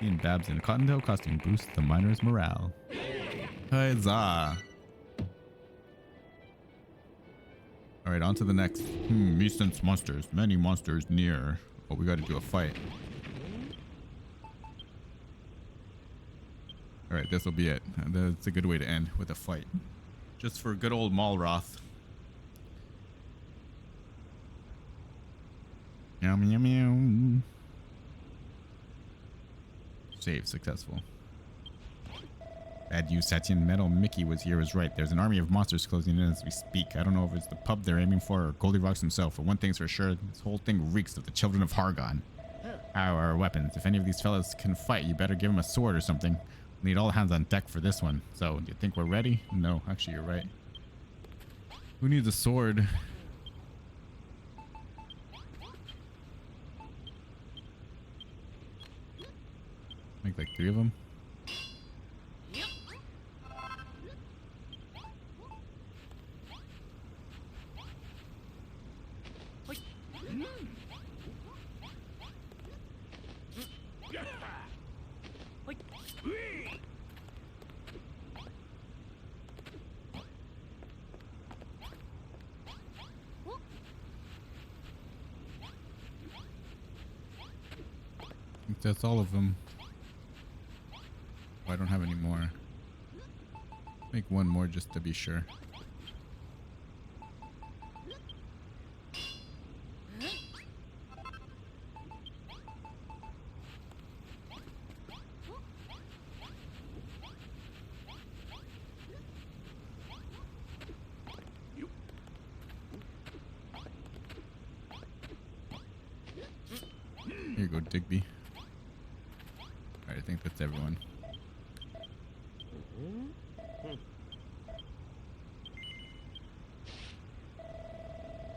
Seeing Babs in a Cottontail costume boosts the miners' morale. Huzzah. Alright, on to the next. Me sense monsters. Many monsters near. Oh, we gotta do a fight. Alright, this will be it. That's a good way to end, with a fight. Just for good old Malroth. Meow meow meow. Save successful. Bad news, Setien. Metal Mickey was right. There's an army of monsters closing in as we speak. I don't know if it's the pub they're aiming for or Goldilocks himself, but one thing's for sure, this whole thing reeks of the Children of Hargon. Our weapons. If any of these fellas can fight, you better give them a sword or something. We need all hands on deck for this one. So, do you think we're ready? No, actually you're right. Who needs a sword? Make like 3 of them. I think that's all of them. Oh, I don't have any more. Make one more just to be sure. Here you go, Digby. Alright, I think that's everyone.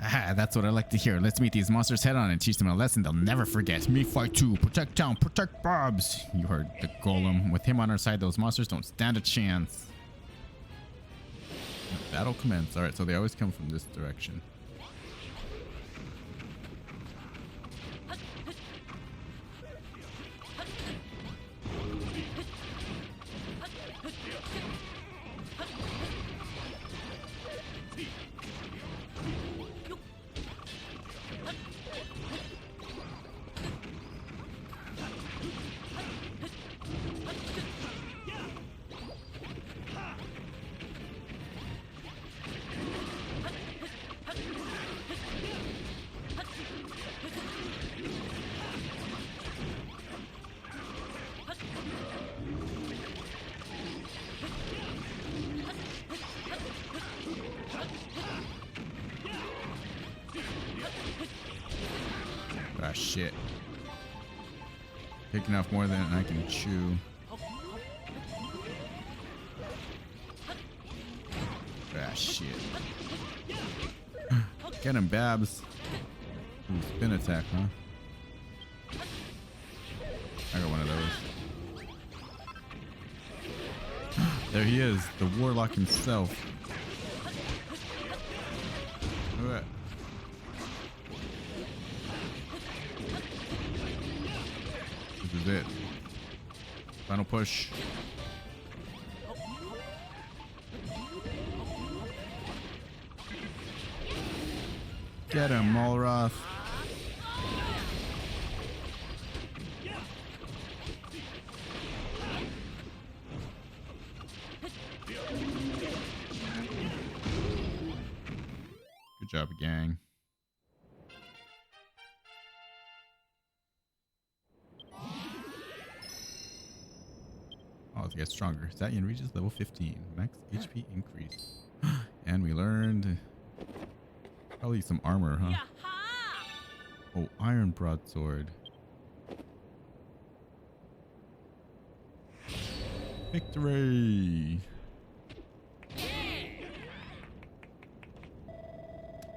Ah, that's what I like to hear. Let's meet these monsters head on and teach them a lesson they'll never forget. Me fight too. Protect town. Protect Bobs. You heard the golem. With him on our side, those monsters don't stand a chance. Battle commence. Alright, so they always come from this direction. Ah, shit. Picking off more than I can chew. Ah, shit. Get him, Babs. Ooh, spin attack, huh? I got one of those. There he is, the warlock himself. Alright. This is it. Final push. Get him, Malroth. Good job, gang. Oh, let's get stronger. Zatian reaches level 15. Max HP increase. And we learned probably some armor, huh? Yaha! Oh, iron broadsword. Victory!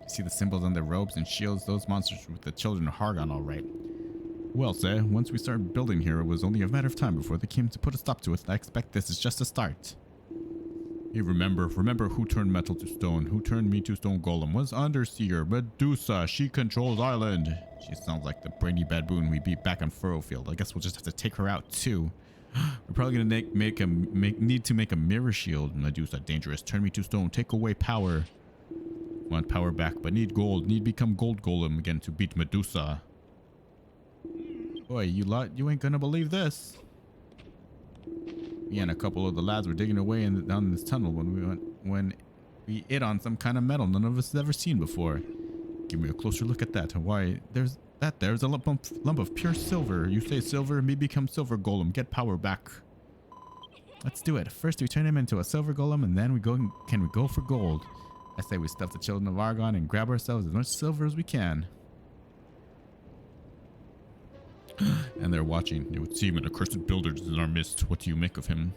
See the symbols on their robes and shields? Those monsters with the children of Hargon, all right. Well, sir, once we started building here, it was only a matter of time before they came to put a stop to it. I expect this is just a start. Hey, remember who turned metal to stone? Who turned me to stone golem? Was Underseer, Medusa. She controls Island. She sounds like the brainy baboon we beat back on Furrowfield. I guess we'll just have to take her out, too. We're probably gonna need to make a mirror shield. Medusa, dangerous. Turn me to stone. Take away power. Want power back, but need gold. Need become gold golem again to beat Medusa. Boy, you lot, you ain't gonna believe this. Me and a couple of the lads were digging away down this tunnel when we hit on some kind of metal none of us has ever seen before. Give me a closer look at that. Why, there's a lump of pure silver. You say silver, me become silver golem. Get power back. Let's do it. First we turn him into a silver golem, and then can we go for gold? I say we stuff the children of Argon and grab ourselves as much silver as we can. And they're watching. It would seem an accursed builder is in our midst. What do you make of him?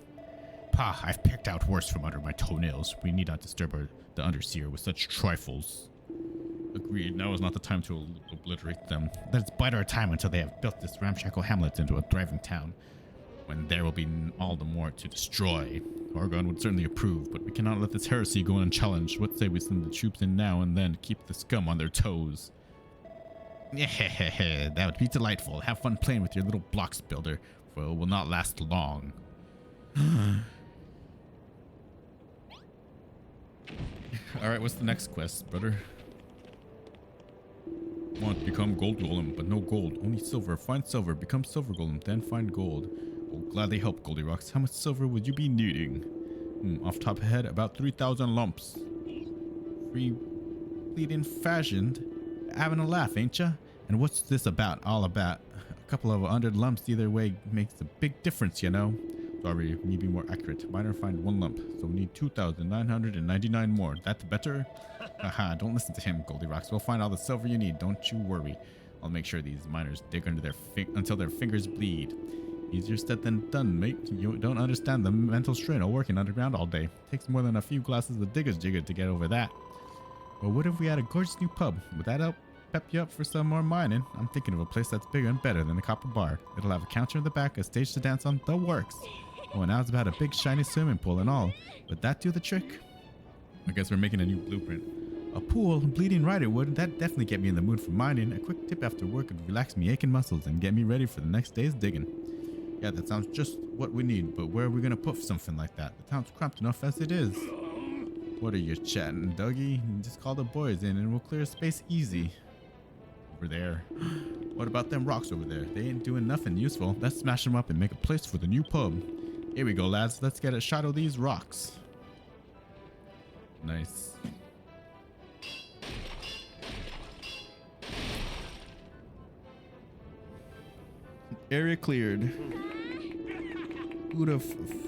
Pah, I've picked out worse from under my toenails. We need not disturb the Underseer with such trifles. Agreed. Now is not the time to obliterate them. Let's bide our time until they have built this ramshackle hamlet into a thriving town, when there will be all the more to destroy. Argon would certainly approve, but we cannot let this heresy go unchallenged. What say we send the troops in now and then keep the scum on their toes? Yeah, that would be delightful. Have fun playing with your little blocks, builder, for it will not last long. Alright, what's the next quest, brother? Want become gold golem, but no gold, only silver. Find silver, become silver golem, then find gold. Will gladly help, Goldie Rocks. How much silver would you be needing? Off top of head, about 3,000 lumps. Free bleeding fashioned. Having a laugh, ain't ya? And what's this all about? A couple of 100 lumps either way makes a big difference, you know. Sorry, me be more accurate. Miner find 1 lump, so we need 2,999 more. That's better? Haha, don't listen to him, Goldie Rocks. We'll find all the silver you need, don't you worry. I'll make sure these miners dig under until their fingers bleed. Easier said than done, mate. You don't understand the mental strain of working underground all day. Takes more than a few glasses of Digger's Jigger to get over that. But what if we had a gorgeous new pub? Would that help pep you up for some more mining? I'm thinking of a place that's bigger and better than the Copper Bar. It'll have a counter in the back, a stage to dance on, the works. Oh, and now it's about a big shiny swimming pool and all. Would that do the trick? I guess we're making a new blueprint. A pool, bleeding rider wood, that'd definitely get me in the mood for mining. A quick tip after work would relax me aching muscles and get me ready for the next day's digging. Yeah, that sounds just what we need, but where are we gonna put something like that? The town's cramped enough as it is. What are you chatting, Dougie? Just call the boys in and we'll clear space easy. Over there. What about them rocks over there? They ain't doing nothing useful. Let's smash them up and make a place for the new pub. Here we go, lads. Let's get a shot of these rocks. Nice. Area cleared. Who'd have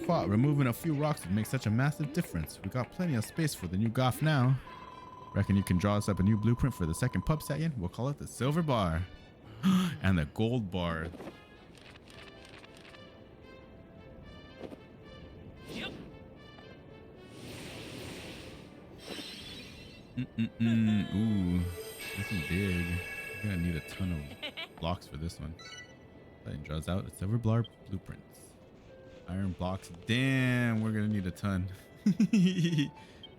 thought removing a few rocks would make such a massive difference? We got plenty of space for the new Goth now. Reckon you can draw us up a new blueprint for the second pub set? We'll call it the Silver Bar. And the Gold Bar. Ooh, this is big. We're gonna need a ton of blocks for this one. That draws out a Silver Bar blueprint. Iron blocks. Damn, we're gonna need a ton.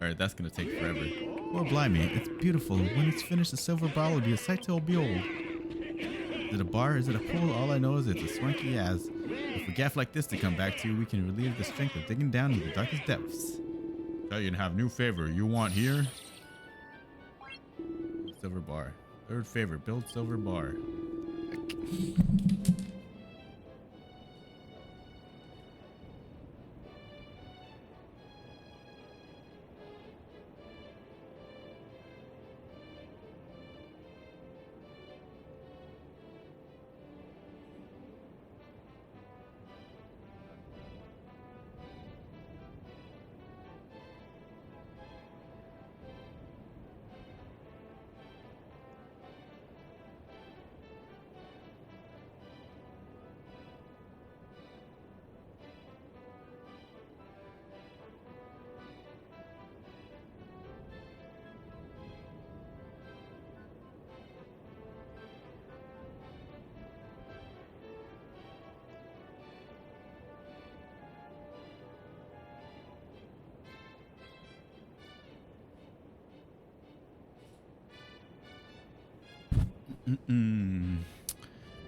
Alright, that's gonna take forever. Or blimey, it's beautiful. When it's finished, the Silver Bar will be a sight to behold. Is it a bar? Is it a pool? All I know is it's a swanky as. If we gaff like this to come back to, we can relieve the strength of digging down into the darkest depths. Tell you to have new favor you want here. Silver Bar. Third favor, build Silver Bar.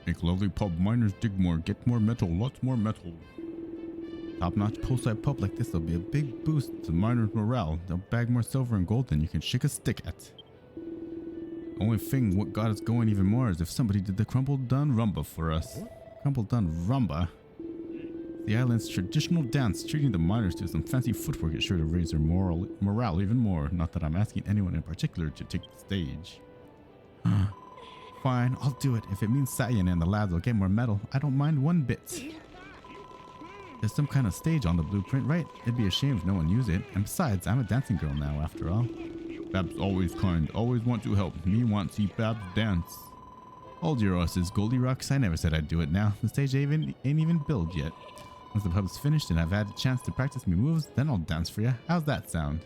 Make lovely pub. Miners dig more. Get more metal. Lots more metal. Top-notch poolside pub like this will be a big boost to miners' morale. They'll bag more silver and gold than you can shake a stick at. Only thing what got us going even more is if somebody did the Crumble Dun Rumba for us. Crumble Dun Rumba? The island's traditional dance. Treating the miners to some fancy footwork is sure to raise their morale even more. Not that I'm asking anyone in particular to take the stage. Fine, I'll do it. If it means Sayan and the lads will get more metal, I don't mind one bit. There's some kind of stage on the blueprint, right? It'd be a shame if no one used it. And besides, I'm a dancing girl now, after all. Babs always kind, always want to help. Me want to see Babs dance. Hold your horses, Goldilocks. I never said I'd do it now. The stage ain't even built yet. Once the pub's finished and I've had a chance to practice me moves, then I'll dance for you. How's that sound?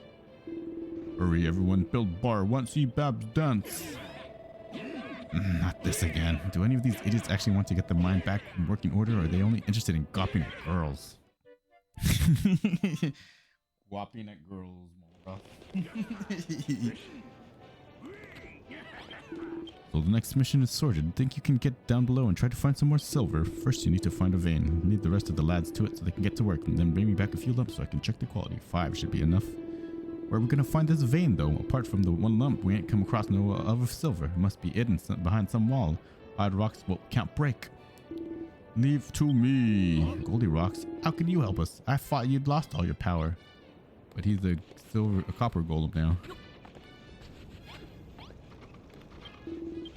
Hurry, everyone. Build bar. Want to see Babs dance. Not this again. Do any of these idiots actually want to get the mine back in working order, or are they only interested in gopping at girls? Whopping at girls, So the next mission is sorted. Think you can get down below and try to find some more silver? First you need to find a vein. Lead the rest of the lads to it so they can get to work, and then bring me back a few lumps so I can check the quality. 5 should be enough. Where are we gonna find this vein though? Apart from the one lump, we ain't come across no other silver. It must be hidden behind some wall. Hard rocks can't break. Leave to me. Goldie Rocks, how can you help us? I thought you'd lost all your power. But he's a copper golem now.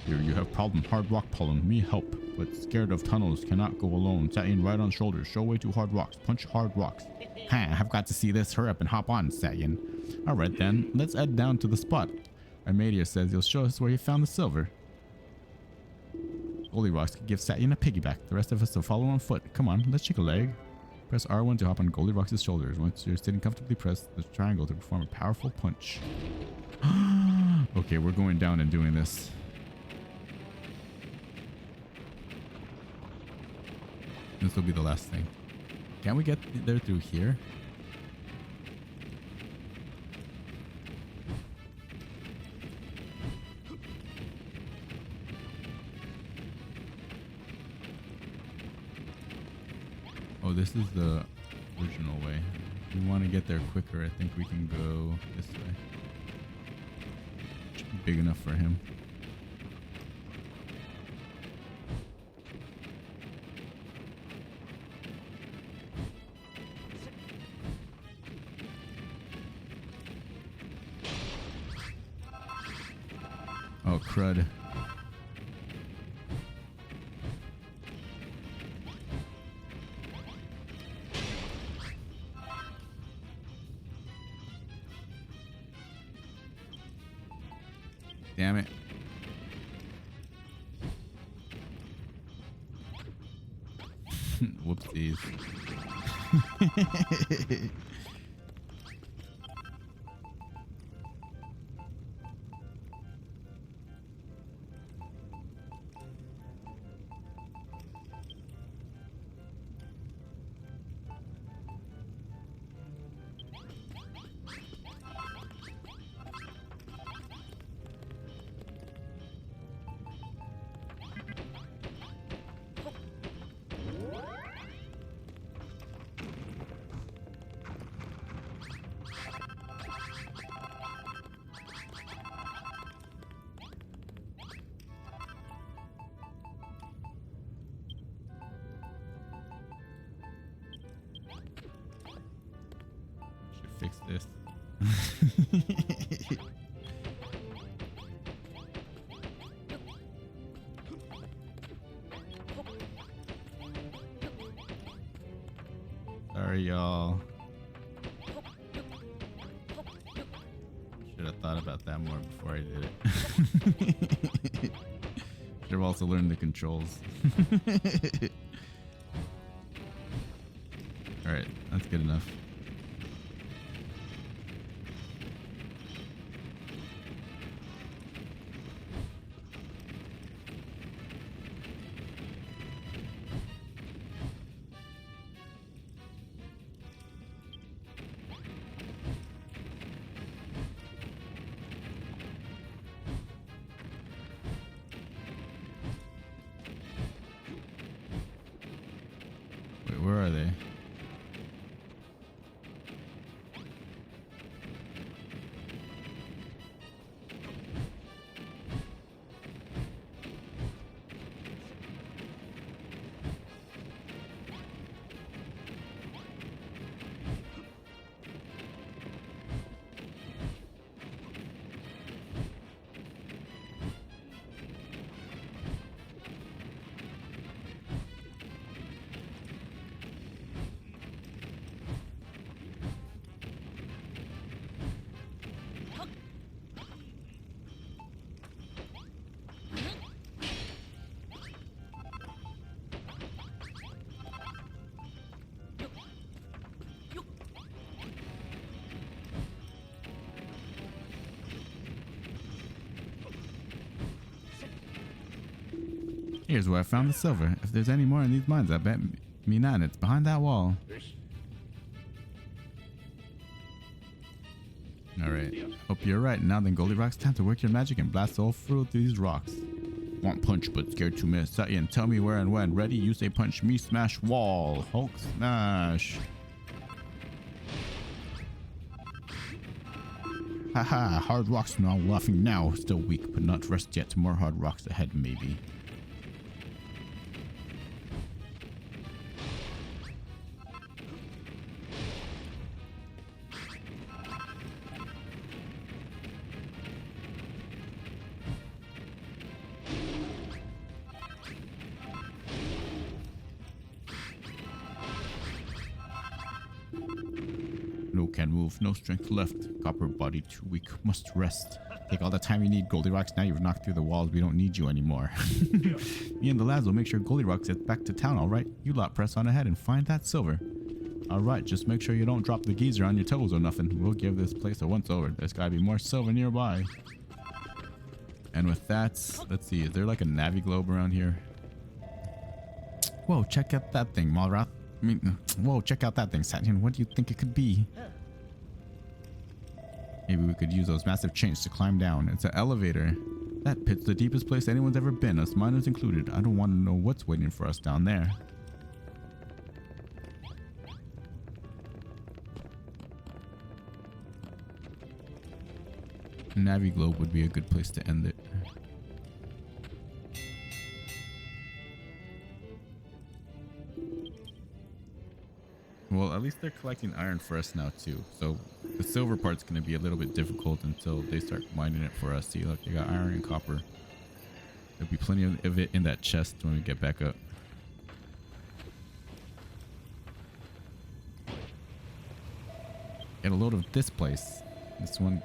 Here you have problem. Hard rock problem. Me help. But scared of tunnels. Cannot go alone. Satyan right on shoulders. Show way to hard rocks. Punch hard rocks. Ha, I've got to see this. Hurry up and hop on, Satyan. Alright then, let's head down to the spot. Our mate here says he'll show us where he found the silver. Goldilocks can give Satyan a piggyback. The rest of us will follow on foot. Come on, let's shake a leg. Press R1 to hop on Goldilocks' shoulders. Once you're sitting comfortably, press the triangle to perform a powerful punch. Okay, we're going down and doing this. This will be the last thing. Can't we get there through here? Oh, this is the original way. If we want to get there quicker, I think we can go this way. Should be big enough for him. Oh, crud. Damn it. Whoopsies. Fix this. Sorry, y'all. Should have thought about that more before I did it. Should have also learned the controls. Alright, that's good enough. Wait, where are they? Here's where I found the silver. If there's any more in these mines, I bet me none. It's behind that wall. Alright. Hope you're right. Now then, Goldilocks, time to work your magic and blast all through these rocks. Want punch, but scared to miss. Satyan, tell me where and when. Ready? You say punch, me smash wall. Hulk smash. Haha, hard rocks now, laughing now. Still weak, but not rest yet. More hard rocks ahead, maybe. No, can't move. No strength left. Copper body too weak. Must rest. Take all the time you need, Goldilocks. Now you've knocked through the walls. We don't need you anymore. Me and the lads will make sure Goldilocks gets back to town, all right? You lot press on ahead and find that silver. All right, just make sure you don't drop the geezer on your toes or nothing. We'll give this place a once over. There's gotta be more silver nearby. And with that, let's see. Is there like a Navi globe around here? Whoa, check out that thing, Malrath. I mean, whoa, check out that thing, Satyan. What do you think it could be? Maybe we could use those massive chains to climb down. It's an elevator. That pit's the deepest place anyone's ever been, us miners included. I don't want to know what's waiting for us down there. Navi globe would be a good place to end it. Well, at least they're collecting iron for us now too. So the silver part's going to be a little bit difficult until they start mining it for us. See, look, they got iron and copper. There'll be plenty of it in that chest when we get back up. Get a load of this place. This one,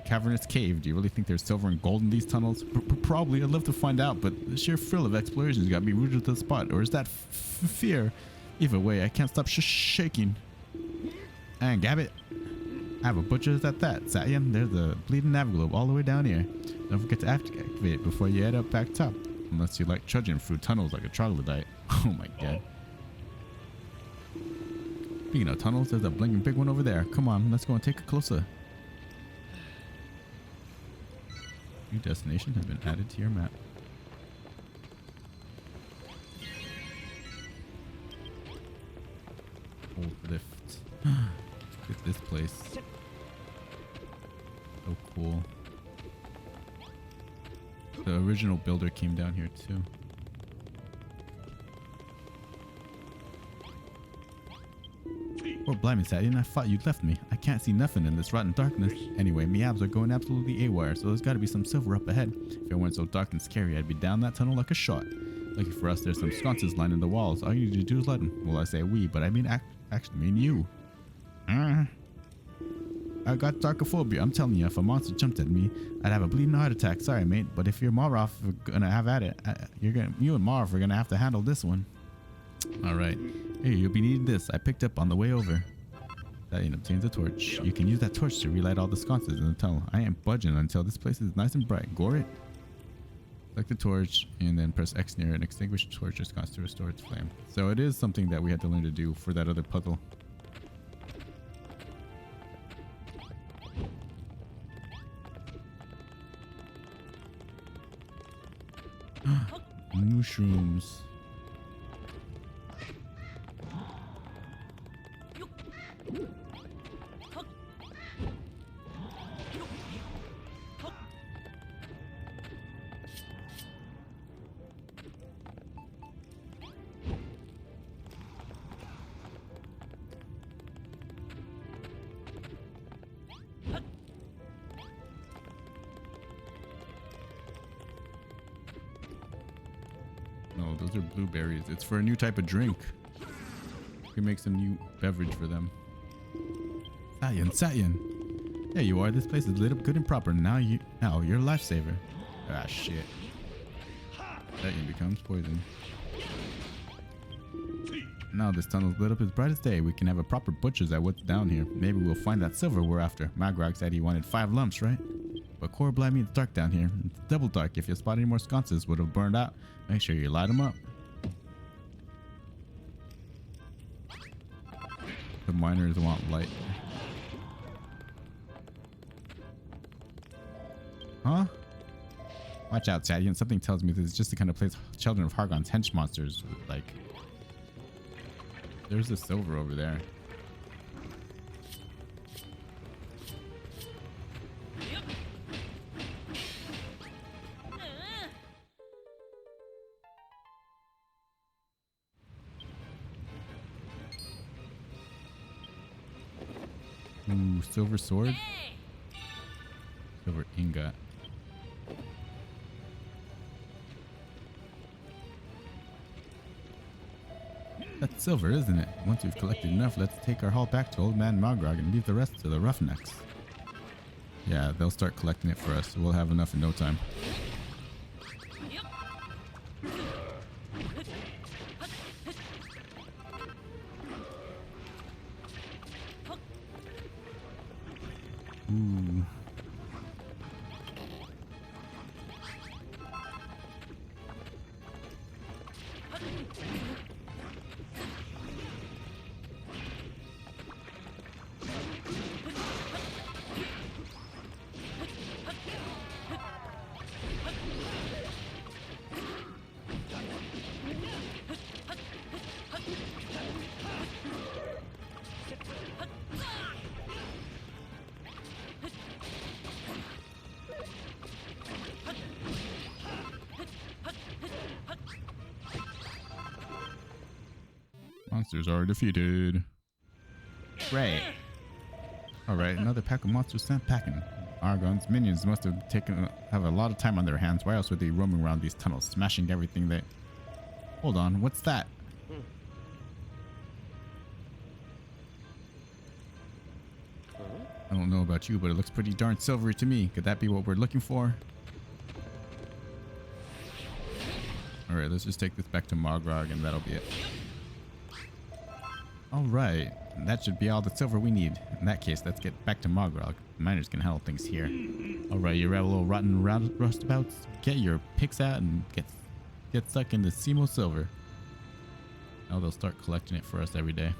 cavernous cave. Do you really think there's silver and gold in these tunnels? Probably. I'd love to find out, but the sheer thrill of exploration's got me rooted to the spot. Or is that fear? Either way, I can't stop shaking. And Gabbit, I have a butcher's at that. Satyan, there's a bleeding Navi globe all the way down here. Don't forget to activate it before you head up back top. Unless you like trudging through tunnels like a troglodyte. Oh my god. Speaking of tunnels, there's a blinking big one over there. Come on, let's go and take a closer. New destination has been added to your map. Old lift. Look at this place. So cool. The original builder came down here too. Oh, blimey, Satyan, I thought you'd left me. I can't see nothing in this rotten darkness. Anyway, me abs are going absolutely AWire, so there's gotta be some silver up ahead. If it weren't so dark and scary, I'd be down that tunnel like a shot. Lucky for us, there's some sconces lining the walls. All you need to do is let them. Well, I say we, but I mean actually mean you. I got darkophobia. I'm telling you, if a monster jumped at me, I'd have a bleeding heart attack. Sorry, mate, but if you're Malrath gonna have at it, you and Marv are gonna have to handle this one. All right. Hey, you'll be needing this. I picked up on the way over. That obtains a torch. You can use that torch to relight all the sconces in the tunnel. I ain't budging until this place is nice and bright. Gore it. Select the torch and then press X near it and extinguish the torch or sconce to restore its flame. So it is something that we had to learn to do for that other puzzle. Mushrooms. No, those are blueberries. It's for a new type of drink. We can make some new beverage for them. Satyan. There you are. This place is lit up good and proper. Now you're a lifesaver. Ah, shit. Satyan becomes poison. Now this tunnel's lit up as bright as day. We can have a proper butcher's at what's down here. Maybe we'll find that silver we're after. Magrog said he wanted 5 lumps, right? But core blind me, it's dark down here. It's double dark. If you spot any more sconces would have burned out, make sure you light them up. The miners want light. Huh? Watch out, Satyan. Something tells me this is just the kind of place children of Hargon's hench monsters would like. There's the silver over there. Ooh, silver sword. Silver ingot. That's silver, isn't it? Once we've collected enough, let's take our haul back to Old Man Mogrog and leave the rest to the Roughnecks. Yeah, they'll start collecting it for us. We'll have enough in no time. Ooh. Monsters are defeated. Right. Alright, another pack of monsters sent packing. Argon's minions must have a lot of time on their hands. Why else would they be roaming around these tunnels, smashing everything they... Hold on, what's that? I don't know about you, but it looks pretty darn silvery to me. Could that be what we're looking for? Alright, let's just take this back to Mogrog and that'll be it. Alright, that should be all the silver we need. In that case, let's get back to Mogrog. The miners can handle things here. Alright, you little rotten rustabouts. Get your picks out and get stuck into Simo silver. Now they'll start collecting it for us every day.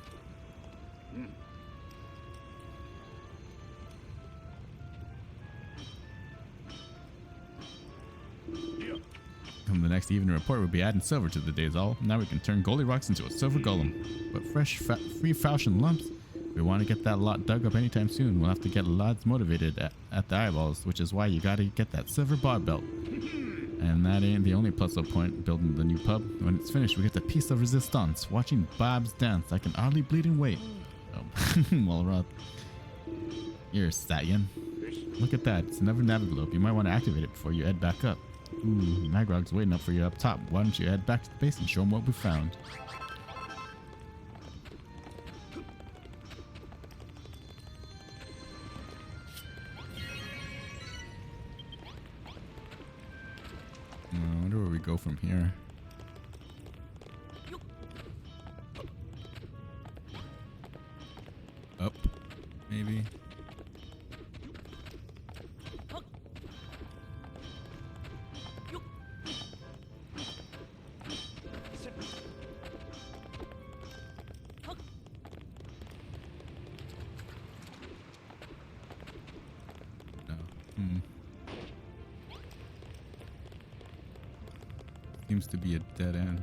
Come the next evening report, we'll be adding silver to the day's all. Now we can turn Goldilocks into a silver golem. But free Falchion lumps, if we want to get that lot dug up anytime soon, we'll have to get lads motivated at the eyeballs, which is why you gotta get that silver bar belt. And that ain't the only plus-up point building the new pub. When it's finished, we get the piece of resistance, watching Babs dance. I can hardly bleed and wait. Oh, well, Roth. Here, Satyan. Look at that. It's another Naviglobe. You might want to activate it before you head back up. Ooh, Magrog's waiting up for you up top. Why don't you head back to the base and show him what we found? I wonder where we go from here. Up, maybe. Seems to be a dead end.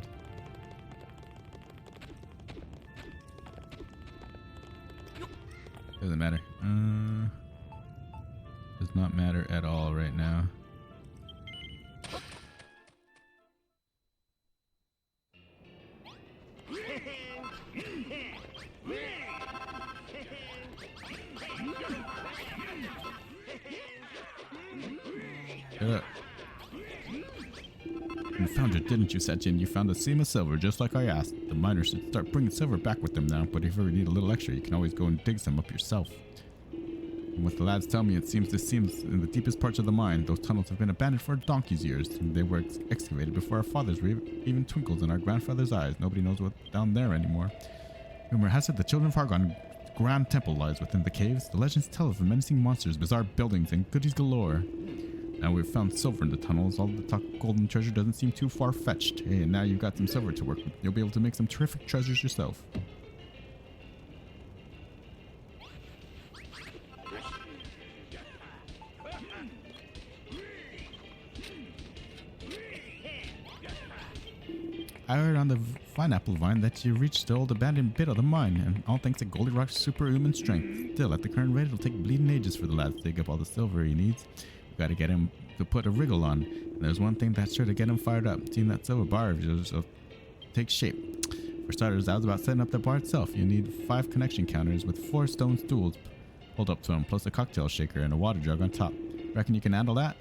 Doesn't matter. Does not matter at all right now. Shut up. You found it, didn't you, Satyan? You found a seam of silver, just like I asked. The miners should start bringing silver back with them now, but if you ever need a little extra, you can always go and dig some up yourself. From what the lads tell me, it seems this seam's in the deepest parts of the mine. Those tunnels have been abandoned for donkey's years. They were excavated before our fathers were even twinkles in our grandfather's eyes. Nobody knows what's down there anymore. Rumor has it the children of Argon grand temple lies within the caves. The legends tell of menacing monsters, bizarre buildings, and goodies galore. Now we've found silver in the tunnels. All the talk of golden treasure doesn't seem too far-fetched. Hey, and now you've got some silver to work with. You'll be able to make some terrific treasures yourself. I heard on the pineapple vine that you reached the old abandoned bit of the mine, and all thanks to Goldilocks' superhuman strength. Still, at the current rate, it'll take bleeding ages for the lad to dig up all the silver he needs. Got to get him to put a wriggle on. And there's one thing that's sure to get him fired up. Seeing that silver bar of yours will take shape. For starters, I was about setting up the bar itself. You need 5 connection counters with 4 stone stools pulled up to them, plus a cocktail shaker and a water jug on top. Reckon you can handle that?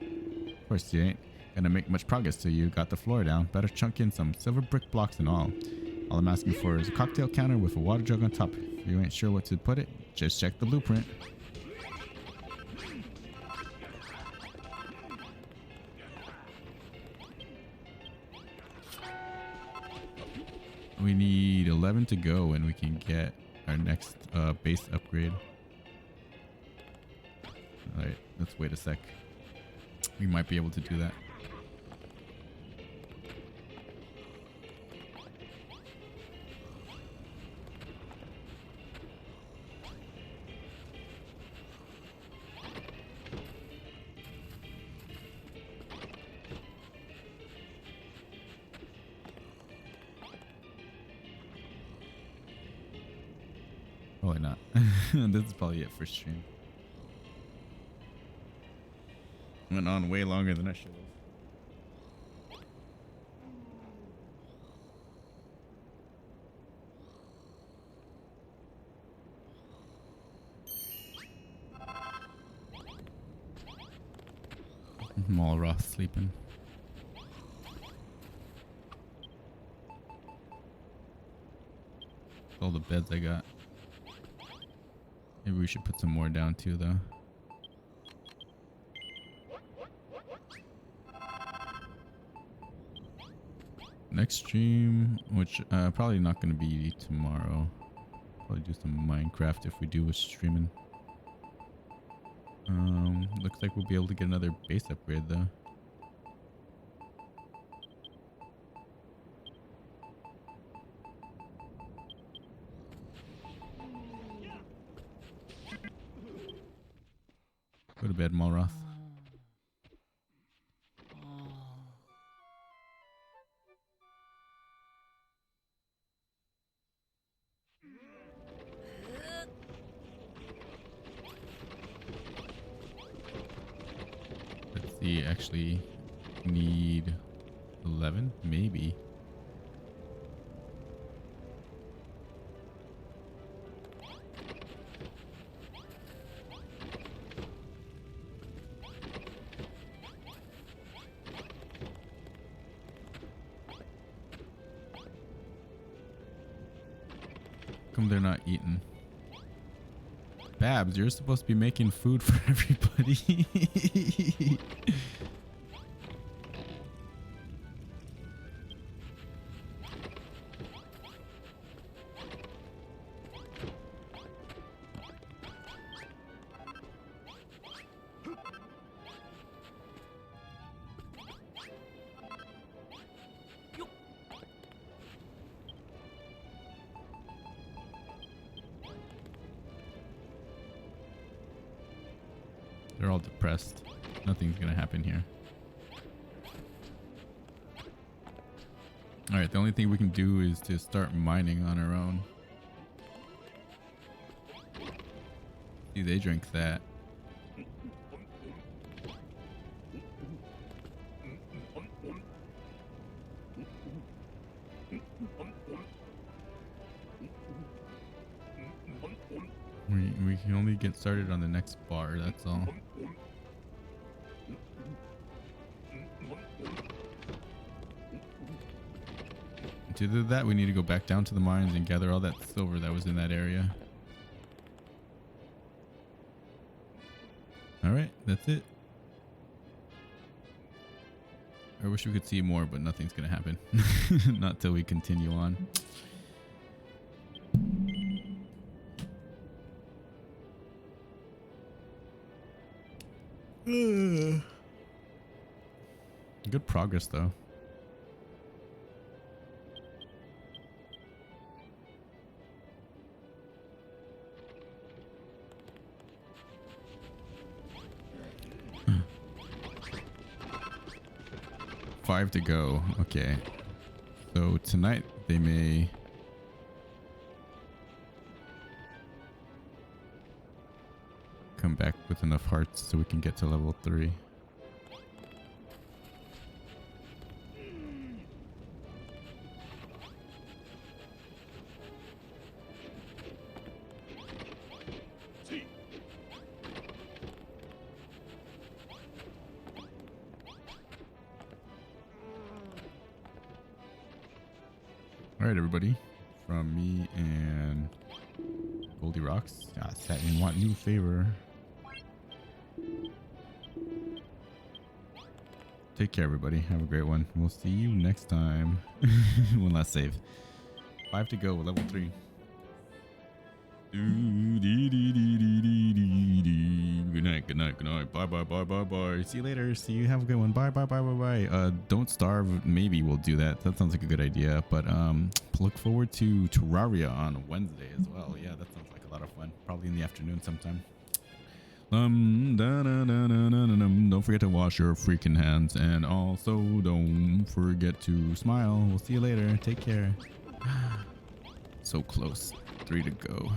Of course you ain't gonna make much progress till you got the floor down. Better chunk in some silver brick blocks and all. All I'm asking for is a cocktail counter with a water jug on top. If you ain't sure what to put it, just check the blueprint. We need 11 to go and we can get our next base upgrade. Alright, let's wait a sec. We might be able to do that. Probably not. This is probably it for stream. Went on way longer than I should have. Malroth sleeping. All the beds I got. Maybe we should put some more down too, though. Next stream, which probably not going to be tomorrow. Probably do some Minecraft if we do a streaming. Looks like we'll be able to get another base upgrade though. Go to bed, Malroth. Let's see, actually need 11, maybe. Come they're not eating. Babs, you're supposed to be making food for everybody. They're all depressed. Nothing's gonna happen here. Alright, the only thing we can do is to start mining on our own. See, they drank that. We can only get started on the next bar, that's all. To do that, we need to go back down to the mines and gather all that silver that was in that area. Alright, that's it. I wish we could see more, but nothing's gonna happen. Not till we continue on. Good progress though. Five to go. Okay. So tonight they may come back with enough hearts so we can get to level 3. All right, everybody. From me and Goldie Rocks. Sat in want new favor. Take care, everybody. Have a great one. We'll see you next time. One last save. 5 to go. Level 3. Good night, good night, good night. Bye, bye, bye, bye, bye. See you later. See you. Have a good one. Bye, bye, bye, bye, bye. Don't starve. Maybe we'll do that. That sounds like a good idea. But look forward to Terraria on Wednesday as well. Yeah, that sounds like a lot of fun. Probably in the afternoon sometime. Don't forget to wash your freaking hands, and also don't forget to smile. We'll see you later. Take care. So close. 3 to go.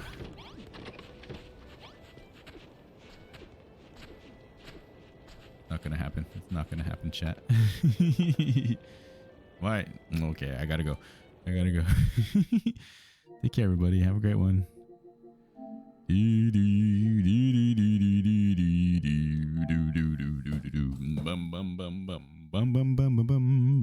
Not gonna happen. It's not gonna happen, chat. Why? Okay, I gotta go. Take care, everybody. Have a great one. Bum bum bum bum bum bum bum bum bum.